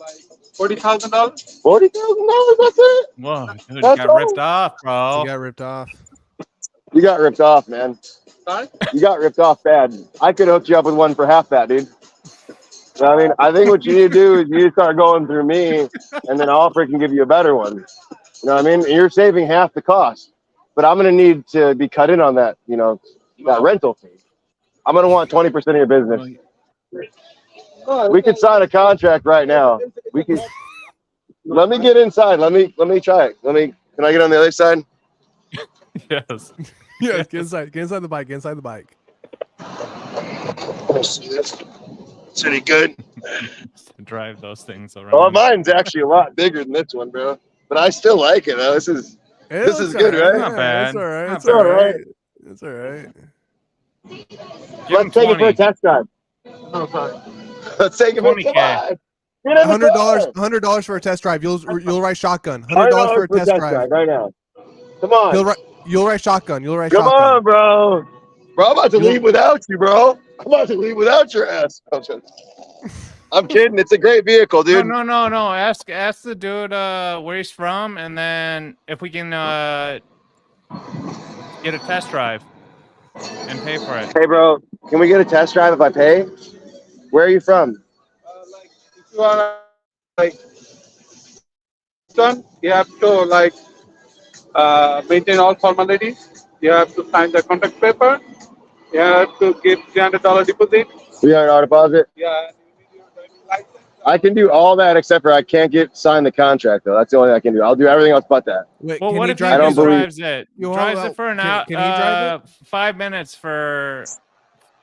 $40,000. $40,000. That's it. Whoa, dude, he That's got all? ripped off, bro. He got ripped off. You got ripped off, man. Sorry? You got ripped off bad. I could hook you up with one for half that, dude. So, I mean, I think what you need to do is you need to start going through me, and then I'll freaking give you a better one. You know what I mean? You're saving half the cost, but I'm gonna need to be cut in on that. You know, that rental fee. I'm gonna want 20% of your business. We could sign a contract right now. We can. Let me get inside. Let me try it. Can I get on the other side? Yes. Yeah, get inside. Get inside the bike. Get inside the bike. Let's see this. It's any good? Drive those things around. Oh, mine's actually a lot bigger than this one, bro. But I still like it. Though. This is good, right? Not bad. It's all right. Not It's all bad. right. It's all right. Give him Let's take it for a 20. test drive. Let's take it for a 20K. test drive. Get in the car. $100 for a test drive. You'll write shotgun. $100 for a test drive. right now. Come on. You'll write shotgun. You'll write Come shotgun. on, bro. Bro, I'm about to leave without you, bro. I'm about to leave without your ass. I'm kidding. It's a great vehicle, dude. No. Ask the dude where he's from, and then if we can get a test drive and pay for it. Hey, bro, can we get a test drive if I pay? Where are you from? Like, if you want like, son, you have to maintain all formalities. You have to sign the contract paper. You have to give $300 deposit. $300 deposit? Yeah. I can do all that except for I can't sign the contract, though. That's the only thing I can do. I'll do everything else but that. Wait, Well, can what he if he drive? don't just believe- drives it? Yo, Drives hold it for an on. hour. Can he drive it? 5 minutes for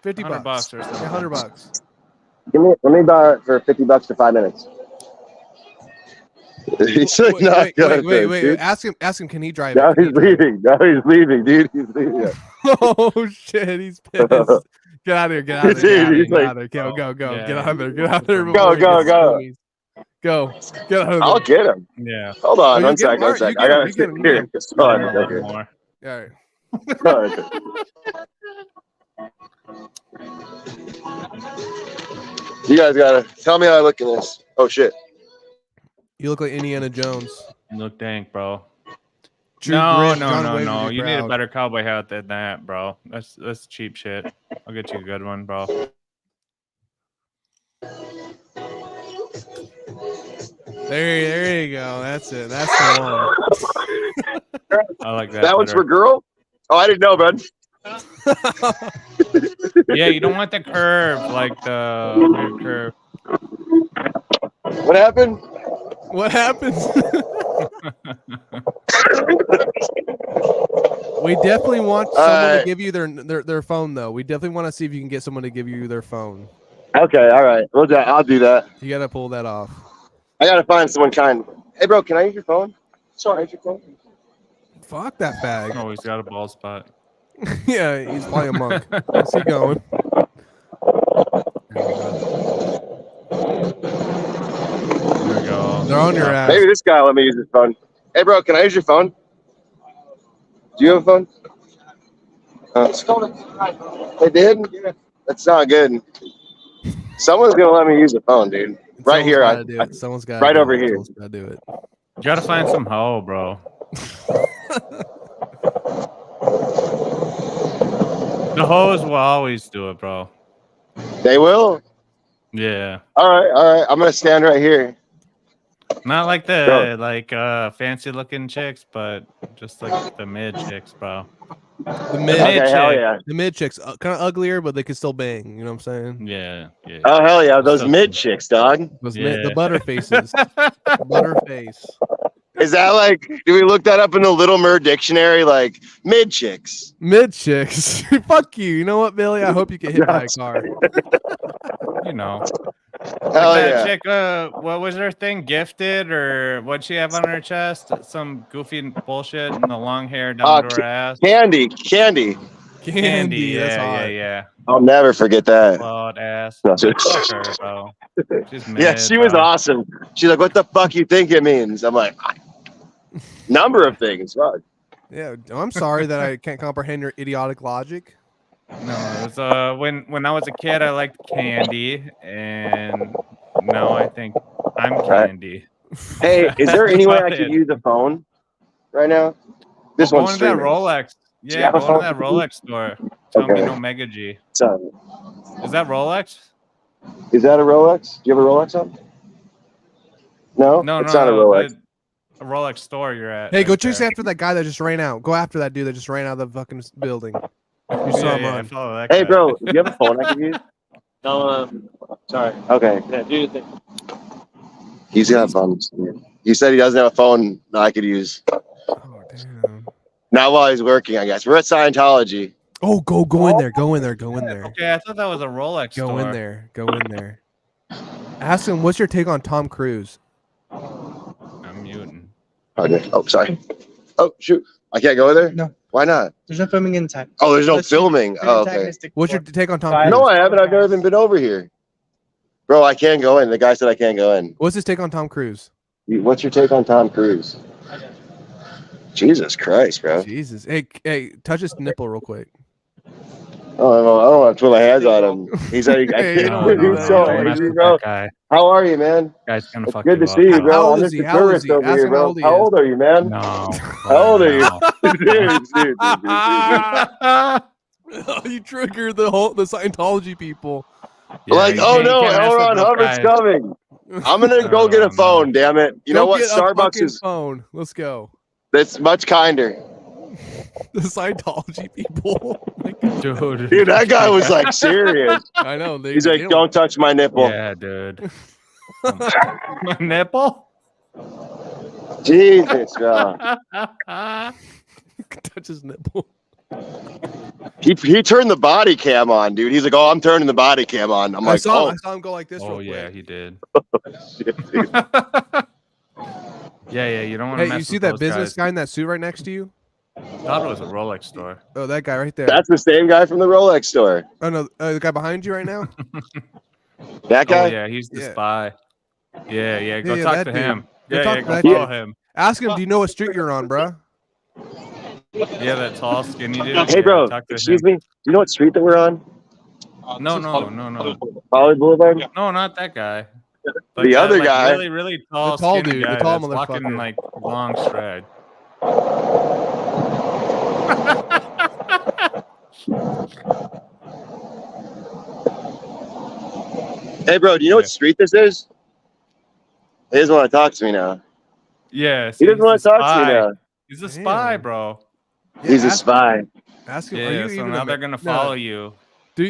$50 $100 or something. Yeah, $100. Let me buy it for $50 for 5 minutes. He's like, not gonna Wait. dude. Ask him. Can he drive Now it? Can he's he drive it? leaving, dude. He's leaving. Oh shit, he's pissed. Get out of here. Get out of Dude, there. he's Get like- out of there. Go. Yeah. Get out of there. Get out of there. Go, before he go, gets go. squeezed. Go. Get out of there. I'll get him. Yeah. Hold on, Oh, you one get him? sec. Alright, you I get him, gotta you sit get him, you here. get him. Hold on, No okay. more. All right. You guys gotta tell me how I look in this. Oh shit. You look like Indiana Jones. You look dank, bro. True No. grit, John Wayne would be You need a proud. better cowboy hat than that, bro. That's cheap shit. I'll get you a good one, bro. There you go. That's it. That's the one. I like that. That one's for better. girl? Oh, I didn't know, bud. Yeah, you don't want the curve, like the weird curve. What happened? What happens? We definitely want someone to give you their phone, though. We definitely want to see if you can get someone to give you their phone. Okay, all right. I'll do that. You got to pull that off. I gotta find someone kind. Hey, bro, can I use your phone? Sorry, use your phone. Fuck that fag. Oh, he's got a bald spot. Yeah, he's probably a monk. Where's he going? There we go. They're on your ass. Maybe this guy let me use his phone. Hey, bro, can I use your phone? Do you have a phone? They did? That's not good. Someone's gonna let me use the phone, dude. Right here. Someone's got right over here. Someone's gotta do it. You gotta find some hoe, bro. The hoes will always do it, bro. They will? Yeah. All right. I'm gonna stand right here. Not like the fancy looking chicks, but just like the mid chicks, bro. The mid, Okay, hell yeah. The mid chicks, kind of uglier, but they can still bang. You know what I'm saying? Yeah. Oh hell yeah, those mid chicks, dog. Those the butter faces. Butter face. Is that like? Do we look that up in the Little Mir dictionary? Like mid chicks. Mid chicks. Fuck you. You know what, Billy? I hope you get hit by a car. You know. Hell Like that yeah. chick, what was her thing? Gifted, or what'd she have on her chest? Some goofy bullshit and the long hair down to her ass. Candy. Candy. That's Yeah. I'll never forget that. Bald ass. No, Fuck her, bro. She's mid, yeah, she was bro. awesome. She's like, "What the fuck you think it means?" I'm like, number of things. Fuck. Yeah, I'm sorry that I can't comprehend your idiotic logic. No, it was when I was a kid, I liked candy, and now I think I'm candy. Hey, is there any way I could use a phone right now? This one's going to that streaming. Rolex. Yeah, going to that Rolex store. Tell me no Mega G. So, Is that Rolex? is that a Rolex? Do you have a Rolex on? No, No, it's not a Rolex. A Rolex store you're at. Hey, go right chase there. after that guy that just ran out. Go after that dude that just ran out of the fucking building. You saw him I run. follow that Hey, guy. bro, do you have a phone I can use? No, sorry. Okay. Yeah, do your thing. He's got a phone. He said he doesn't have a phone that I could use. Oh, damn. Not while he's working, I guess. We're at Scientology. Oh, go in there. Go in there. Go in there. Okay, I thought that was a Rolex Go store. in there. Go in there. Ask him, what's your take on Tom Cruise? I'm muting. Okay. Oh, sorry. Oh, shoot. I can't go in there? No. Why not? There's no filming in time. Oh, there's no Unless you- filming. you're Oh, okay. antagonistic What's your for- take on Tom Five. Cruise? No, I haven't. I've never even been over here. Bro, I can't go in. The guy said I can't go in. What's his take on Tom Cruise? What's your take on Tom Cruise? Jesus Christ, bro. Jesus. Hey, touch his nipple real quick. Oh, I don't want to put my hands on him. He's like, Hey, No, don't do he's that. so don't mess angry, with bro. that guy. How are you, man? Guy's gonna It's fuck good you to up. see you, How bro. old I'm is just he? a How old is tourist he? over Ask here, him how bro. old he How is. old are you, man? No. How old are you? Dude. You triggered the Scientology people. Yeah, Like, you oh can't- you no, can't mess with Elron those Hubbard's guys. coming. I'm gonna go get a phone, damn it. You know Go what? get a Starbucks fucking is phone. Let's go. that's much kinder. The Scientology people. Dude, That guy was like serious. I know. He's like, don't touch my nipple. Yeah, dude. My nipple? Jesus, bro. touch his nipple. He turned the body cam on, dude. He's like, oh, I'm turning the body cam on. I'm I like, saw oh, him go like this. Oh, real yeah, quick. he did. shit, dude. Yeah, you don't want to Hey, mess you see with that those business guys. guy in that suit right next to you? Thought it was a Rolex store. Oh, that guy right there. That's the same guy from the Rolex store. Oh no, the guy behind you right now. That guy? Oh, yeah, he's the Yeah. spy. Yeah, go Yeah, talk that to dude. him. Go Yeah, talk to go that follow dude. him. Ask him, do you know what street you're on, bruh? Yeah, that tall, skinny dude. Hey, Yeah, bro, talk to excuse him. me. Do you know what street that we're on? No. Holly Boulevard? No, not that guy. The other guy. Really, really tall, The tall skinny dude, the guy tall that's walking motherfucker. like long stride. Hey, bro, do you know what street this is? He doesn't want to talk to me now. Yeah, He doesn't want to talk to me now. He's a spy, Damn. bro. Yeah, He's a ask- spy. Ask him. Are Yeah, you so even now a they're ma- gonna No, follow you. Go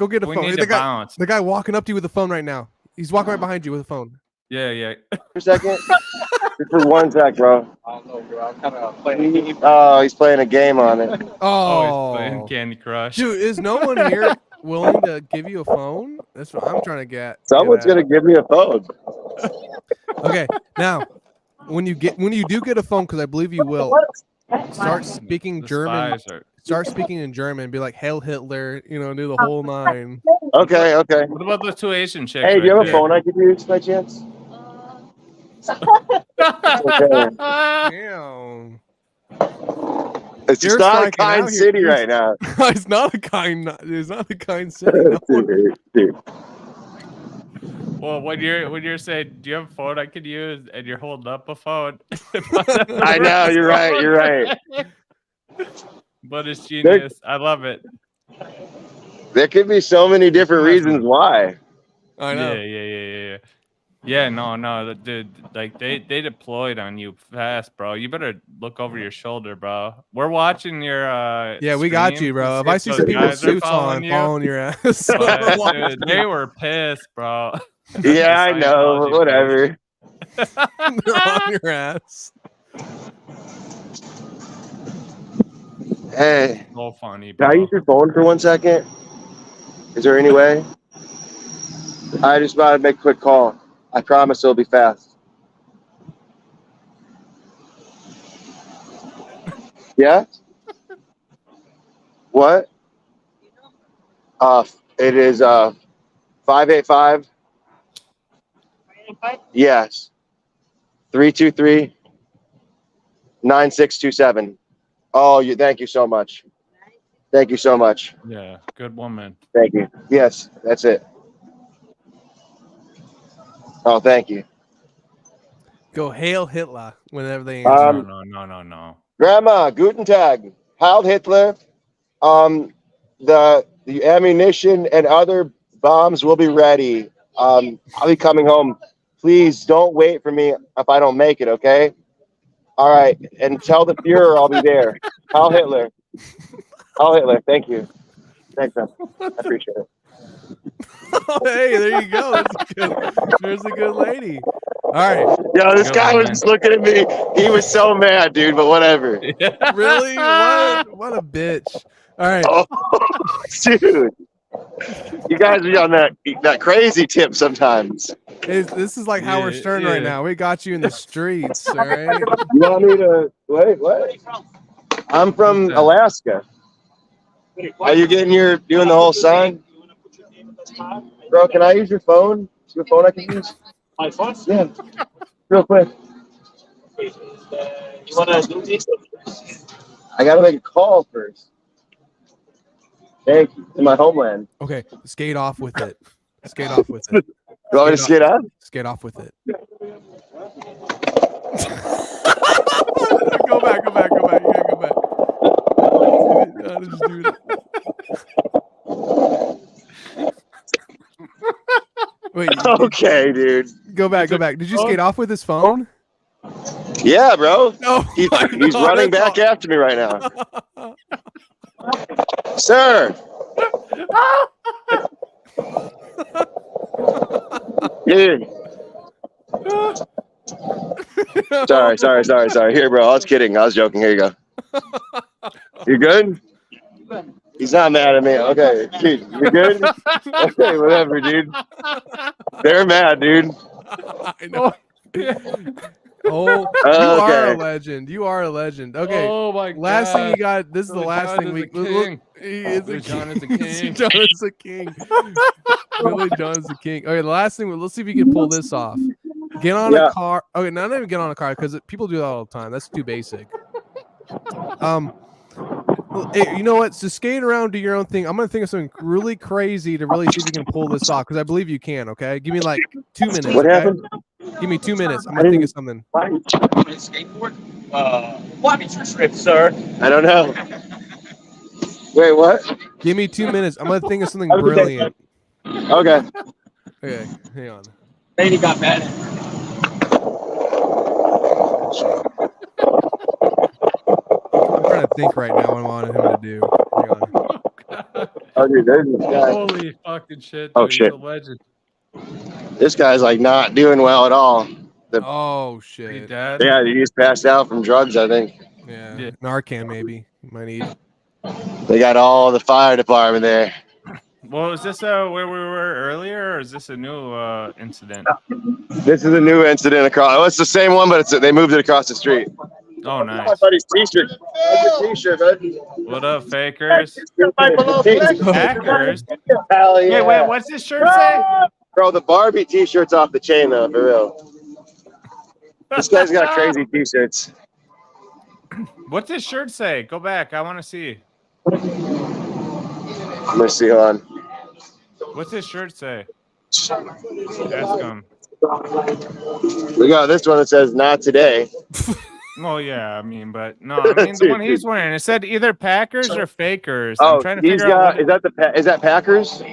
get a We phone. need The to guy, bounce. the guy walking up to you with a phone right now. He's walking right behind you with a phone. Yeah. For a second? Just for 1 sec, bro. I don't know, bro. I'm kind of playing. Oh, he's playing a game on it. Oh, he's playing Candy Crush. Dude, is no one here willing to give you a phone? That's what I'm trying to get. Someone's get going to give me a phone. at. Okay, now when you do get a phone, because I believe you will, start speaking The German. spies are- Start speaking in German. Be like, "Hail Hitler," do the whole 9. Okay. What about those 2 Asian chicks? Hey, do you right have a phone I could use by chance? there? Damn. It's just You're not a striking kind out here. city right now. It's not a kind. It's not a kind city. No one- Dude. Well, when you're saying, "Do you have a phone I could use?" and you're holding up a phone, I know, you're right. You're right. But it's genius. I love it. There could be so many different reasons why. I know. Yeah. Yeah, no, dude. Like they deployed on you fast, bro. You better look over your shoulder, bro. We're watching your Yeah, we got stream you, to bro. see If I see some people with guys are suits on, you. following your ass. But, dude, they were pissed, bro. Yeah, I know. Scientology Whatever. They're on your ass. Hey, So funny, can I bro. use your phone for 1 second? Is there any way? I just about to make a quick call. I promise it'll be fast. Yeah? What? It is 585. Yes. 323 9627. Oh, thank you so much. Thank you so much. Yeah, good woman. Thank you. Yes, that's it. Oh, thank you. Go Hail Hitler whenever they answer. No. Grandma, guten Tag. Heil Hitler. The ammunition and other bombs will be ready. I'll be coming home. Please don't wait for me if I don't make it, okay? All right. And tell the Fuhrer I'll be there. Heil Hitler. Heil Hitler. Thank you. Thanks, man. I appreciate it. Hey, there you go. That's good. There's a good lady. All right. Yo, this guy was just looking at me. He was so mad, dude, but whatever. Really? What a bitch. All right. Oh, dude. You guys are on that crazy tip sometimes. This is like Howard Stern right now. We got you in the streets, all right? You want me to wait? What? I'm from Alaska. Are you doing the whole sign? Bro, can I use your phone? Is your phone I can use? My phone? Yeah. Real quick. You want to do this? I gotta make a call first. Thank you. To my homeland. Okay, skate off with it. Skate off with it. You want me to skate up? Skate off with it. Go back. You gotta go back. Just do it. Wait. Okay, dude. Go back. Did you skate off with his phone? Yeah, bro. No. He's running back after me right now. Sir. Dude. Sorry. Here, bro. I was kidding. I was joking. Here you go. You good? He's not mad at me. Okay. Dude, you good? Okay, whatever, dude. They're mad, dude. I know. Oh, you are a legend. Okay. Oh my god. Last thing you got. This is the Billy last John thing is we. a king. He is Billy a John king. is a king. John is a king. Billy John is a king. Okay, the last thing. Let's see if you can pull this off. Get on a car. Okay, not even get on a car because people do that all the time. That's too basic. Hey, you know what? So skate around, do your own thing. I'm gonna think of something really crazy to really see if you can pull this off because I believe you can. Okay, give me like 2 minutes. What happened? Give me 2 minutes. I'm gonna think of something. Skateboard? What is your trip, sir? I don't know. Wait, what? Give me 2 minutes. I'm gonna think of something brilliant. Okay. Okay, hang on. Lady got mad. I'm trying to think right now what I wanted him to do. Hang on. Oh, dude, there's this guy. Holy fucking shit. Dude. Oh, shit. He's a legend. This guy's like not doing well at all. Oh He shit. dead? Yeah, he's passed out from drugs, I think. Yeah. Narcan maybe. You might need. They got all the fire department there. Well, is this where we were earlier, or is this a new incident? This is a new incident across. Oh, it's the same one, but they moved it across the street. Oh, nice. My buddy's t-shirt. T-shirt, bud. What up, fakers? Packers? Hell yeah. Wait, what's this shirt say? Bro, the Barbie t-shirt's off the chain, though, for real. This guy's got crazy t-shirts. What's this shirt say? Go back. I want to see. Let me see, hold on. What's this shirt say? Ask him. We got this one that says "Not today." Oh yeah, I mean, but no, I mean the one he's wearing. It said either Packers or Fakers. Oh, I'm trying to figure out. Is that Packers?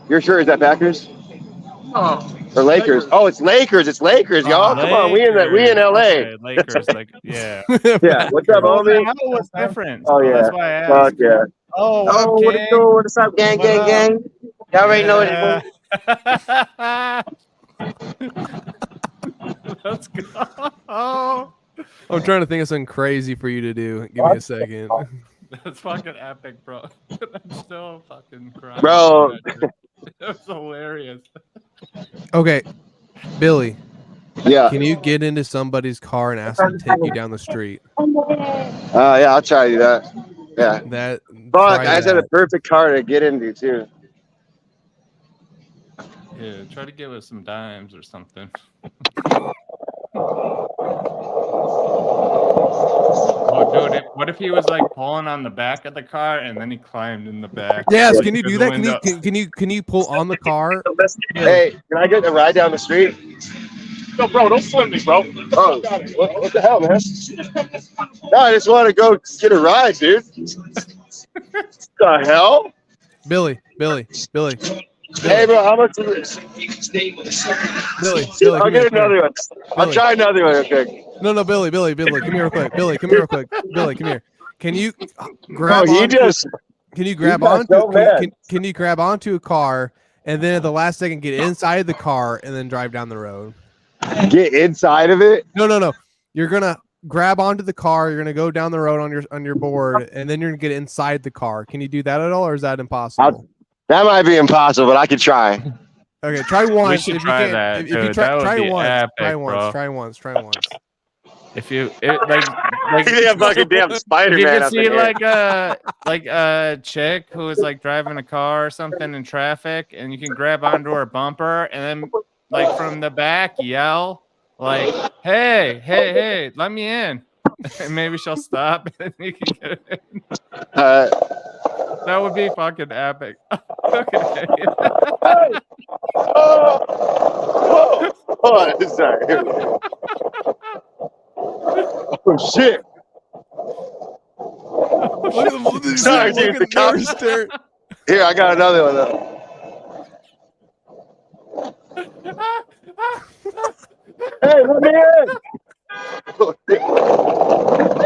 You're sure is that Packers? Or Lakers? Oh, it's Lakers. It's Lakers, y'all. Come on, we in LA. Okay, Lakers, like yeah. Yeah. What's up, homie? What's different? Oh yeah. That's why I asked. Fuck yeah. Oh, What it do? What's up, gang, gang, gang? Y'all already know it. Let's go. I'm trying to think of something crazy for you to do. Give me a second. That's fucking epic, bro. I'm still fucking crying. Bro. That was hilarious. Okay, Billy. Yeah. Can you get into somebody's car and ask them to take you down the street? Yeah, I'll try to do that. Yeah. That. Fuck, try I just had a that. perfect car to get into too. Yeah, try to give us some dimes or something. Oh, dude, what if he was like pulling on the back of the car and then he climbed in the back? Yes, can you through do the that? window? Can you pull on the car? Hey, can I get a ride down the street? No, bro, don't swim me, bro. Oh, what the hell, man? No, I just want to go get a ride, dude. The hell? Billy. Hey, bro, how much is it? Billy, I'll get another one. I'll try another one, okay? No, Billy, come here real quick. Billy, come here real quick. Billy, come here. Can you grab? Oh, Can you grab onto? Can you grab onto a car and then at the last second get inside the car and then drive down the road? Get inside of it? No. You're gonna grab onto the car. You're gonna go down the road on your board, and then you're gonna get inside the car. Can you do that at all, or is that impossible? That might be impossible, but I could try. Okay, try once. We should try that. If you try once. If you Like a fucking damn Spider-Man. You can see like a chick who is like driving a car or something in traffic, and you can grab onto her bumper and then like from the back yell like, "Hey, let me in," and maybe she'll stop and you can get in. That would be fucking epic. Okay. Oh, sorry. Oh shit! Sorry, dude. The cops. Here, I got another one though. Hey, let me in!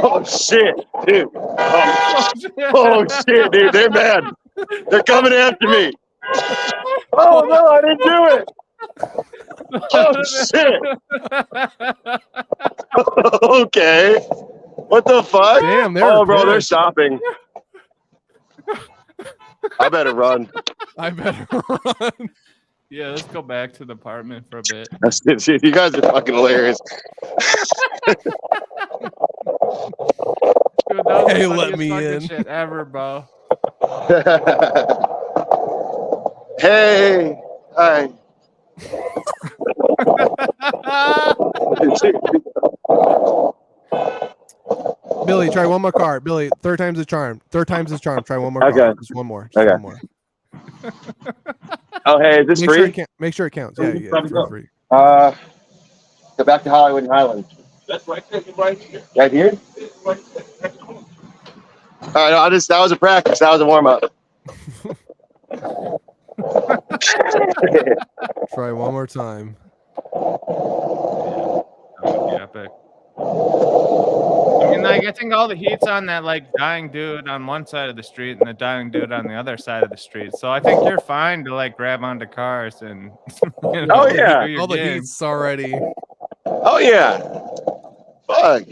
Oh shit, dude! Oh shit, dude! They're mad. They're coming after me. Oh no, I didn't do it. Oh shit! Okay. What the fuck? Damn, bro, they're stopping. I better run. Yeah, let's go back to the apartment for a bit. That's it. See, you guys are fucking hilarious. Dude, that was Hey, the let funniest me fucking in. shit ever, bro. Hey, hi. Billy, try one more card. Billy, third time's the charm. Try one more Okay. card. Just one more. Okay. One more. Oh, hey, is this free? Make sure it counts. Yeah. Free. Go back to Hollywood and Highland. That's right there, right here. Right here? All right, that was a practice. That was a warm up. Try one more time. That would be epic. I mean, like, I think all the heat's on that, like, dying dude on one side of the street and the dying dude on the other side of the street. So I think you're fine to, like, grab onto cars and, you know, Oh, yeah. do your All the game. heat's already. Oh, yeah. Fuck.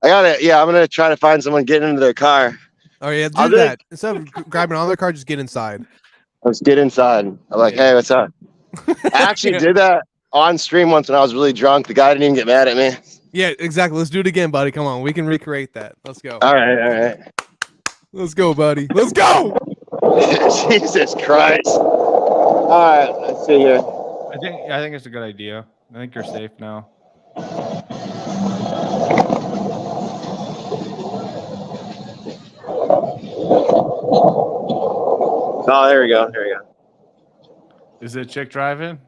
I'm going to try to find someone getting into their car. Oh, yeah, do that. Instead of grabbing on their car, just get inside. Let's get inside. I'm like, hey, what's up? I actually did that on stream once when I was really drunk. The guy didn't even get mad at me. Yeah, exactly. Let's do it again, buddy. Come on, we can recreate that. Let's go. All right. Let's go, buddy. Let's go. Jesus Christ. All right, let's see here. I think it's a good idea. I think you're safe now. Oh, there we go. Is it a chick driving?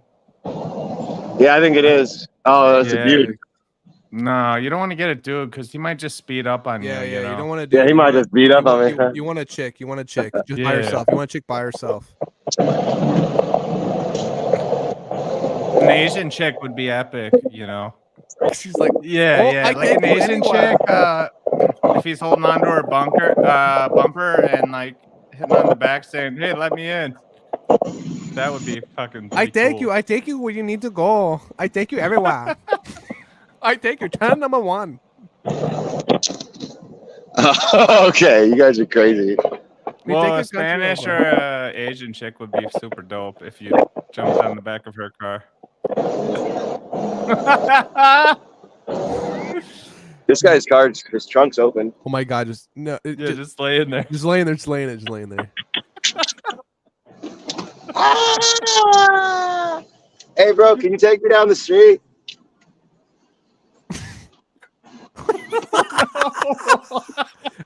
Yeah, I think it is. Oh, that's a dude. No, you don't want to get a dude because he might just speed up on you. Yeah, You know? you don't want to do. Yeah, he might just beat up on me. You want a chick. You want a chick just by herself. You want a chick by herself. An Asian chick would be epic, you know. She's like, yeah, like an Asian chick. If he's holding on to her bumper and like hitting on the back saying, "Hey, let me in," that would be fucking. I take you where you need to go. I take you everywhere. I take you. Turn number 1. Okay, you guys are crazy. Well, a Spanish or a Asian chick would be super dope if you jumped on the back of her car. This guy's car, his trunk's open. Oh my god, just laying there. Just laying there. Hey, bro, can you take me down the street?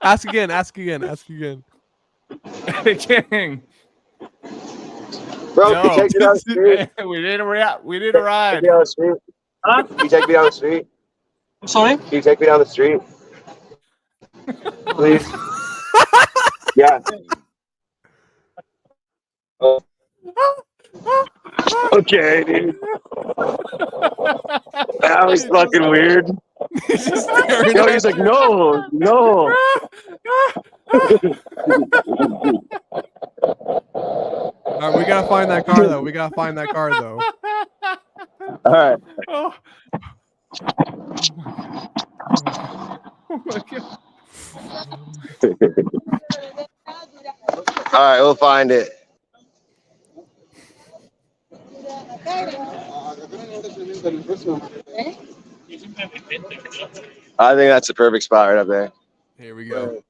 Ask again. King. Bro, can you take me down the street? We need a ride. Take me down the street. Huh? Can you take me down the street? Sorry? Can you take me down the street? Please. Yeah. Oh. Okay, dude. That was fucking weird. He's like, no. All right, we gotta find that car though. All right. Oh my god. All right, we'll find it. I think that's the perfect spot right up there. Here we go.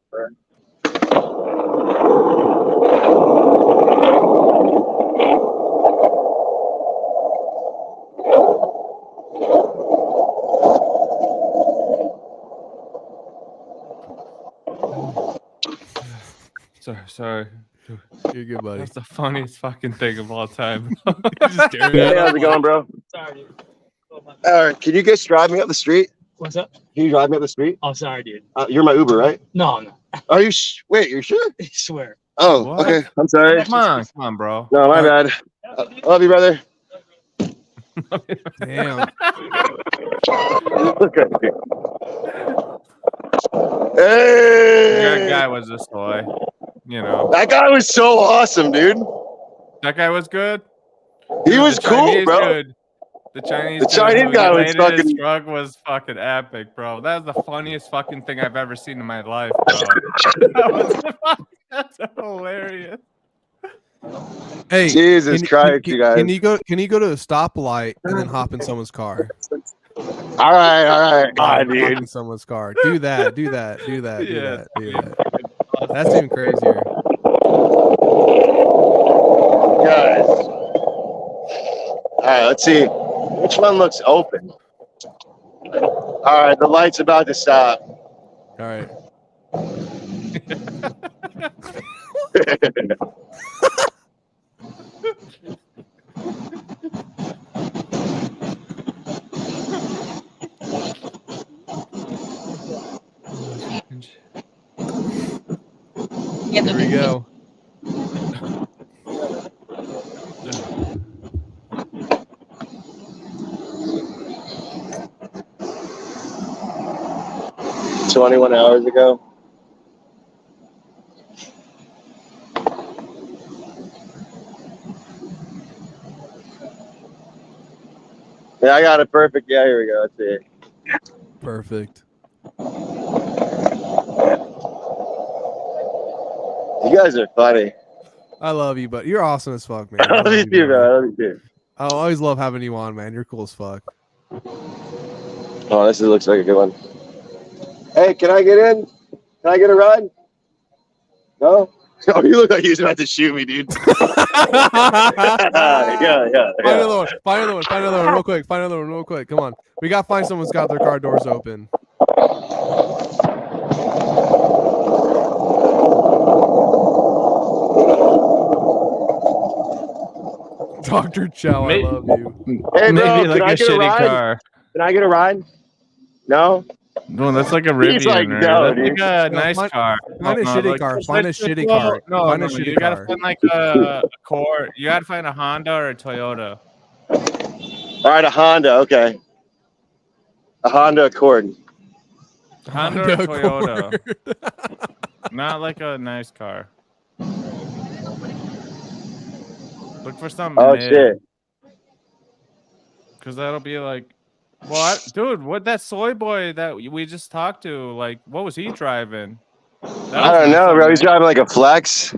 Sorry. You're good, buddy. That's the funniest fucking thing of all time. Just staring Hey, at how's it going, bro? Sorry, dude. All right, can you guys drive me up the street? What's up? Can you drive me up the street? Oh, sorry, dude. You're my Uber, right? No. Are you? Wait, you're sure? I swear. Oh, What? okay. I'm sorry. Come on, bro. No, my bad. Love you, brother. Damn. Okay. Your Hey, guy was this boy. You know. that guy was so awesome, dude. That guy was good. He was The cool, Chinese bro. dude. The Chinese guy was his fucking. truck was fucking epic, bro. That was the funniest fucking thing I've ever seen in my life, bro. That's hilarious. Hey, Jesus Christ, you guys. Can you go to a stoplight and then hop in someone's car? All right. Hop dude. in someone's car. Do that. Yeah. That's even crazier. Guys. All right, let's see. Which one looks open? All right, the light's about to stop. All right. Here we go. "21 hours ago." Yeah, I got it perfect. Yeah, here we go. Let's see. Perfect. You guys are funny. I love you, but you're awesome as fuck, man. I love you too, bro. I love you too. I always love having you on, man. You're cool as fuck. Oh, this looks like a good one. Hey, can I get in? Can I get a ride? No? Oh, you look like he was about to shoot me, dude. yeah. Find another one real quick. Come on. We got to find someone's got their car doors open. Dr. Chow, I love you. Hey, bro, Maybe like can I a get a shitty ride? car. Can I get a ride? No? No, that's like a Rivian. like, right? no, That's like a nice car. Find a shitty car. Find a shitty car. No, Find a no, shitty you gotta car. find like a Accord. You gotta find a Honda or a Toyota. All right, a Honda. Okay. A Honda Accord. Honda or Toyota. Not like a nice car. Look for something. Oh, shit. Because that'll be like, what, dude? What that soy boy that we just talked to? Like, what was he driving? I don't know, bro. He's driving like a Flex.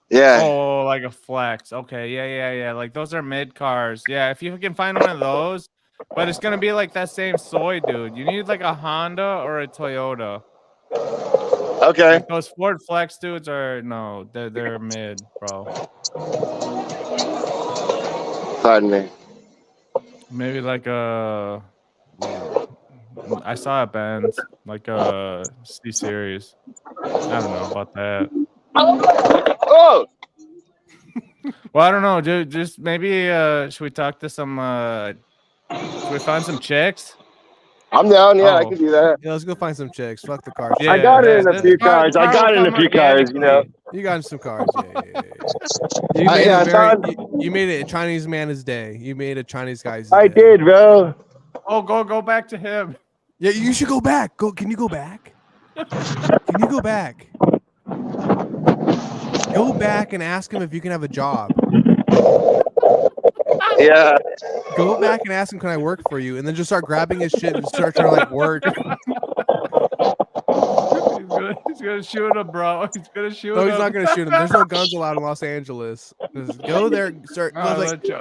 Yeah. Oh, like a Flex. Okay, yeah. Like those are mid cars. Yeah, if you can find one of those, but it's gonna be like that same soy, dude. You need like a Honda or a Toyota. Okay. Like those Ford Flex dudes are they're mid, bro. Pardon me. Maybe like a. I saw a Benz, like a C Series. I don't know about that. Oh. Well, I don't know, dude. Just maybe should we talk to some? Should we find some chicks? I'm down. Yeah, I can do that. Yeah, let's go find some chicks. Fuck the car. Yeah, I got it in a few cars. I got it in a few cars. You know. You got in some cars. Yeah. You made it a Chinese man's day. You made a Chinese guy's day. I did, bro. Oh, go back to him. Yeah, you should go back. Can you go back? Can you go back? Go back and ask him if you can have a job. Yeah. Go back and ask him, can I work for you? And then just start grabbing his shit and start trying to like work. He's gonna shoot him, bro. He's gonna shoot him. No, he's not gonna shoot him. There's no guns allowed in Los Angeles. Just go there, start.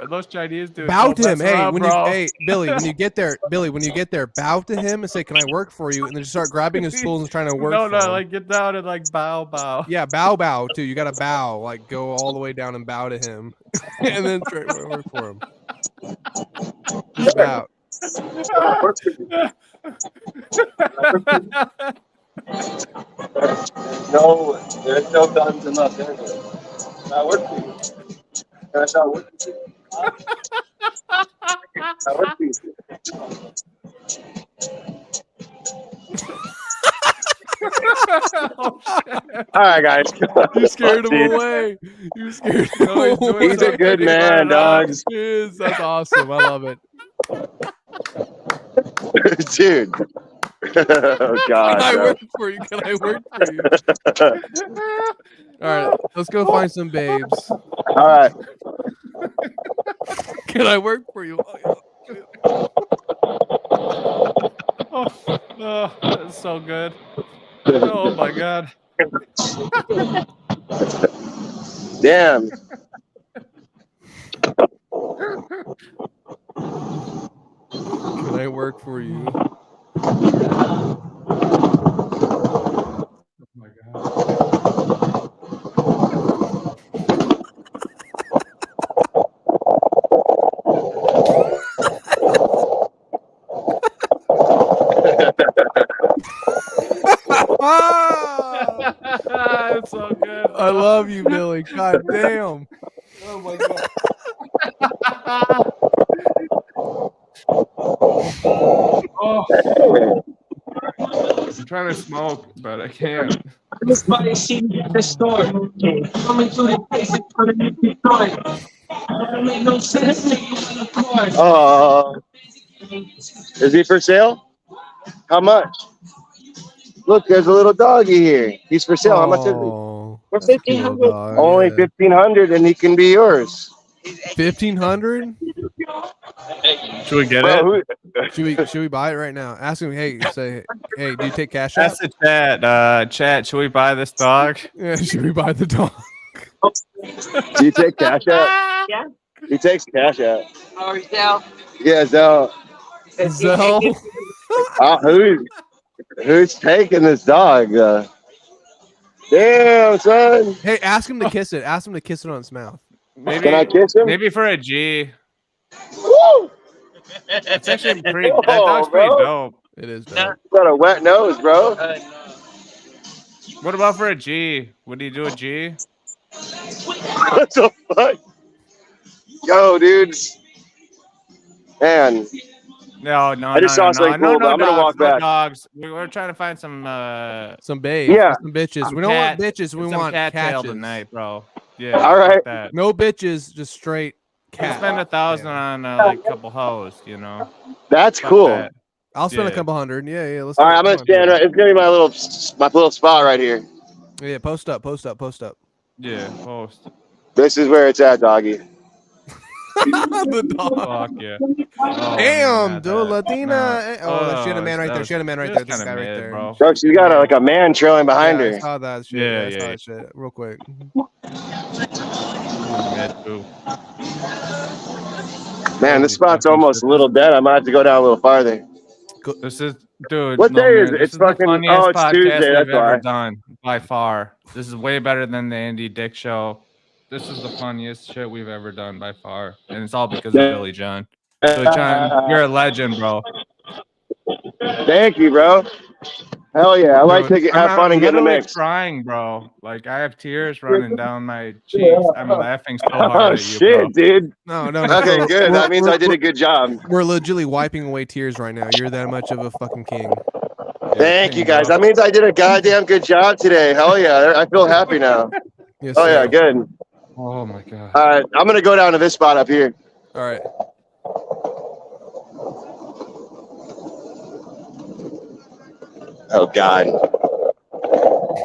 Those Chinese dudes. Bow to him. Hey, Billy, when you get there, bow to him and say, "Can I work for you?" And then just start grabbing his tools and trying to work. No, for him. like get down and like bow. Yeah, bow too. You gotta bow, like go all the way down and bow to him, and then try to work for him. Just bow. No, there's no guns in Los Angeles. I work for you. Can I start working for you? I work for you. All right, guys. You scared him away. You scared him away. He's a good man, dogs. That's awesome. I love it. Dude. Oh, God. Can I work for you? Can I work for you? All right, let's go find some babes. All right. Can I work for you? Oh, that's so good. Oh my God. Damn. Can I work for you? Oh my God. It's so good. I love you, Billy. God damn. Oh my God. Oh. I'm trying to smoke, but I can't. This body see me at the store. Coming through the place and putting me Detroit. Don't make no sense to you on the floor. Is he for sale? How much? Look, there's a little doggy here. He's for sale. How much is he? For 1,500. Only 1,500, and he can be yours. 1,500? Should we get it? Should we buy it right now? Ask him. Hey, do you take cash? That's the chat. Chat. Should we buy this dog? Yeah. Should we buy the dog? Do you take cash out? Yeah. He takes cash out. Or Zelle. Yeah, so Zell. who's taking this dog? Damn, son. Hey, ask him to kiss it. Ask him to kiss it on its mouth. Maybe, Can I kiss him? maybe for a G. Woo! It's actually pretty. That dog's pretty bro. dope. It is dope. Got a wet nose, bro. What about for a G? Would you do a G? What the fuck? Yo, dudes. Man, No, I just saw something cool, but I'm gonna walk back. Dogs. We're trying to find some babes. Yeah. Some bitches. some We don't want cat- bitches. We some want cattail catches. tonight, bro. Yeah. All right. That. No bitches, just straight We'll cat. spend 1,000 on like a couple hoes, you know. that's Fuck cool. that. I'll spend a Yeah. couple hundred. Yeah. Let's All do right, it. I'm gonna Come on, stand right. It's gonna be my little spot right here. dude. Yeah, post up. Yeah, post. This is where it's at, doggy. The dog. Fuck yeah. Oh, Damn, man, dude, that- Latina. nah. She had a man right there. that She had a man right was there. This kinda guy right mid, there. bro. Bro, she's got like a man trailing behind Yeah, I her. saw that shit. Yeah, I saw yeah. that shit. Real quick. Mid too. Man, this spot's almost a little dead. I might have to go down a little farther. This is, dude. What Lil day Mir, is it? this It's is the fucking- funniest oh, it's podcast Tuesday, we've that's ever why. done by far. This is way better than the Andy Dick show. This is the funniest shit we've ever done by far, and it's all because of Billy John. Billy John, you're a legend, bro. Thank you, bro. Hell yeah, I like to have fun and get in the literally mix. crying, bro. Like I have tears running down my cheeks. I'm laughing so hard Oh at you, shit, bro. dude. No. Okay, good. That means I did a good job. We're legitimately wiping away tears right now. You're that much of a fucking king. Thank you, guys. That means I did a goddamn good job today. Hell yeah, I feel happy now. Yes, Oh yeah, sir. good. Oh my god. All right, I'm gonna go down to this spot up here. All right. Oh god.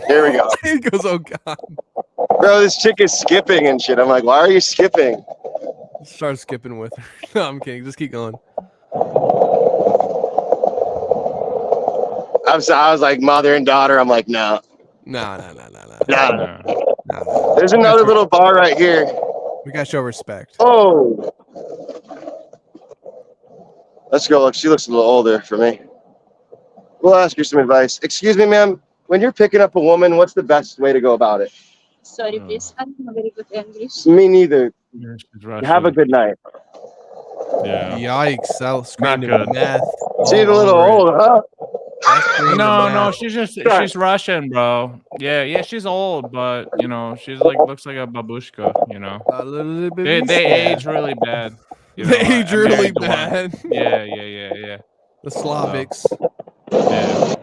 Here we go. He goes, oh god. Bro, this chick is skipping and shit. I'm like, why are you skipping? Start skipping with her. No, I'm kidding. Just keep going. I was like mother and daughter. I'm like, no. No. There's another little bar right here. We gotta show respect. Oh. Let's go. Look, she looks a little older for me. We'll ask her some advice. Excuse me, ma'am. When you're picking up a woman, what's the best way to go about it? Sorry, please. I'm not very good English. Me neither. Russian. Have a good night. Yeah. Yikes! That Not screamed good. meth. She's a little old, huh? No, she's Russian, bro. Yeah, she's old, but you know, she's like looks like a babushka, you know. A little bit. They age really bad. You They know, age I really married the one. bad. Yeah. The Slavics. Yeah.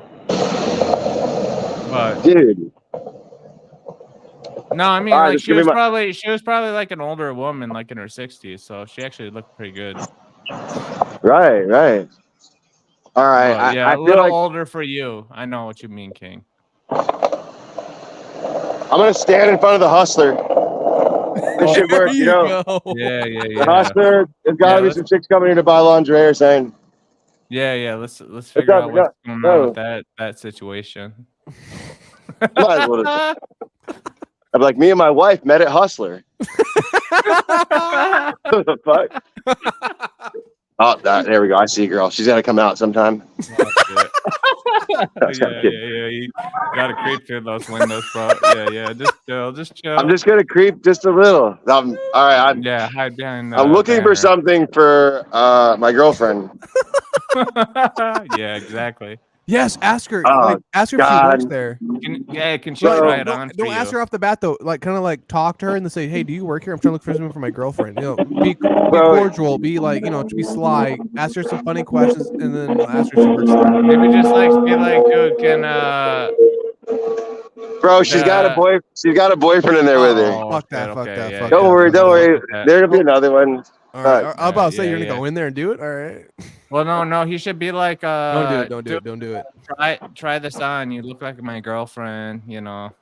But Dude. no, I mean, All right, like just give me she was probably like an older woman, like in her 60s, so she actually looked pretty good. Right. All right. But, yeah, I a feel little like older for you. I know what you mean, King. I'm gonna stand in front of the hustler. This should work, you know. Go. Yeah. The hustler, there's gotta be some chicks coming here to buy lingerie or something. Yeah. Let's figure out what's going on with that situation. Might as well just- I'm like, me and my wife met at Hustler. What the fuck? Oh, there we go. I see, girl. She's gonna come out sometime. Yeah. You gotta creep through those windows, bro. Yeah. Just chill. I'm just gonna creep just a little. All right. Yeah, hide behind. I'm looking for something for my girlfriend. Yeah, exactly. Yes, ask her. Oh, Ask her if she God. works there. Can she Like, try it on? don't ask her off the bat though. Like, kind of like talk to her and then say, "Hey, do you work here? I'm trying to look for something for my girlfriend." You know, be cordial. Be like, be sly. Ask her some funny questions and then ask her if she works there. Maybe just like be like, dude, can Bro, she's got a boy. She's got a boyfriend in there with her. Fuck that. Fuck that. yeah, Fuck Don't that. worry. There'll be another one. All right. Fuck. I'm about to say you're Yeah. gonna go in there and do it. All right. Well, no, he should be like, Don't do it. Try this on. You look like my girlfriend, you know.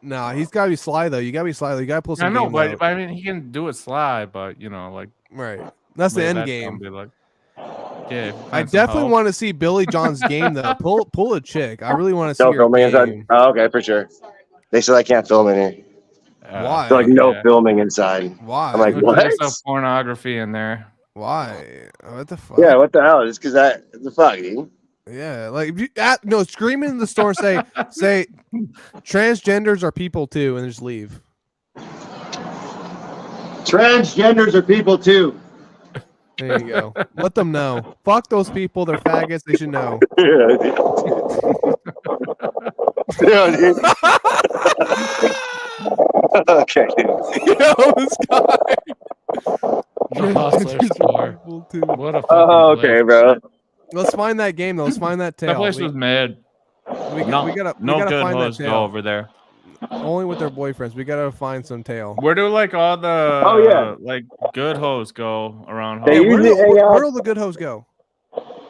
Nah, he's gotta be sly though. You gotta be sly though. You gotta pull some. I know, game but out. I mean, he can do it sly, but you know, like Right. That's the way end back game. down, be like, Yeah, I definitely want to see Billy John's game though. Pull a chick. I really want to see No your filming inside. game. Oh, okay, for sure. They said I can't film in here. Why? So like no filming inside. Why? I'm like, what? There's no pornography in there. Why? What the fuck? Yeah, what the hell? Just because the fuck, dude. Yeah, like if you, no, scream in the store and say transgenders are people too, and just leave. Transgenders are people too. There you go. Let them know. Fuck those people. They're faggots. They should know. Yeah, dude. Okay, dude. Yo, this guy. The Hustler store. What a fucking okay, place. bro. Let's find that game though. Let's find that tail. That place was mad. We gotta good find hoes that go tail. over there. Only with their boyfriends. We gotta find some tail. Where do like all the like good hoes go around? They Hollywood? usually hang out. Where do the good hoes go?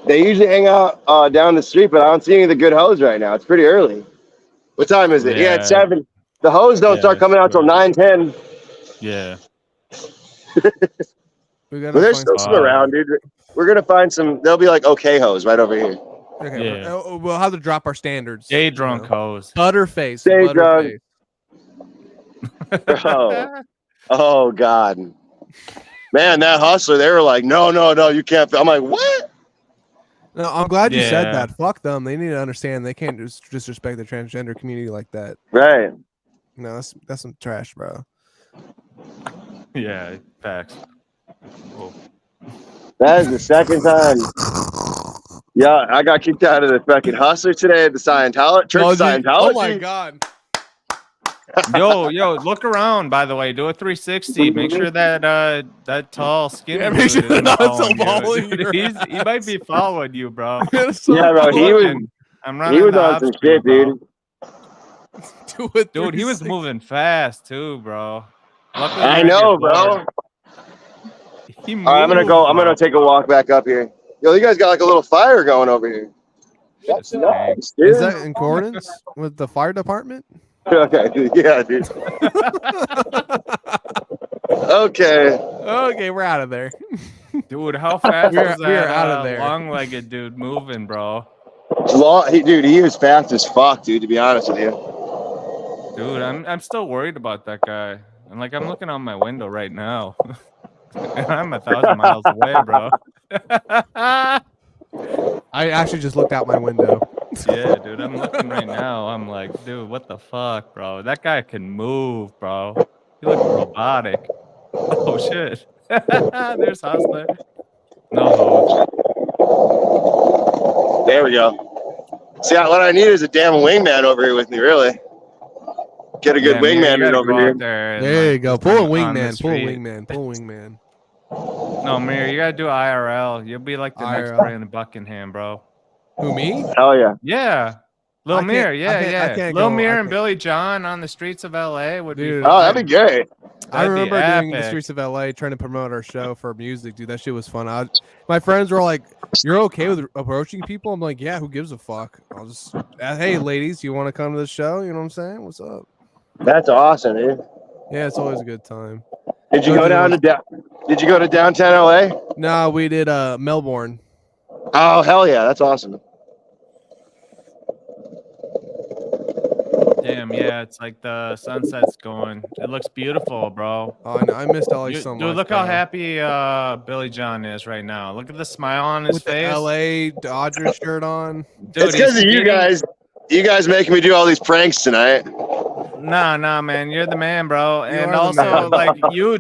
They usually hang out down the street, but I don't see any of the good hoes right now. It's pretty early. What time is it? Yeah, it's 7. The hoes don't start coming out till 9:10. Yeah. But there's still some around, dude. We're gonna find some. They'll be like okay hoes right over here. Okay, Yeah. we'll have to drop our standards. Day drunk hoes. Butterface. Day Butterface. Oh God, man, that hustler. They were like, no, you can't. I'm like, what? No, I'm glad you said Yeah. that. Fuck them. They need to understand they can't just disrespect the transgender community like that. Right. No, that's some trash, bro. Yeah, facts. Cool. That is the second time. Yeah, I got kicked out of the fucking hustler today at the Scientology church. Scientology. Oh my God. Yo, look around. By the way, do a 360. Make sure that that tall, skinny. Make sure dude they're isn't not following you. following Dude, you. he might be following you, bro. Yeah, bro. He was I'm running. on some shit, dude. Dude, he was moving fast too, bro. Luckily, I you're at know, your bro. door. He All right, I'm gonna go. I'm gonna take a walk back up here. Yo, you guys got like a little fire going over here. That's nice, dude. Is that in accordance with the fire department? Okay, yeah, dude. Okay. Okay, we're out of there. Dude, how fast We're was that we are out of there. long-legged dude moving, bro? Dude, he was fast as fuck, dude. To be honest with you. Dude, I'm still worried about that guy. And like I'm looking out my window right now. And I'm 1,000 miles away, bro. I actually just looked out my window. Yeah, dude, I'm looking right now. I'm like, dude, what the fuck, bro? That guy can move, bro. He looks robotic. Oh shit. There's Hustler. No hoes. There we go. See, what I need is a damn wingman over here with me, really. Get a good wingman dude over here. There you go. Pull a wingman. Pull a wingman. Pull a wingman. No, Mir, you gotta do IRL. You'll be like the next IRL. Brandon Buckingham, bro. Who, me? Oh yeah. Yeah. Lil I Mir, can't- yeah, I yeah. can't Lil go- Mir I and can't- Billy John on the streets of LA would Dude. be Oh, that'd be great. I That'd be remember doing the epic. streets of LA trying to promote our show for music, dude. That shit was fun. My friends were like, "You're okay with approaching people?" I'm like, "Yeah, who gives a fuck? I'll just, hey, ladies, you want to come to the show? You know what I'm saying? What's up?" That's awesome, dude. Yeah, it's always a good time. Did you go down to Did you go to downtown LA? No, we did Melbourne. Oh hell yeah, that's awesome. Damn, yeah, it's like the sunset's going. It looks beautiful, bro. Oh, I know. I missed LA so much. Dude, look how bro. happy Billy John is right now. Look at the smile on his with the face. LA Dodgers shirt on. Dude, It's because he's of you eating- guys. You guys making me do all these pranks tonight. Nah, man, you're the man, bro. You And are the also, man. like, you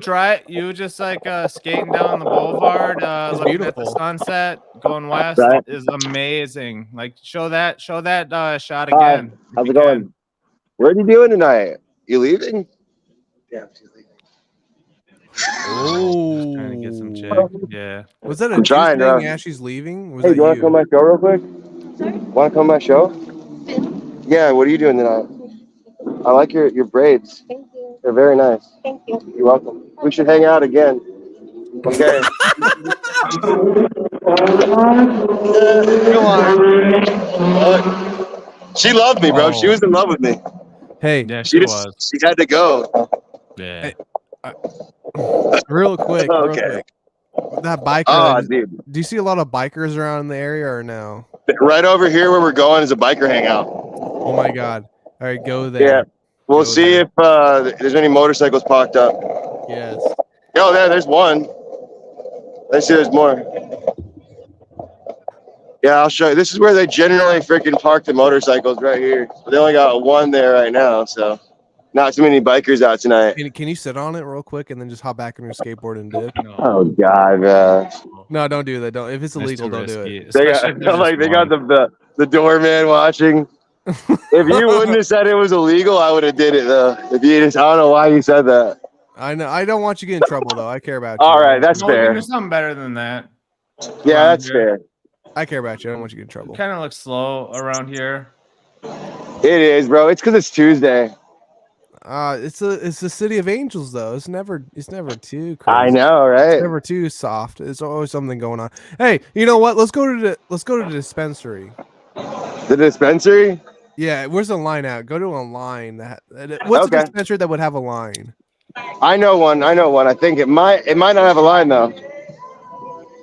just like skating down the boulevard, It's looking at beautiful. the sunset, going west Right. is amazing. Like, show that shot Hi, again. how's if it you going? can. What are you doing tonight? You leaving? Yeah, she's leaving. Oh, Trying to get some chick. Yeah. Was that a I'm trying, Tuesday? bro. Yeah, she's leaving. Was Hey, that do you want to come on my show real quick? Sorry? Want to come on my show? Yeah, what are you doing tonight? I like your braids. Thank you. They're very nice. Thank you. You're welcome. We should hang out again. Okay. Come on. She loved me, bro. She was in love with me. Hey, Yeah, she was. She had to go. Yeah. real quick. Okay. That biker. Oh, dude. Do you see a lot of bikers around in the area or no? Right over here where we're going is a biker hangout. Oh my god! All right, go there. Yeah, we'll Go see there. if there's any motorcycles parked up. Yes. Oh, there's one. Let's see, there's more. Yeah, I'll show you. This is where they generally freaking park the motorcycles right here. But they only got one there right now, so not too many bikers out tonight. Can you sit on it real quick and then just hop back on your skateboard and dip? No, Oh God, man. No, don't do that. Don't. If it's illegal, don't do it. They got the doorman watching. If you wouldn't have said it was illegal, I would have did it though. If you just, I don't know why you said that. I know. I don't want you to get in trouble though. I care about you. All right, that's fair. There's something better than that. Yeah, that's fair. I care about you. I don't want you to get in trouble. Kind of looks slow around here. It is, bro. It's because it's Tuesday. It's the city of angels though. It's never too crazy. I know, right? It's never too soft. There's always something going on. Hey, you know what? Let's go to the dispensary. The dispensary? Yeah, where's the line at? Go to a line what's a dispensary that would have a line? I know one. I think it might not have a line though.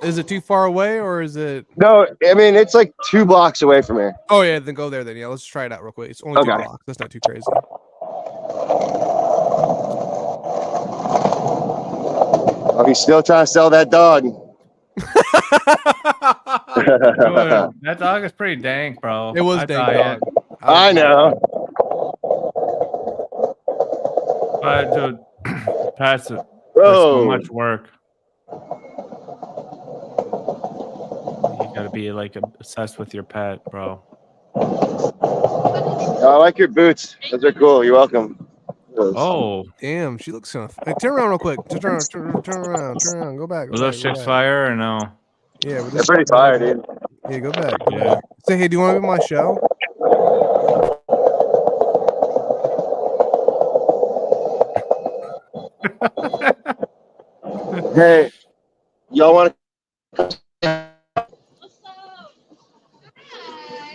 Is it too far away or is it? No, I mean it's like 2 blocks away from here. Oh yeah, then go there then. Yeah, let's try it out real quick. It's only 2 blocks. That's not too crazy. Oh, he's still trying to sell that dog. Dude, that dog is pretty dank, bro. It was dank. I know. But dude, that's so much work. You gotta be like obsessed with your pet, bro. I like your boots. Those are cool. You're welcome. Oh, damn, she looks kind of. Hey, turn around real quick. Turn around. Go back. Were those chicks fire or no? Yeah, they're pretty fire, dude. Yeah, go back. Go back. Say, hey, do you want to be on my show? Hey, y'all want to?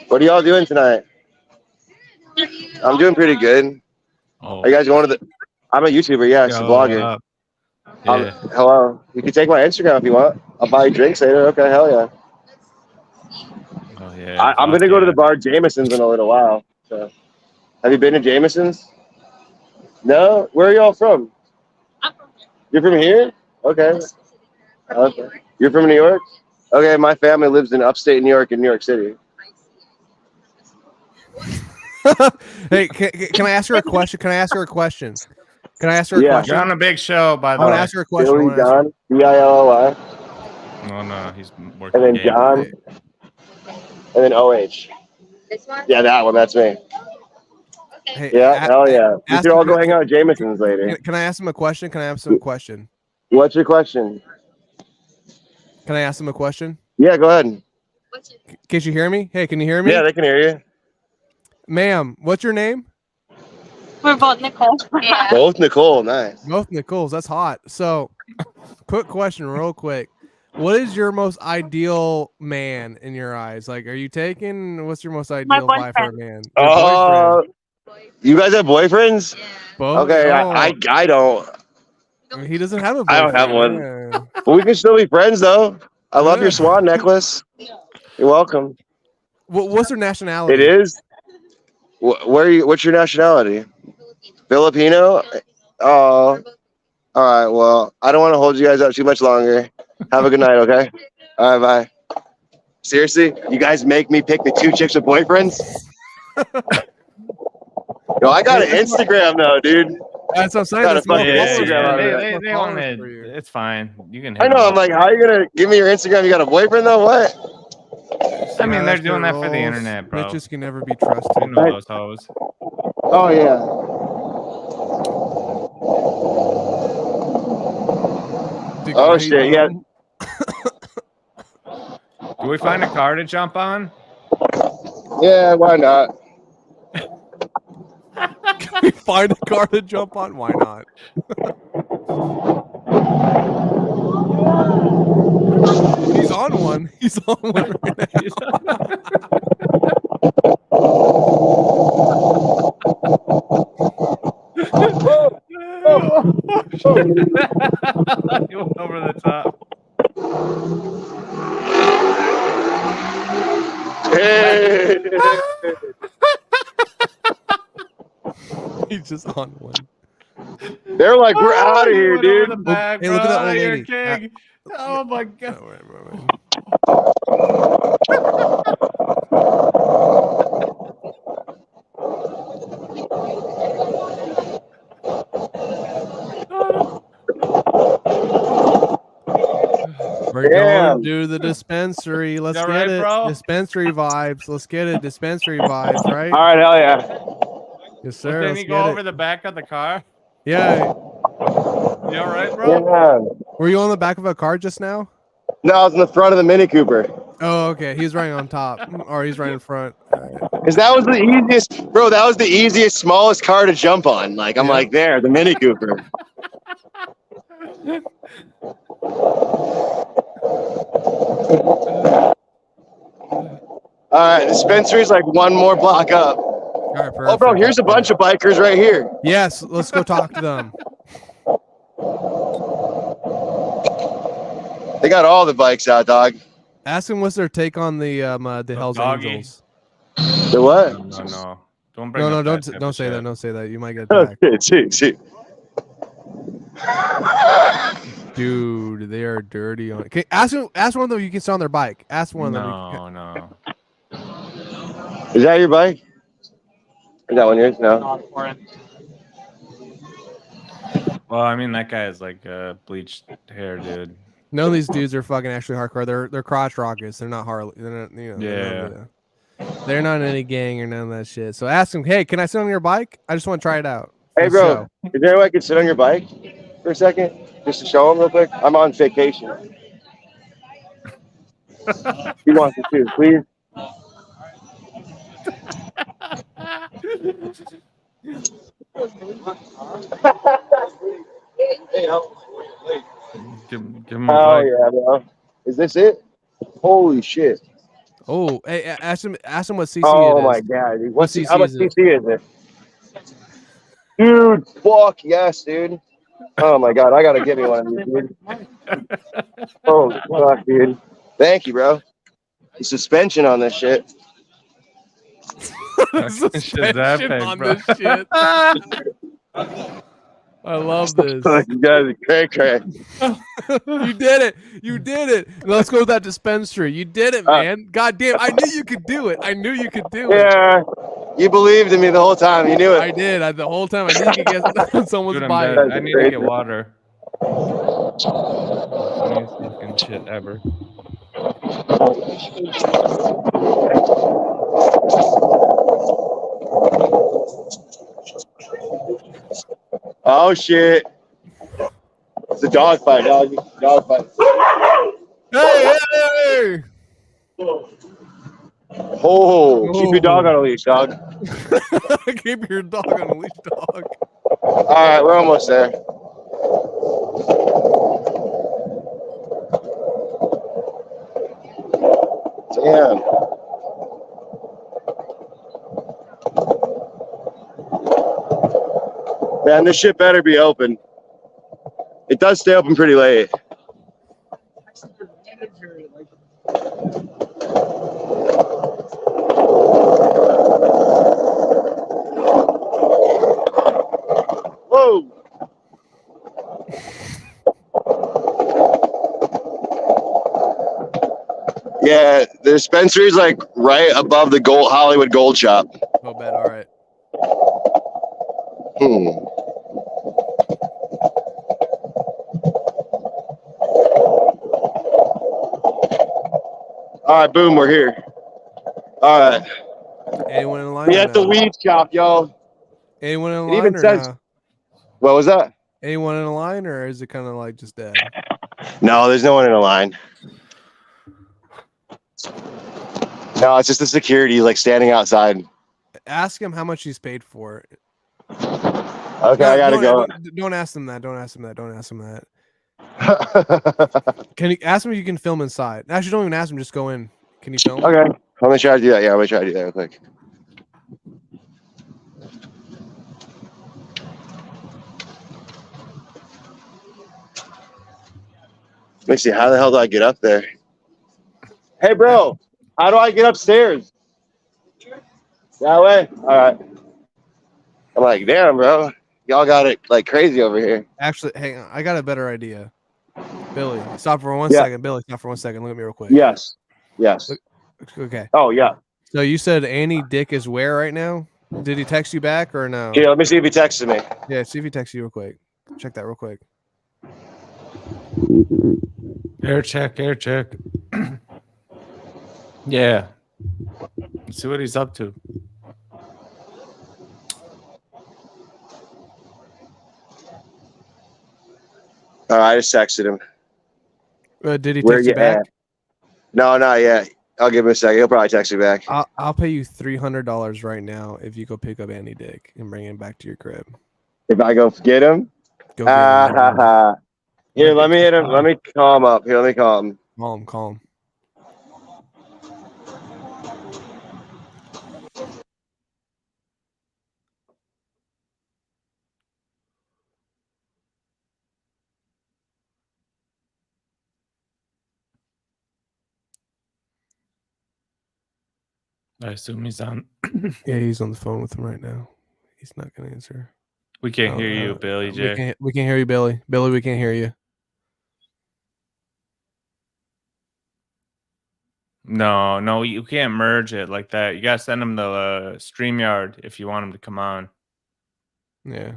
What are y'all doing tonight? I'm doing pretty good. Oh. Are you guys going to the? I'm a YouTuber. Yeah, it's a blogger. Yeah. Hello. You can take my Instagram if you want. I'll buy you drinks later. Okay, hell yeah. Oh yeah. I'm gonna go to the bar Jameson's in a little while. So, have you been to Jameson's? No. Where are y'all from? I'm from here. You're from here? Okay. Okay. You're from New York? Okay, my family lives in upstate New York in New York City. Hey, can I ask her a question? Can I ask her a question? You're on a big show, by the way. I want to ask her a question. Billy John, Billy. No, he's working. And then John. And then OH. This one? Yeah, that one. That's me. Hey, Yeah, hell yeah. You should all go hang out at Jameson's later. Can I ask him a question? What's your question? Can I ask him a question? Yeah, go ahead. Can you hear me? Hey, can you hear me? Yeah, they can hear you. Ma'am, what's your name? We're both Nicole. Yeah. Both Nicole, nice. Both Nicoles. That's hot. So, quick question, real quick. What is your most ideal man in your eyes? Like, are you taking? What's your most ideal guy for a man? You guys have boyfriends? Yeah. Both? Okay, Oh. I don't. He doesn't have a boyfriend. I don't have one. Yeah. But we can still be friends, though. I love your swan necklace. You're welcome. What's their nationality? It is. Where are you? What's your nationality? Filipino. Oh. All right. Well, I don't want to hold you guys up too much longer. Have a good night. Okay. All right. Bye. Seriously, you guys make me pick the 2 chicks with boyfriends. Yo, I got an Instagram though, dude. That's what I'm saying. Got a That's my fucking Instagram. They want it. It's fine. You can. I know. I'm like, how are you gonna give me your Instagram? You got a boyfriend though? What? I mean, they're doing that for the internet, bro. Bitches can never be trusted. You know those hoes. Oh yeah. Dude, Oh shit! Yeah. Do we find a car to jump on? Yeah. Why not? Can we find a car to jump on? Why not? He's on one. He's on one right He went over the top. He's just on one. They're like, we're out of here, dude. Back, Hey, look at that old You're lady. king. Oh my god. We're going to the dispensary. Let's that get right, it. bro? Dispensary vibes. Let's get it. Dispensary vibes, right? All right, hell yeah. Yes, sir. Didn't Let's he go get over it. the back of the car? Yeah. You all right, bro? Yeah. Were you on the back of a car just now? No, I was in the front of the Mini Cooper. Oh, okay. He's right on top, or he's right in front. Because that was the easiest, bro. That was the easiest, smallest car to jump on. Like, I'm like, there, the Mini Cooper. All right, dispensary's like one more block up. All right, perfect. Oh, bro, here's a bunch of bikers right here. Yes, let's go talk to them. They got all the bikes out, dog. Ask them what's their take on the Hell's doggy. Angels. The what? No. Don't bring No, up don't that type don't of say shit. that. Don't say that. You might get Oh, attacked. shit. Dude, they are dirty on it. Okay, ask one of them. You can sit on their bike. Ask one of them. No. Is that your bike? Is that one yours? No. Well, I mean, that guy is like bleached hair, dude. None of these dudes are fucking actually hardcore. They're crotch rockets. They're not Harley. They're not, they're not in any gang or none of that shit. So ask them, hey, can I sit on your bike? I just want to try it out. Hey, bro, is there any way I could sit on your bike for a second? Just to show them real quick? I'm on vacation. He wants to too, please. Give him a Oh, bike. yeah, bro. Is this it? Holy shit. Oh, hey, ask him what CC Oh, it is. my God, dude. What How much CC is it? Dude, fuck yes, dude. Oh, my God. I got to get me one of these, dude. Oh, fuck, dude. Thank you, bro. The suspension on this shit. Suspension on this shit. I love this. You guys are cray. You did it. You did it. Let's go to that dispensary. You did it, man. God damn. I knew you could do it. I knew you could do it. Yeah. You believed in me the whole time. You knew it. I did. The whole time. I knew you could get someone's Dude, I'm bike. dead. I need to get water. Funniest fucking shit ever. Oh, shit. It's a dog fight, dog. Dog fight. Hey! Oh, keep your dog on a leash, dog. Keep your dog on a leash, dog. All right, we're almost there. Damn. Man, this shit better be open. It does stay open pretty late. Whoa. Yeah, the dispensary is like right above the Hollywood Gold Shop. Oh, bad. All right. All right, boom, we're here. All right. Anyone in line? We at the weed shop, y'all. Anyone in It line? even or says. no? What was that? Anyone in a line, or is it kind of like just dead? No, there's no one in a line. No, it's just the security, like standing outside. Ask him how much he's paid for it. Okay, I gotta go. Don't ask him that. Don't ask him that. Don't ask him that. Can you ask him if you can film inside? Actually, don't even ask him. Just go in. Can you film? Okay, I'm gonna try to do that. Yeah, I'm gonna try to do that real quick. Let me see. How the hell do I get up there? Hey, bro, how do I get upstairs? That way? All right. I'm like, damn, bro. Y'all got it like crazy over here. Actually, hang on. I got a better idea. Billy, stop for one Yeah. second. Billy, stop for 1 second. Look at me real quick. Yes. Yes. Okay. Oh, yeah. So you said Andy Dick is where right now? Did he text you back or no? Yeah, let me see if he texted me. Yeah, see if he texts you real quick. Check that real quick. Air check. Yeah. Let's see what he's up to. All right, I just texted him. Did he Where text you back? at? No, not yet. I'll give him a second. He'll probably text me back. I'll pay you $300 right now if you go pick up Andy Dick and bring him back to your crib. If I go get him? Go get him. Here, let me hit him. Let me call him up. Here, let me call him. Call him. I assume he's on. Yeah, he's on the phone with him right now. He's not going to answer. We can't hear you, Billy J. We can't hear you, Billy. Billy, we can't hear you. No, you can't merge it like that. You gotta send him the StreamYard if you want him to come on. Yeah.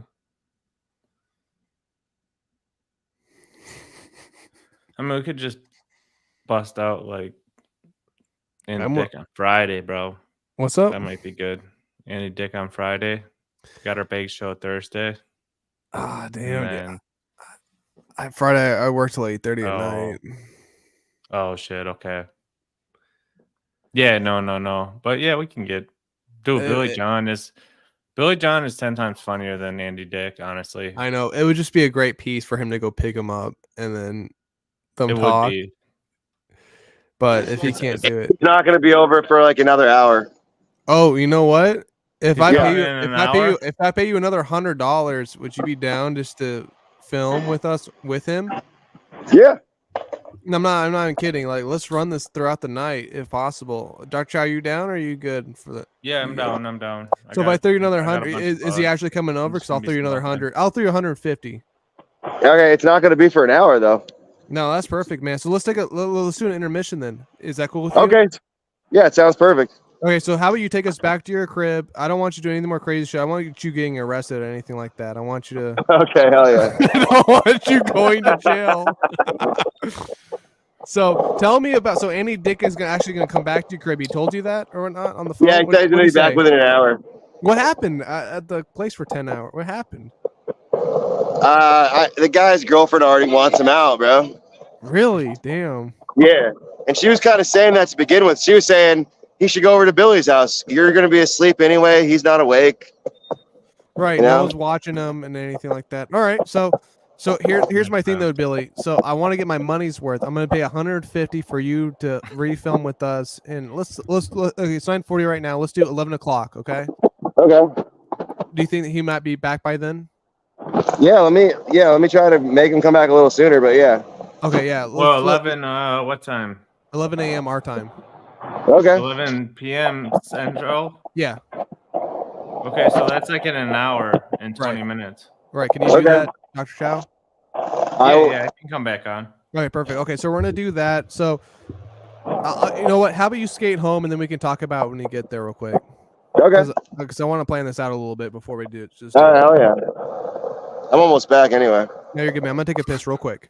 I mean, we could just bust out like Andy Dick on Friday, bro. What's up? That might be good. Andy Dick on Friday. Got our big show Thursday. Ah, damn. Friday, I worked till 8:30 at night. Oh shit. Okay. Yeah, no. But yeah, we can get. Dude, Billy John is 10 times funnier than Andy Dick, honestly. I know. It would just be a great piece for him to go pick him up and then them talk. Would be. But if he can't do it, it's not going to be over for like another hour. Oh, you know what? If I pay you another $100, would you be down just to film with us with him? Yeah. I'm not even kidding. Like, let's run this throughout the night if possible. Dr. Chow, you down or are you good for that? Yeah, I'm down. So if I throw you another 100, is he actually coming over? Because I'll throw you another 100. I'll throw you 150. Okay, it's not going to be for an hour though. No, that's perfect, man. So let's do an intermission then. Is that cool with you? Okay. Yeah, it sounds perfect. Okay, so how about you take us back to your crib? I don't want you doing anything more crazy shit. I want you getting arrested or anything like that. I want you to. Okay, hell yeah. I don't want you going to jail. So tell me about. So Andy Dick is actually going to come back to your crib. He told you that or not on the phone? Yeah, he said he's going to be back within an hour. What happened at the place for 10 hours? What happened? The guy's girlfriend already wants him out, bro. Really? Damn. Yeah, and she was kind of saying that to begin with. She was saying he should go over to Billy's house. You're going to be asleep anyway. He's not awake. Right. No one's watching him and anything like that. All right. So here's my thing though, Billy. So I want to get my money's worth. I'm going to pay $150 for you to refilm with us, and let's okay, it's 9:40 right now. Let's do 11 o'clock. Okay. Okay. Do you think that he might be back by then? Yeah. Let me try to make him come back a little sooner. But yeah. Okay. Yeah. Well, 11. What time? 11 a.m. our time. Okay. 11 p.m. Central. Yeah. Okay, so that's like in an hour and 20 minutes. Right. Can you do that, Dr. Chow? Yeah, I can come back on. Okay, perfect. Okay, so we're gonna do that. So, you know what? How about you skate home and then we can talk about when you get there real quick. Okay. Because I want to plan this out a little bit before we do it. Just. Hell yeah. I'm almost back anyway. No, you're good, man. I'm gonna take a piss real quick.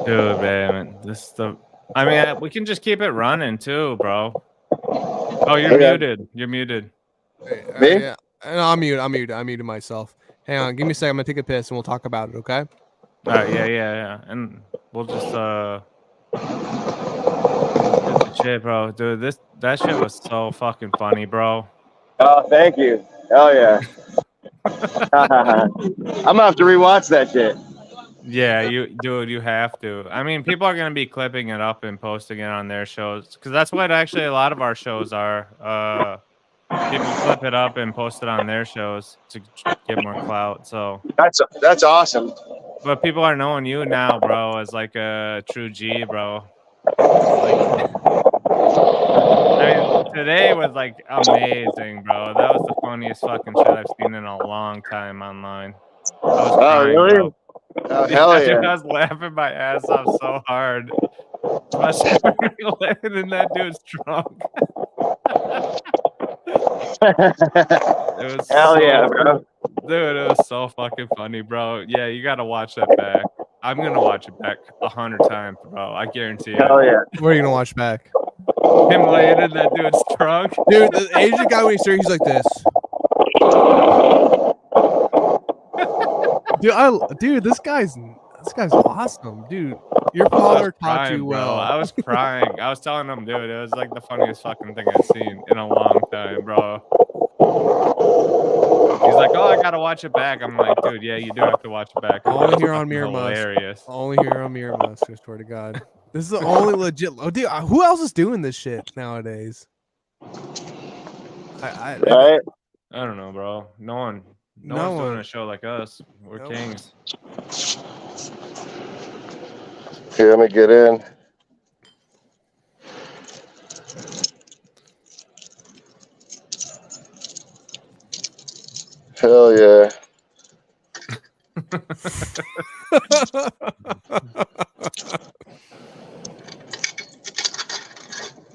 Dude, man, I mean, we can just keep it running too, bro. Oh, you're muted. You're muted. Me? Yeah. No, I'm muted myself. Hang on, give me a second. I'm gonna take a piss and we'll talk about it. Okay. All right. Yeah. And we'll just shit, bro. Dude, that shit was so fucking funny, bro. Oh, thank you. Hell yeah. I'm gonna have to rewatch that shit. Yeah, you have to. I mean, people are gonna be clipping it up and posting it on their shows because that's what actually a lot of our shows are. People clip it up and post it on their shows to get more clout. So that's awesome. But people are knowing you now, bro, as like a true G, bro. I mean, Today was like amazing, bro. That was the funniest fucking shit I've seen in a long time online. I was crying, really? bro. Oh, hell Dude, yeah. I was laughing my ass off so hard. Especially when we landed in that dude's trunk. It was Hell so, yeah, bro. dude, it was so fucking funny, bro. Yeah, you gotta watch that back. I'm gonna watch it back 100 times, bro. I guarantee Hell it. yeah. What are you gonna watch back? Him laying in that dude's trunk. Dude, the Asian guy when he's here, he's like this. Dude, this guy's awesome, dude. Your father taught crying, you bro. well. I was crying. I was telling him, dude, it was like the funniest fucking thing I've seen in a long time, bro. He's like, oh, I gotta watch it back. I'm like, dude, yeah, you do have to watch it back. Only It's here on fucking Mir Musk. hilarious. Only here on Mir Musk. I swear to God, this is the only legit. Oh, dude, who else is doing this shit nowadays? Right? I don't know, bro. No one's No doing one. a show like us. We're Nope. kings. Okay, let me get in. Hell yeah.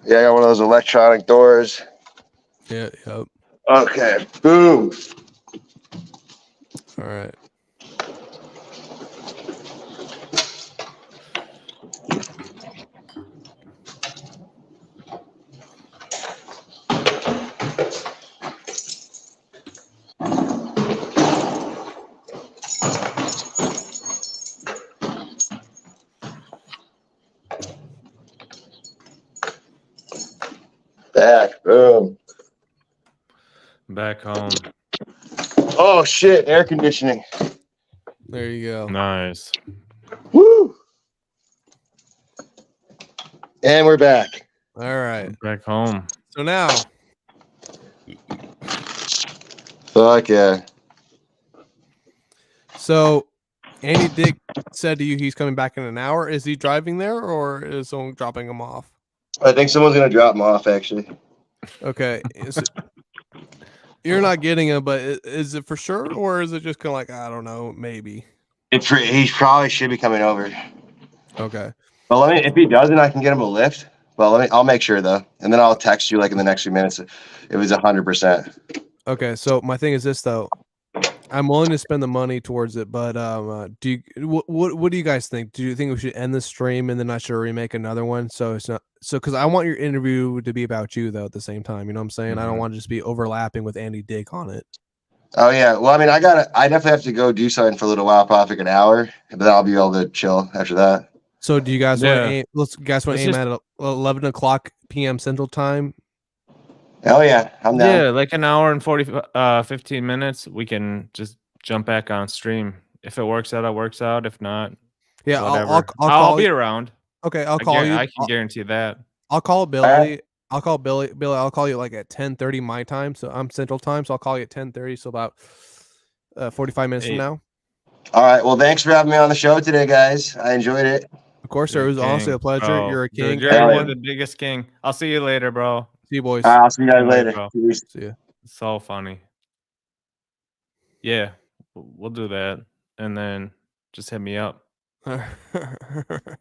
Yeah, I got one of those electronic doors. Yeah. Yep. Okay. Boom. All right. Back. Boom. Back home. Oh shit, air conditioning. There you go. Nice. Woo! And we're back. All right. Back home. So now, Fuck yeah. so Andy Dick said to you he's coming back in an hour. Is he driving there or is someone dropping him off? I think someone's gonna drop him off actually. Okay. You're not getting him, but is it for sure or is it just kind of like, I don't know, maybe? He probably should be coming over. Okay. But if he doesn't, I can get him a lift. But I'll make sure though, and then I'll text you like in the next few minutes. It was 100%. Okay. So my thing is this though. I'm willing to spend the money towards it, but what do you guys think? Do you think we should end the stream and then I should remake another one? So it's not because I want your interview to be about you though at the same time. You know what I'm saying? I don't want to just be overlapping with Andy Dick on it. Oh yeah. Well, I mean, I definitely have to go do something for a little while, probably like an hour, but then I'll be able to chill after that. So do you guys want to aim? Let's aim at 11 o'clock p.m. Central Time? Oh yeah, I'm down. Yeah, like an hour and 15 minutes. We can just jump back on stream. If it works out, it works out. If not, yeah, whatever. I'll be around. Okay, I'll call you. I can guarantee that. I'll call Billy. I'll call Billy. Billy, I'll call you like at 10:30 my time. So I'm Central Time. So I'll call you at 10:30. So about 45 minutes from now. All right. Well, thanks for having me on the show today, guys. I enjoyed it. Of course, sir. It was honestly a pleasure. Bro. You're a king. Dude, you're the biggest king. I'll see you later, bro. See you, boys. I'll see you guys later. Bro. See you. So funny. Yeah, we'll do that, and then just hit me up.